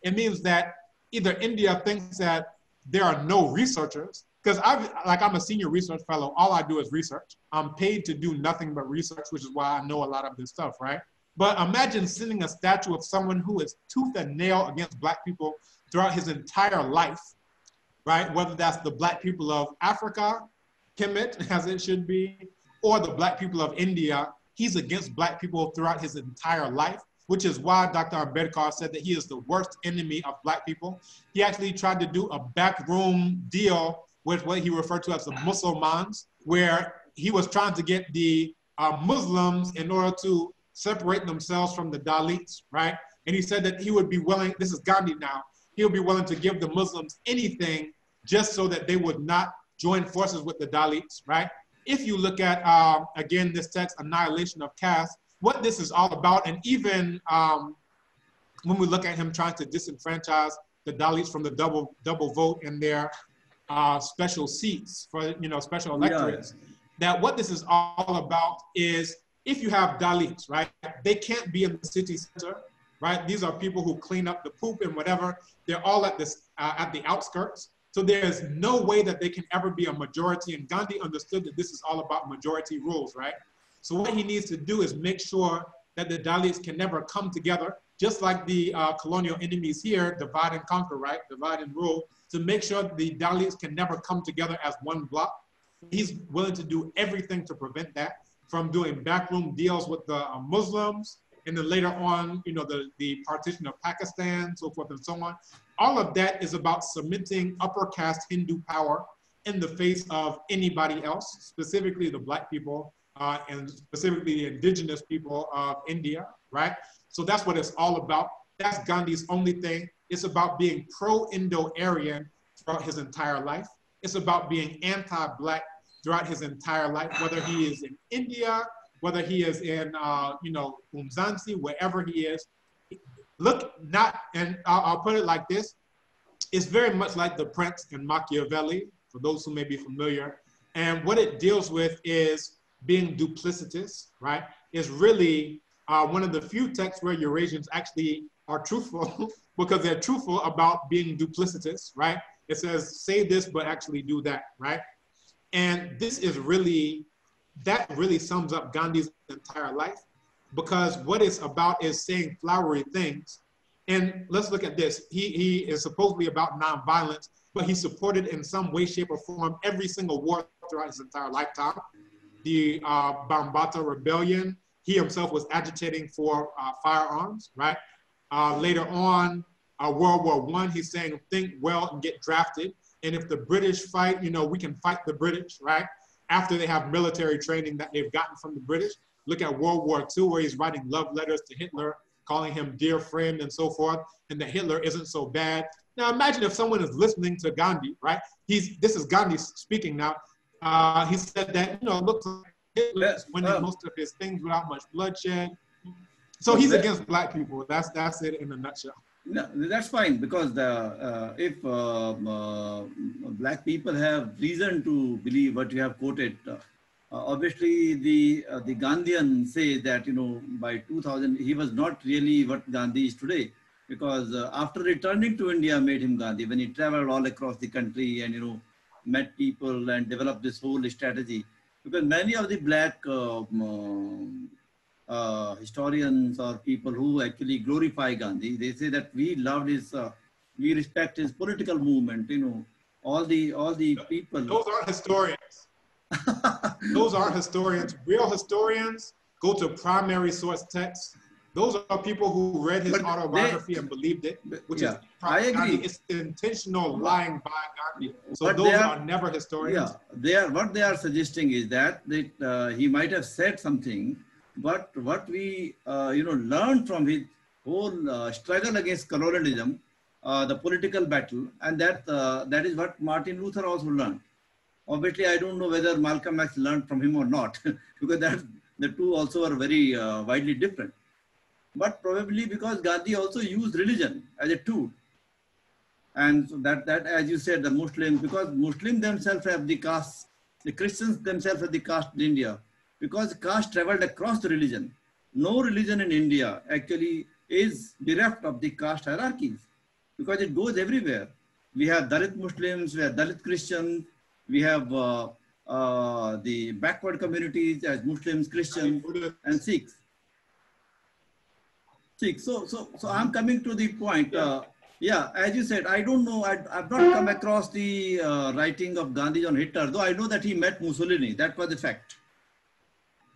it means that either India thinks that there are no researchers, because I'm a senior research fellow, all I do is research. I'm paid to do nothing but research, which is why I know a lot of this stuff, right? But imagine sending a statue of someone who is tooth and nail against Black people throughout his entire life, right? Whether that's the Black people of Africa, Kemet, as it should be, or the Black people of India. He's against Black people throughout his entire life, which is why Dr. Ambedkar said that he is the worst enemy of Black people. He actually tried to do a backroom deal with what he referred to as the Muslimans, where he was trying to get the Muslims in order to separate themselves from the Dalits, right? And he said that he would be willing, this is Gandhi now, he would be willing to give the Muslims anything just so that they would not join forces with the Dalits, right? If you look at, again, this text, Annihilation of Caste, what this is all about, and even when we look at him trying to disenfranchise the Dalits from the double vote in their special seats for, special electorates, that what this is all about is, if you have Dalits, right, they can't be in the city center, right? These are people who clean up the poop and whatever. They're all at the outskirts. So there's no way that they can ever be a majority. And Gandhi understood that this is all about majority rules, right? So what he needs to do is make sure that the Dalits can never come together, just like the colonial enemies here, divide and conquer, right? Divide and rule, to make sure the Dalits can never come together as one bloc. He's willing to do everything to prevent that, from doing backroom deals with the Muslims, and then later on, you know, the partition of Pakistan, so forth and so on. All of that is about cementing upper caste Hindu power in the face of anybody else, specifically the Black people, and specifically the indigenous people of India, right? So that's what it's all about. That's Gandhi's only thing. It's about being pro-Indo-Aryan throughout his entire life. It's about being anti-Black throughout his entire life, whether he is in India, whether he is in, you know, Umzansi, wherever he is. Look, and I'll put it like this. It's very much like The Prince and Machiavelli, for those who may be familiar. And what it deals with is being duplicitous, right? It's really one of the few texts where Eurasians actually are truthful because they're truthful about being duplicitous, right? It says, say this, but actually do that, right? And this is really, that really sums up Gandhi's entire life, because what it's about is saying flowery things. And let's look at this. He is supposedly about nonviolence, but he supported in some way, shape, or form every single war throughout his entire lifetime. The Bambata Rebellion, he himself was agitating for firearms, right? Later on, World War I, he's saying, think well and get drafted. And if the British fight, you know, we can fight the British, right? After they have military training that they've gotten from the British. Look at World War II, where he's writing love letters to Hitler, calling him dear friend and so forth, and that Hitler isn't so bad. Now imagine if someone is listening to Gandhi, right? This is Gandhi speaking now. He said that, you know, it looks like Hitler's winning most of his things without much bloodshed. So he's against Black people. That's it in a nutshell. No, that's fine, because if Black people have reason to believe what you have quoted, obviously the Gandhians say that, you know, by 2000 he was not really what Gandhi is today, because after returning to India made him Gandhi, when he traveled all across the country and, you know, met people and developed this whole strategy. Because many of the Black historians or people who actually glorify Gandhi, they say that we loved his, we respect his political movement, you know, all the people. Those aren't historians. Those aren't historians. Real historians go to primary source texts. Those are people who read his autobiography and believed it, which is I agree. It's intentional lying by Gandhi. So those are never historians. Yeah, what they are suggesting is that he might have said something, but what we you know, learned from his whole struggle against colonialism, the political battle, and that is what Martin Luther also learned. Obviously, I don't know whether Malcolm X learned from him or not, because the two also are very widely different. But probably because Gandhi also used religion as a tool. And so that as you said, the Muslims, because Muslims themselves have the caste, the Christians themselves have the caste in India, because caste traveled across the religion. No religion in India actually is bereft of the caste hierarchies, because it goes everywhere. We have Dalit Muslims, we have Dalit Christians, we have the backward communities as Muslims, Christians, and Sikhs. So I'm coming to the point. Yeah, as you said, I don't know, I've not come across the writing of Gandhi on Hitler, though I know that he met Mussolini. That was a fact.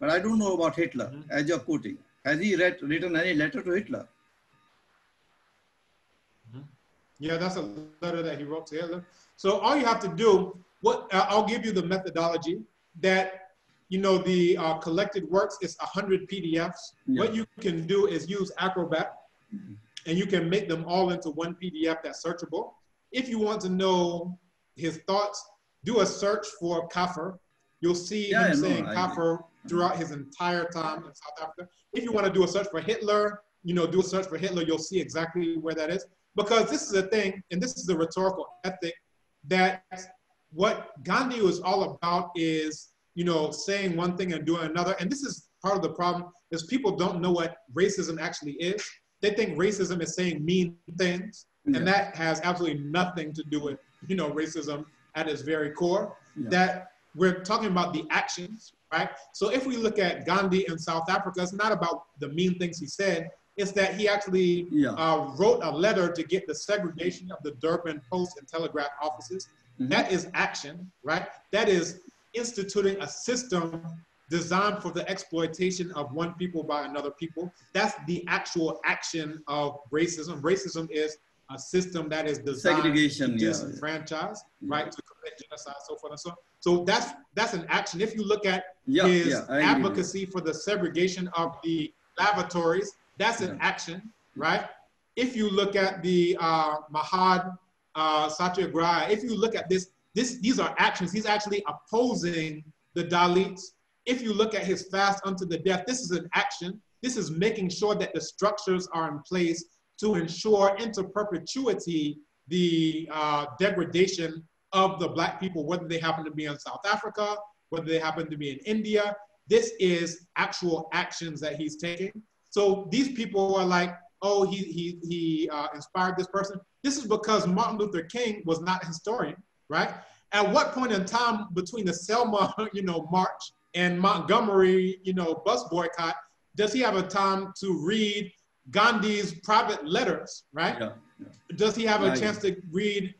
But I don't know about Hitler, as you're quoting. Has he written any letter to Hitler? Yeah, that's a letter that he wrote to Hitler. So all you have to do, I'll give you the methodology that, you know, the collected works is 100 PDFs. Yeah. What you can do is use Acrobat, and you can make them all into one PDF that's searchable. If you want to know his thoughts, do a search for Kafir. You'll see him saying Kafir throughout his entire time in South Africa. If you want to do a search for Hitler, you know, do a search for Hitler, you'll see exactly where that is. Because this is a thing, and this is the rhetorical ethic, that what Gandhi was all about is, you know, saying one thing and doing another. And this is part of the problem, is people don't know what racism actually is. They think racism is saying mean things, and that has absolutely nothing to do with racism at its very core, Yeah. that we're talking about the actions, right? So if we look at Gandhi in South Africa, it's not about the mean things he said, it's that he actually wrote a letter to get the segregation of the Durban Post and Telegraph offices. Mm-hmm. That is action, right? That is instituting a system designed for the exploitation of one people by another people. That's the actual action of racism. Racism is a system that is designed to disenfranchise, right? To commit genocide, so forth and so on. So that's an action. If you look at his advocacy for the segregation of the lavatories, that's an action, right? If you look at the Mahad Satyagraha, if you look at these are actions. He's actually opposing the Dalits. If you look at his fast unto the death, this is an action. This is making sure that the structures are in place to ensure into perpetuity the degradation of the Black people, whether they happen to be in South Africa, whether they happen to be in India. This is actual actions that he's taking. So these people are like, oh, he inspired this person. This is because Martin Luther King was not a historian, right? At what point in time between the Selma, march and Montgomery, bus boycott, does he have a time to read Gandhi's private letters, right? Yeah. Does he have a chance to read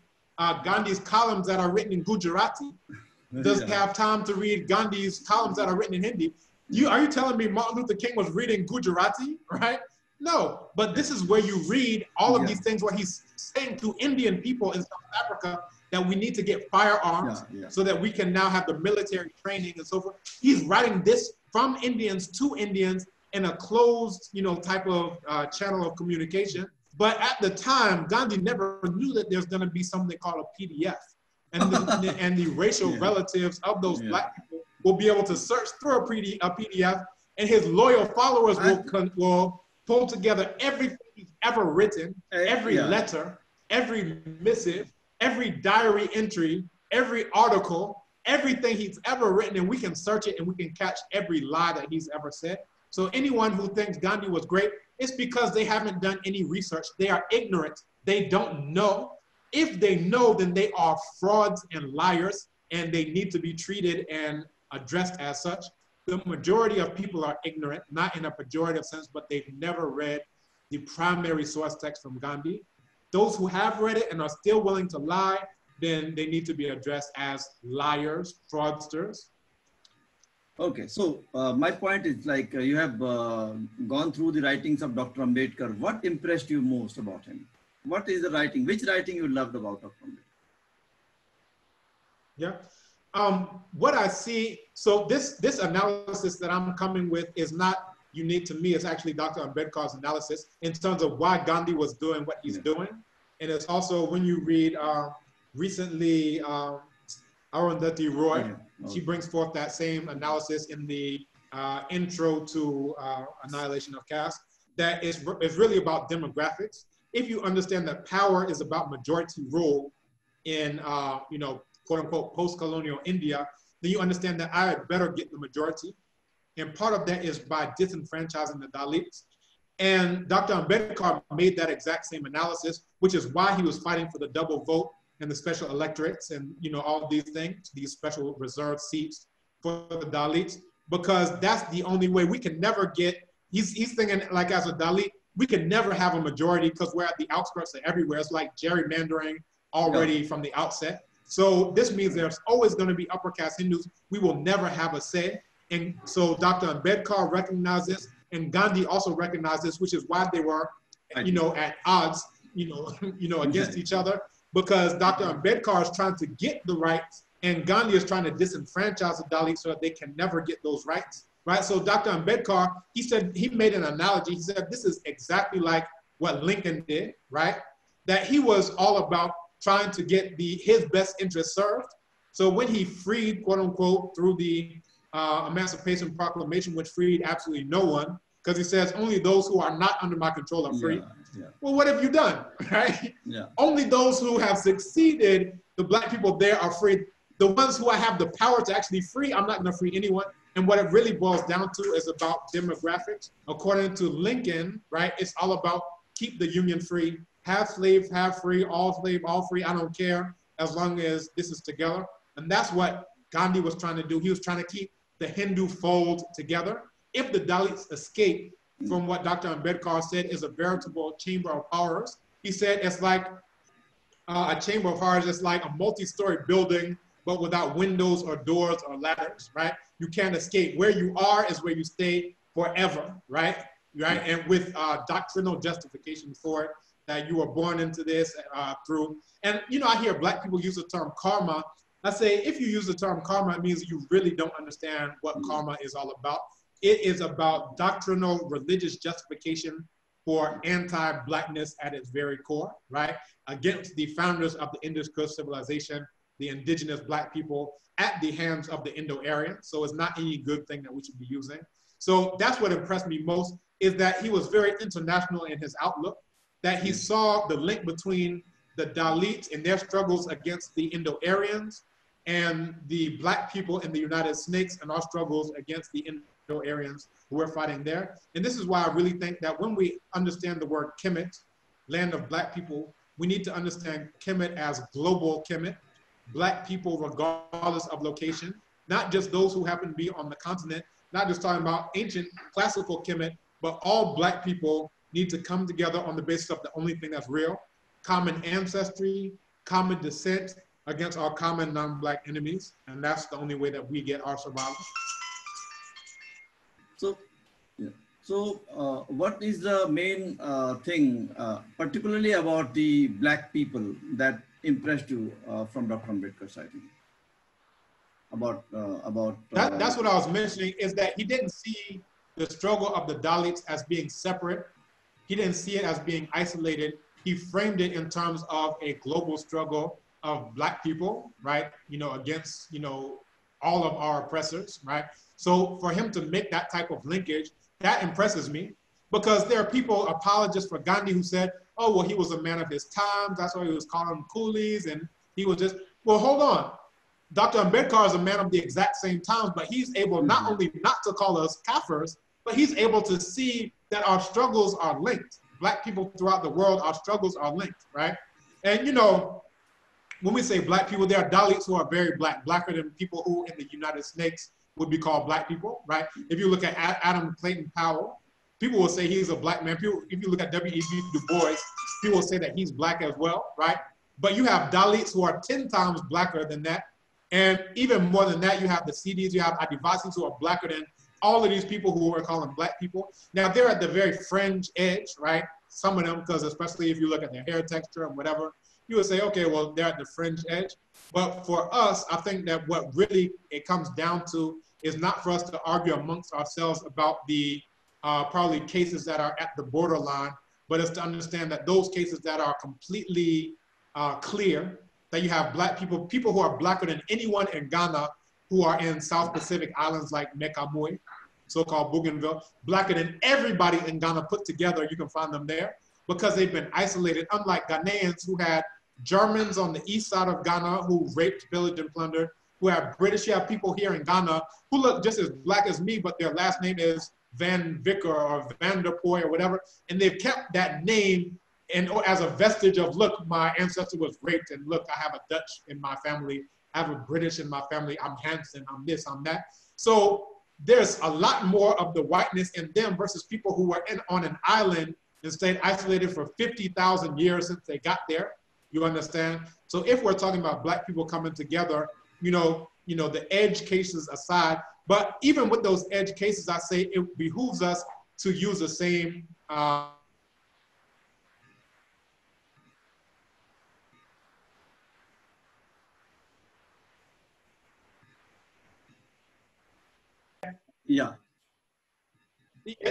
Gandhi's columns that are written in Gujarati? Does he have time to read Gandhi's columns that are written in Hindi? Are you telling me Martin Luther King was reading Gujarati, right? No, but this is where you read all of these things where he's saying to Indian people in South Africa that we need to get firearms so that we can now have the military training and so forth. He's writing this from Indians to Indians in a closed, type of channel of communication. But at the time, Gandhi never knew that there's going to be something called a PDF. And the racial relatives of those Black people will be able to search through a PDF, and his loyal followers will pull together everything he's ever written, every letter, every missive, every diary entry, every article, everything he's ever written, and we can search it and we can catch every lie that he's ever said. So anyone who thinks Gandhi was great, it's because they haven't done any research. They are ignorant. They don't know. If they know, then they are frauds and liars, and they need to be treated and addressed as such. The majority of people are ignorant, not in a pejorative sense, but they've never read the primary source text from Gandhi. Those who have read it and are still willing to lie, then they need to be addressed as liars, fraudsters. Okay, so my point is like you have gone through the writings of Dr. Ambedkar. What impressed you most about him? What is the writing? Which writing you loved about Dr. Ambedkar? Yeah, what I see, so this analysis that I'm coming with is not unique to me. It's actually Dr. Ambedkar's analysis in terms of why Gandhi was doing what he's doing. And it's also when you read recently Arundhati Roy, she brings forth that same analysis in the intro to Annihilation of Caste, that is really about demographics. If you understand that power is about majority rule in, quote unquote, post-colonial India, then you understand that I had better get the majority. And part of that is by disenfranchising the Dalits. And Dr. Ambedkar made that exact same analysis, which is why he was fighting for the double vote and the special electorates and all of these things, these special reserved seats for the Dalits, because that's the only way. We can never get, he's thinking like as a Dalit, we can never have a majority because we're at the outskirts of everywhere. It's like gerrymandering already from the outset. So this means there's always going to be upper caste Hindus. We will never have a say. And so Dr. Ambedkar recognized this, and Gandhi also recognized this, which is why they were, at odds, against each other, because Dr. Ambedkar is trying to get the rights, and Gandhi is trying to disenfranchise the Dalits so that they can never get those rights, right? So Dr. Ambedkar, he made an analogy. He said, this is exactly like what Lincoln did, right? That he was all about trying to get his best interest served. So when he freed, quote unquote, through the Emancipation Proclamation, which freed absolutely no one, because he says only those who are not under my control are free. Well, what have you done, right? Only those who have succeeded, the Black people there are free. The ones who I have the power to actually free, I'm not gonna free anyone. And what it really boils down to is about demographics. According to Lincoln, right, it's all about keep the Union free, have slave, have free, all slave, all free, I don't care. as long as this is together. And that's what Gandhi was trying to do. He was trying to keep the Hindu fold together. If the Dalits escape from what Dr. Ambedkar said is a veritable chamber of horrors, he said it's like a chamber of horrors. It's like a multi-story building, but without windows or doors or ladders, right? You can't escape. Where you are is where you stay forever, right? Right? And with doctrinal justification for it, that you were born into this through. And, you know, I hear Black people use the term karma. I say, if you use the term karma, it means you really don't understand what karma is all about. It is about doctrinal religious justification for anti-Blackness at its very core, right? Against the founders of the Indus Kush civilization, the indigenous Black people at the hands of the Indo-Aryan. So it's not any good thing that we should be using. So that's what impressed me most, is that he was very international in his outlook, that he saw the link between the Dalits and their struggles against the Indo-Aryans and the Black people in the United States and our struggles against the Indo-Aryans who were fighting there. And this is why I really think that when we understand the word Kemet, land of Black people, we need to understand Kemet as global Kemet, Black people regardless of location, not just those who happen to be on the continent, not just talking about ancient classical Kemet, but all Black people need to come together on the basis of the only thing that's real, common ancestry, common descent against our common non-Black enemies. And that's the only way that we get our survival. So, yeah. So what is the main thing, particularly about the Black people, that impressed you from Dr. Ambedkar's writing? That's what I was mentioning, is that he didn't see the struggle of the Dalits as being separate. He didn't see it as being isolated. He framed it in terms of a global struggle of Black people, right? You know, against, you know, all of our oppressors, right? So for him to make that type of linkage, that impresses me, because there are people, apologists for Gandhi, who said, oh, well, he was a man of his times. That's why he was calling them coolies. And he was just, well, hold on. Dr. Ambedkar is a man of the exact same times, but he's able not only not to call us kafirs, but he's able to see that our struggles are linked. Black people throughout the world, our struggles are linked, right? And, you know, when we say Black people, there are Dalits who are very Black, Blacker than people who in the United States would be called Black people, right? If you look at Adam Clayton Powell, people will say he's a Black man. People, if you look at W.E.B. Du Bois, people will say that he's Black as well, right? But you have Dalits who are 10 times Blacker than that. And even more than that, you have the CDs, you have Adivasis who are Blacker than all of these people who we're calling Black people. Now they're at the very fringe edge, right? Some of them, because especially if you look at their hair texture and whatever, you would say, okay, well, they're at the fringe edge. But for us, I think that what really it comes down to is not for us to argue amongst ourselves about the probably cases that are at the borderline, but it's to understand that those cases that are completely clear, that you have Black people, people who are Blacker than anyone in Ghana, who are in South Pacific islands like Mekamui, so-called Bougainville, Blacker than everybody in Ghana put together, you can find them there, because they've been isolated, unlike Ghanaians who had Germans on the east side of Ghana who raped, pillaged, and plundered, who have British, you have people here in Ghana who look just as Black as me, but their last name is Van Vicker or Van der Poy or whatever, and they've kept that name and as a vestige of, look, my ancestor was raped, and look, I have a Dutch in my family, I have a British in my family, I'm Hanson, I'm this, I'm that. So there's a lot more of the whiteness in them versus people who were on an island and stayed isolated for 50,000 years since they got there, you understand? So if we're talking about Black people coming together, you know, the edge cases aside, but even with those edge cases, I say it behooves us to use the same Yeah.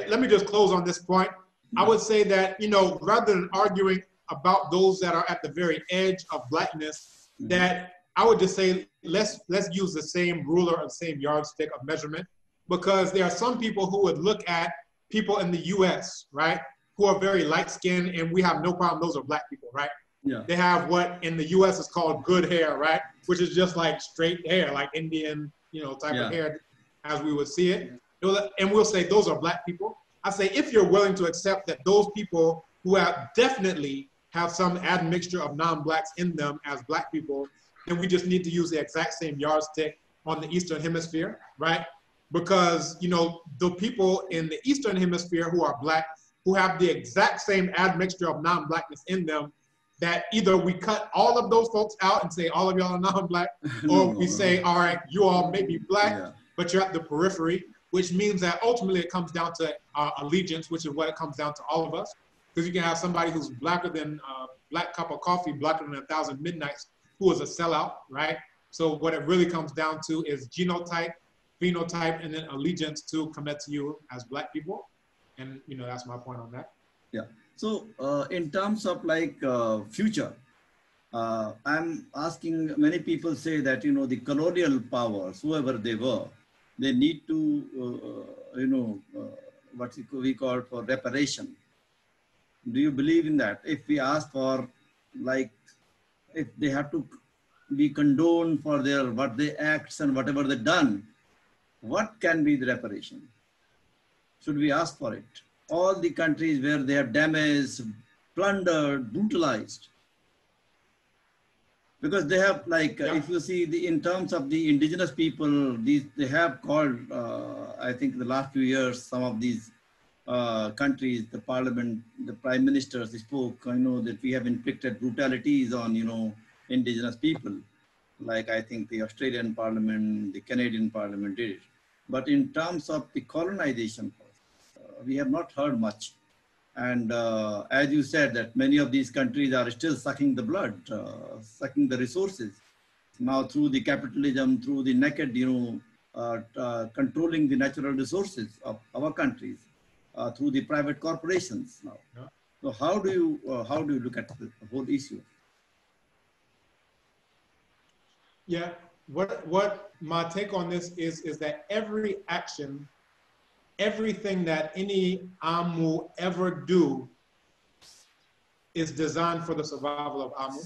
Let me just close on this point. I would say that, you know, rather than arguing about those that are at the very edge of Blackness, that I would just say, let's use the same ruler or the same yardstick of measurement, because there are some people who would look at people in the US, right, who are very light-skinned, and we have no problem, those are Black people, right? Yeah. They have what in the US is called good hair, right? Which is just like straight hair, like Indian, you know, type of hair as we would see it. And we'll say those are Black people. I say, if you're willing to accept that those people who have definitely have some admixture of non-blacks in them as black people, then we just need to use the exact same yardstick on the Eastern Hemisphere, right? Because, you know, the people in the Eastern Hemisphere who are black, who have the exact same admixture of non-blackness in them, that either we cut all of those folks out and say all of y'all are non-black, or we say, all right, you all may be black, but you're at the periphery, which means that ultimately it comes down to allegiance, which is what it comes down to all of us. Because you can have somebody who's blacker than a black cup of coffee, blacker than 1,000 midnights, who is a sellout, right? So what it really comes down to is genotype, phenotype, and then allegiance to commit to you as black people. And, you know, that's my point on that. Yeah. So in terms of like future, I'm asking, many people say that, you know, the colonial powers, whoever they were, they need to, you know, what we call for reparation. Do you believe in that? If we ask for, like, if they have to be condoned for their, what they acts and whatever they done, what can be the reparation? Should we ask for it? All the countries where they have damaged, plundered, brutalized. Because they have, like, if you see the, in terms of the indigenous people, these, they have called, I think the last few years, some of these countries, the parliament, the prime ministers spoke, you know, that we have inflicted brutalities on, you know, indigenous people. Like I think the Australian parliament, the Canadian parliament did it. But in terms of the colonization, we have not heard much. And as you said, that many of these countries are still sucking the blood, sucking the resources. Now through the capitalism, through the naked, you know, controlling the natural resources of our countries, through the private corporations now. Yeah. So how do you look at the whole issue? Yeah, what my take on this is that every action, everything that any Amu ever do is designed for the survival of Amu,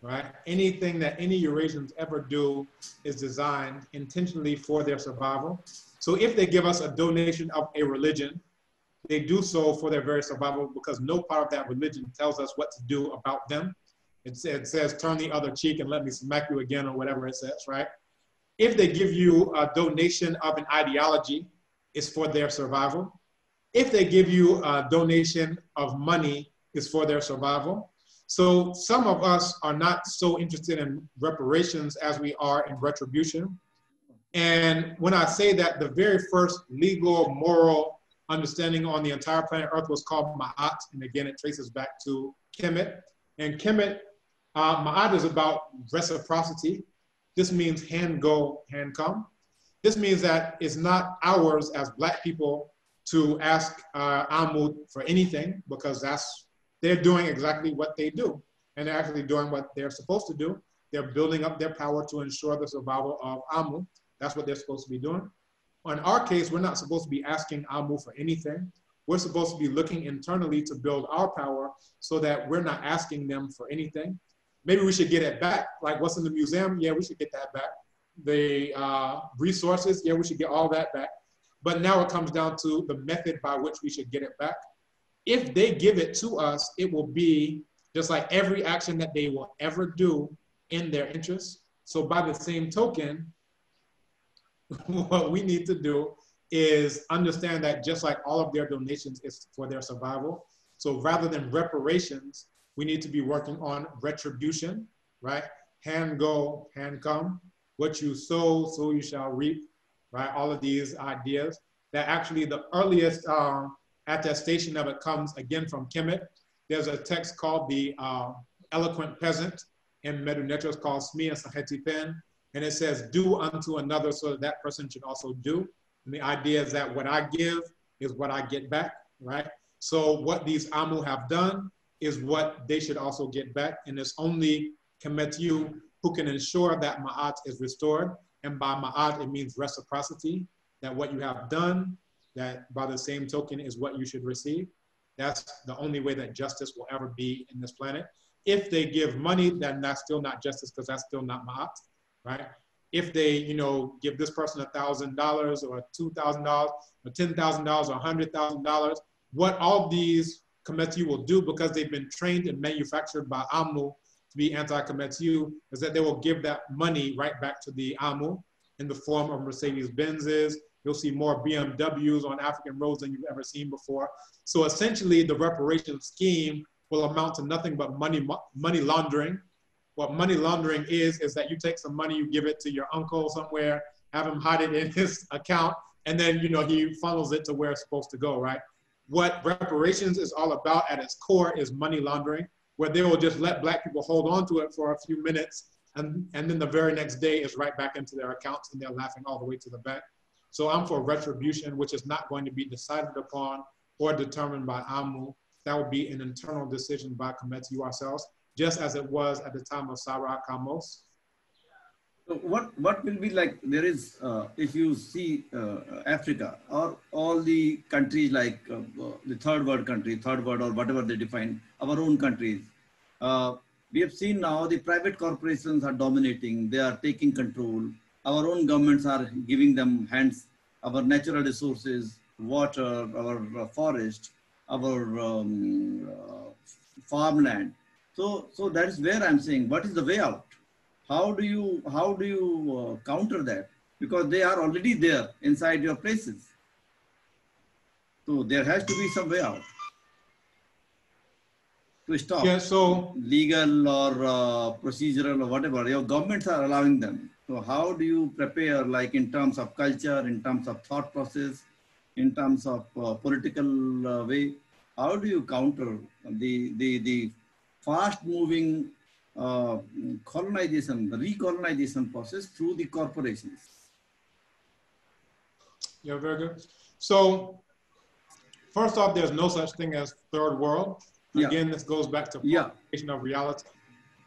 right? Anything that any Eurasians ever do is designed intentionally for their survival. So if they give us a donation of a religion, they do so for their very survival, because no part of that religion tells us what to do about them. It says, turn the other cheek and let me smack you again, or whatever it says, right? If they give you a donation of an ideology, it's for their survival. If they give you a donation of money, it's for their survival. So some of us are not so interested in reparations as we are in retribution. And when I say that, the very first legal, moral understanding on the entire planet Earth was called Ma'at. And again, it traces back to Kemet. And Kemet, Ma'at is about reciprocity. This means hand go, hand come. This means that it's not ours as black people to ask Amu for anything, because they're doing exactly what they do. And they're actually doing what they're supposed to do. They're building up their power to ensure the survival of Amu. That's what they're supposed to be doing. In our case, we're not supposed to be asking Amu for anything. We're supposed to be looking internally to build our power so that we're not asking them for anything. Maybe we should get it back. Like what's in the museum? Yeah, we should get that back. The resources, yeah, we should get all that back. But now it comes down to the method by which we should get it back. If they give it to us, it will be just like every action that they will ever do in their interest. So by the same token, what we need to do is understand that just like all of their donations is for their survival. So rather than reparations, we need to be working on retribution, right? Hand go, hand come. What you sow, so you shall reap, right? All of these ideas that actually the earliest attestation of it comes again from Kemet. There's a text called the Eloquent Peasant in Medu Neter, it's called Smi and Saheti Pen. And it says, do unto another so that that person should also do. And the idea is that what I give is what I get back, right? So what these Amu have done is what they should also get back. And it's only Kemetiu who can ensure that Ma'at is restored. And by Ma'at, it means reciprocity, that what you have done, that by the same token is what you should receive. That's the only way that justice will ever be in this planet. If they give money, then that's still not justice, because that's still not Ma'at, right? If they, give this person $1,000 or $2,000 or $10,000 or $100,000, what all these Kemetiu will do, because they've been trained and manufactured by AMU to be anti-Kemetiu, is that they will give that money right back to the AMU in the form of Mercedes-Benzes. You'll see more BMWs on African roads than you've ever seen before. So essentially, the reparation scheme will amount to nothing but money laundering. What money laundering is that you take some money, you give it to your uncle somewhere, have him hide it in his account, and then he funnels it to where it's supposed to go, right? What reparations is all about at its core is money laundering, where they will just let Black people hold on to it for a few minutes, and then the very next day it's right back into their accounts, and they're laughing all the way to the bank. So I'm for retribution, which is not going to be decided upon or determined by AMU. That would be an internal decision by Kemetiu ourselves, just as it was at the time of Sarah Kamos. So what will be like, there is, if you see Africa or all the countries like the third world or whatever they define, our own countries, we have seen now the private corporations are dominating, they are taking control. Our own governments are giving them hands, our natural resources, water, our forest, our farmland. So that is where I'm saying, what is the way out? How do you counter that? Because they are already there inside your places. So there has to be some way out to stop. Yeah, so legal or procedural or whatever, your governments are allowing them. So how do you prepare, like in terms of culture, in terms of thought process, in terms of political way? How do you counter the fast-moving colonization, the recolonization process through the corporations? Yeah, very good. So first off, there's no such thing as third world. Again, this goes back to falsification of reality.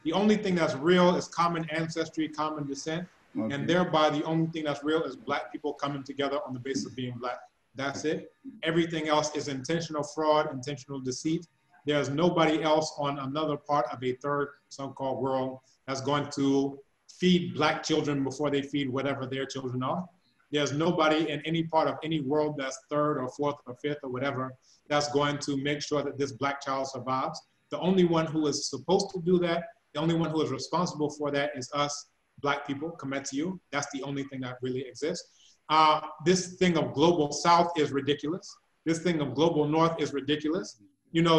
The only thing that's real is common ancestry, common descent, and thereby the only thing that's real is Black people coming together on the basis of being Black. That's it. Everything else is intentional fraud, intentional deceit. There's nobody else on another part of a third so-called world that's going to feed Black children before they feed whatever their children are. There's nobody in any part of any world that's third or fourth or fifth or whatever that's going to make sure that this Black child survives. The only one who is supposed to do that, the only one who is responsible for that is us, Black people, Kemetiu. That's the only thing that really exists. This thing of global South is ridiculous. This thing of global North is ridiculous.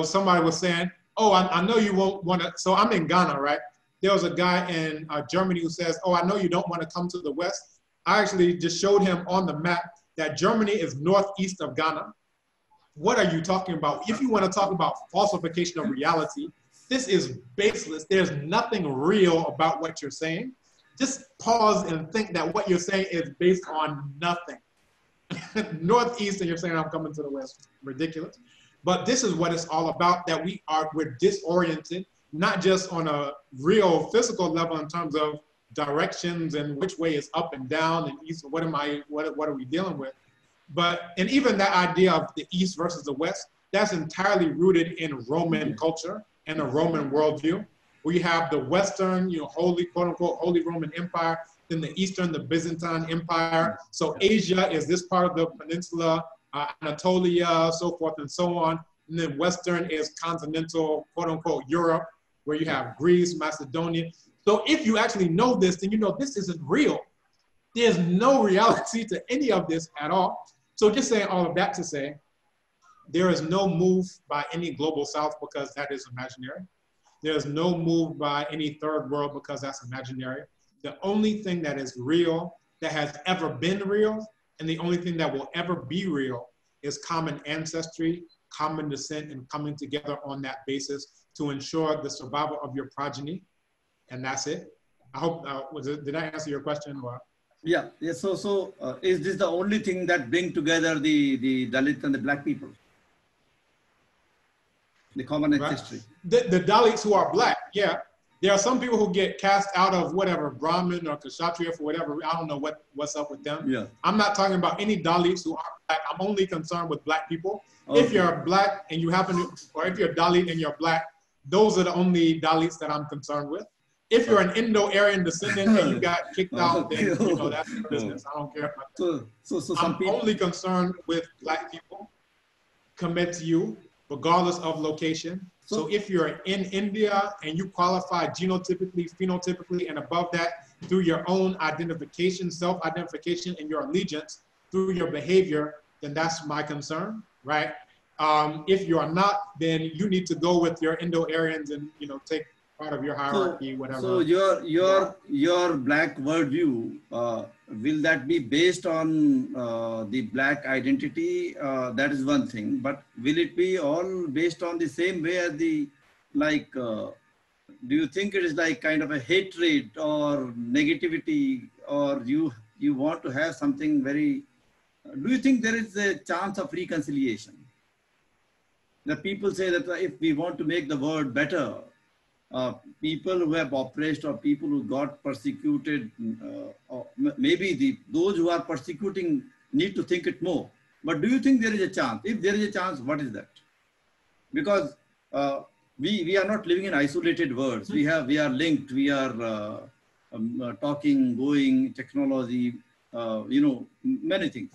Somebody was saying, oh, I know you won't want to, so I'm in Ghana, right? There was a guy in Germany who says, oh, I know you don't want to come to the West. I actually just showed him on the map that Germany is northeast of Ghana. What are you talking about? If you want to talk about falsification of reality, this is baseless. There's nothing real about what you're saying. Just pause and think that what you're saying is based on nothing. Northeast, and you're saying I'm coming to the West. Ridiculous. But this is what it's all about, that we're disoriented, not just on a real physical level in terms of directions and which way is up and down and east, what are we dealing with? And even that idea of the East versus the West, that's entirely rooted in Roman culture and a Roman worldview. We have the Western, holy, quote unquote, Holy Roman Empire, then the Eastern, the Byzantine Empire. So Asia is this part of the peninsula, Anatolia, so forth and so on. And then Western is continental, quote unquote, Europe, where you have Greece, Macedonia. So if you actually know this, then you know this isn't real. There's no reality to any of this at all. So just saying all of that to say, there is no move by any global South because that is imaginary. There's no move by any third world because that's imaginary. The only thing that is real, that has ever been real, and the only thing that will ever be real is common ancestry, common descent, and coming together on that basis to ensure the survival of your progeny. And that's it. I hope, did I answer your question? Or? Yeah. So is this the only thing that brings together the Dalits and the Black people? The common ancestry. Right. The Dalits who are Black, yeah. There are some people who get cast out of whatever, Brahmin or Kshatriya for whatever, I don't know what's up with them. Yeah. I'm not talking about any Dalits who are Black. I'm only concerned with Black people. Okay. If you're Black and you happen to, or if you're Dalit and you're Black, those are the only Dalits that I'm concerned with. If you're an Indo-Aryan descendant and you got kicked out, then that's your business. I don't care about that. So I'm only concerned with Black people, Kemetiu, regardless of location. So if you're in India and you qualify genotypically, phenotypically, and above that through your own identification, self-identification, and your allegiance through your behavior, then that's my concern, right? If you are not, then you need to go with your Indo-Aryans and, you know, take part of your hierarchy, whatever. So your black worldview, will that be based on the black identity? That is one thing, but will it be all based on the same way as the, like, do you think it is like kind of a hatred or negativity, or you want to have something very, do you think there is a chance of reconciliation? The people say that if we want to make the world better, people who have oppressed or people who got persecuted, or maybe those who are persecuting need to think it more. But do you think there is a chance? If there is a chance, what is that? Because we are not living in isolated worlds. We are linked. We are talking, going, technology, you know, many things.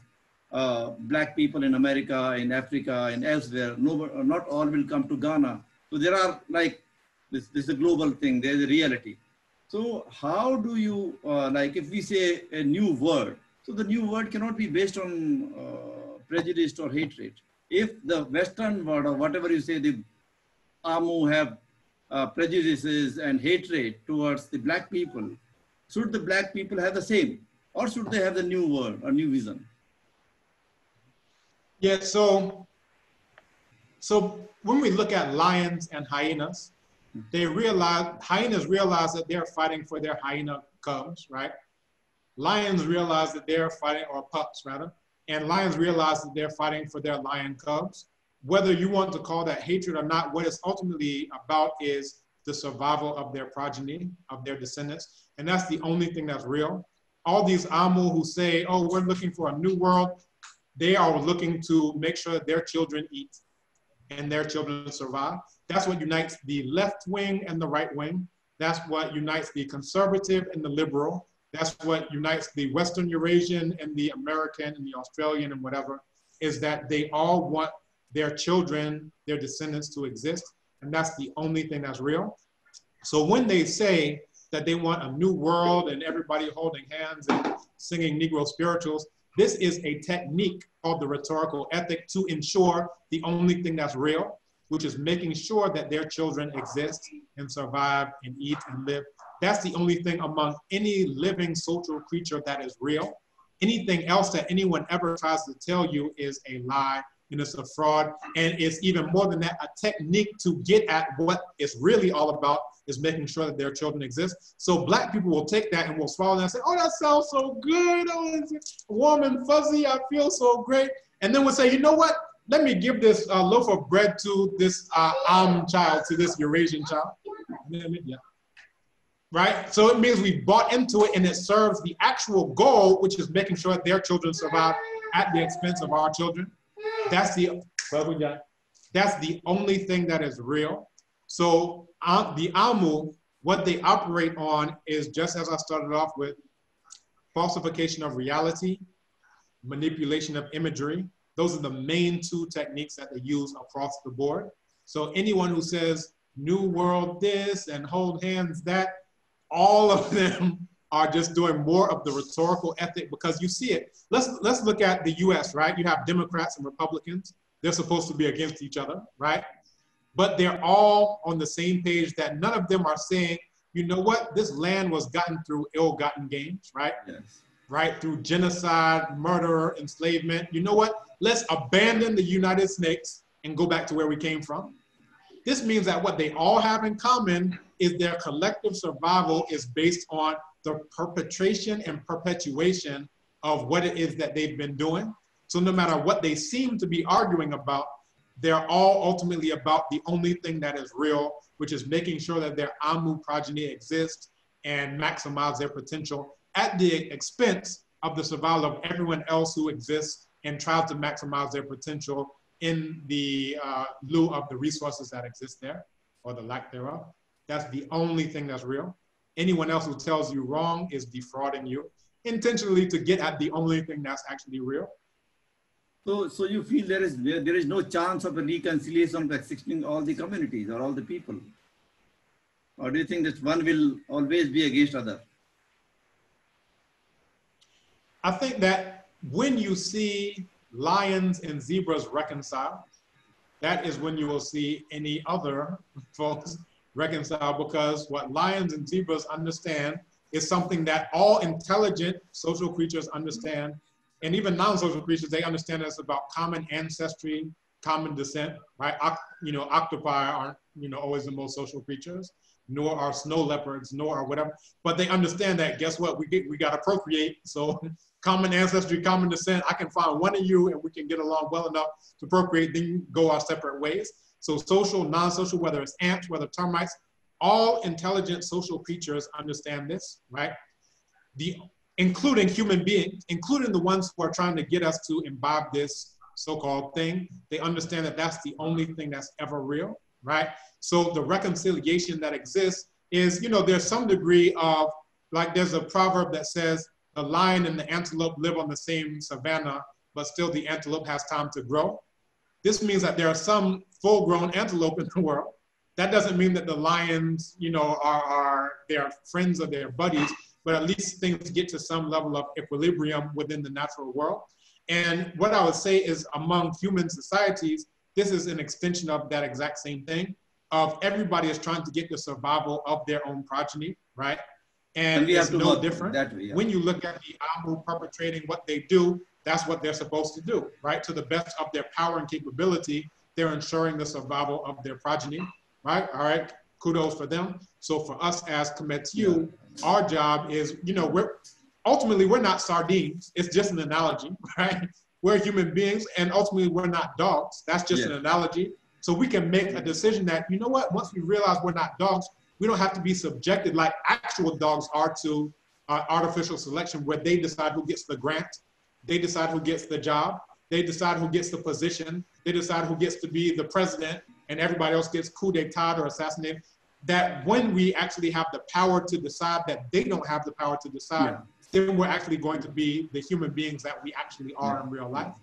Black people in America, in Africa, and elsewhere, not all will come to Ghana. So there are like, this is a global thing, there is a reality. So how do you, like if we say a new word, so the new word cannot be based on prejudice or hatred. If the Western word or whatever you say, the Amu have prejudices and hatred towards the black people, should the black people have the same? Or should they have the new word or new vision? Yeah, so when we look at lions and hyenas, hyenas realize that they're fighting for their hyena cubs, right? Lions realize that they're fighting, or pups rather, and lions realize that they're fighting for their lion cubs. Whether you want to call that hatred or not, what it's ultimately about is the survival of their progeny, of their descendants, and that's the only thing that's real. All these Amu who say, oh, we're looking for a new world, they are looking to make sure that their children eat and their children survive. That's what unites the left wing and the right wing. That's what unites the conservative and the liberal. That's what unites the Western Eurasian and the American and the Australian and whatever, is that they all want their children, their descendants to exist. And that's the only thing that's real. So when they say that they want a new world and everybody holding hands and singing Negro spirituals, this is a technique called the rhetorical ethic to ensure the only thing that's real, which is making sure that their children exist and survive and eat and live. That's the only thing among any living social creature that is real. Anything else that anyone ever tries to tell you is a lie, and it's a fraud, and it's even more than that, a technique to get at what it's really all about, is making sure that their children exist. So black people will take that and will swallow that and say, oh, that sounds so good, oh, it's warm and fuzzy, I feel so great. And then we'll say, you know what? Let me give this loaf of bread to this child, to this Eurasian child. Yeah. Right? So it means we bought into it and it serves the actual goal, which is making sure that their children survive at the expense of our children. That's the only thing that is real. So the Amu, what they operate on is, just as I started off with, falsification of reality, manipulation of imagery. Those are the main two techniques that they use across the board. So anyone who says new world this and hold hands that, all of them are just doing more of the rhetorical ethic, because you see it. Let's look at the US, right? You have Democrats and Republicans. They're supposed to be against each other, right? But they're all on the same page, that none of them are saying, you know what, this land was gotten through ill-gotten gains, right? Yes. Right, through genocide, murder, enslavement. You know what, let's abandon the United States and go back to where we came from. This means that what they all have in common is their collective survival is based on the perpetration and perpetuation of what it is that they've been doing. So no matter what they seem to be arguing about, they're all ultimately about the only thing that is real, which is making sure that their Amu progeny exists and maximize their potential at the expense of the survival of everyone else who exists, and try to maximize their potential in the lieu of the resources that exist there, or the lack thereof. That's the only thing that's real. Anyone else who tells you wrong is defrauding you intentionally to get at the only thing that's actually real. So you feel there is no chance of a reconciliation of existing all the communities or all the people? Or do you think that one will always be against other? I think that when you see lions and zebras reconcile, that is when you will see any other folks reconcile, because what lions and zebras understand is something that all intelligent social creatures understand. And even non-social creatures, they understand it's about common ancestry, common descent, right? Octopi aren't, always the most social creatures, nor are snow leopards, nor are whatever. But they understand that, guess what? We got to procreate. So common ancestry, common descent, I can find one of you and we can get along well enough to procreate, then go our separate ways. So social, non-social, whether it's ants, whether termites, all intelligent social creatures understand this, right? Including human beings, including the ones who are trying to get us to imbibe this so-called thing. They understand that that's the only thing that's ever real, right? So the reconciliation that exists is, there's some degree of, like there's a proverb that says, the lion and the antelope live on the same savanna, but still the antelope has time to grow. This means that there are some full-grown antelope in the world. That doesn't mean that the lions, are their friends or their buddies, but at least things get to some level of equilibrium within the natural world. And what I would say is among human societies, this is an extension of that exact same thing, of everybody is trying to get the survival of their own progeny, right? And it's no different. That way, yeah. When you look at the Amu perpetrating what they do, that's what they're supposed to do, right? To the best of their power and capability, they're ensuring the survival of their progeny, right? All right, kudos for them. So for us as Kemetiu, our job is, we're not sardines. It's just an analogy, right? We're human beings, and ultimately we're not dogs. That's just an analogy. So we can make a decision that, once we realize we're not dogs, we don't have to be subjected like actual dogs are to artificial selection, where they decide who gets the grant, they decide who gets the job, they decide who gets the position, they decide who gets to be the president, and everybody else gets coup d'etat or assassinated. That when we actually have the power to decide that they don't have the power to decide, then we're actually going to be the human beings that we actually are in real life.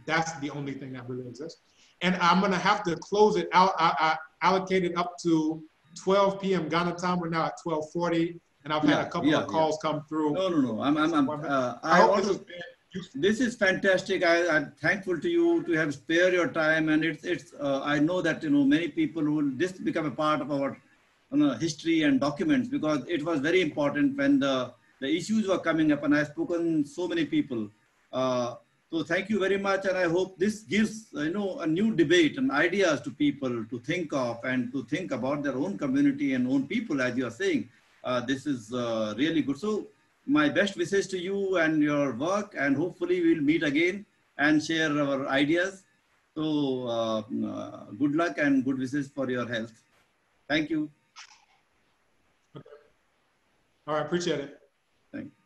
That's the only thing that really exists. And I'm gonna have to close it out. I allocated up to 12 p.m. Ghana time. We're now at 12:40, and I've had a couple of calls come through. No. I hope this has been useful. This is fantastic. I'm thankful to you to have spared your time, and it's. I know that many people will this become a part of our history and documents, because it was very important when the issues were coming up, and I've spoken so many people. So thank you very much, and I hope this gives a new debate and ideas to people to think of and to think about their own community and own people, as you are saying. This is really good. So my best wishes to you and your work, and hopefully we'll meet again and share our ideas. So good luck and good wishes for your health. Thank you. All right, appreciate it. Thank you.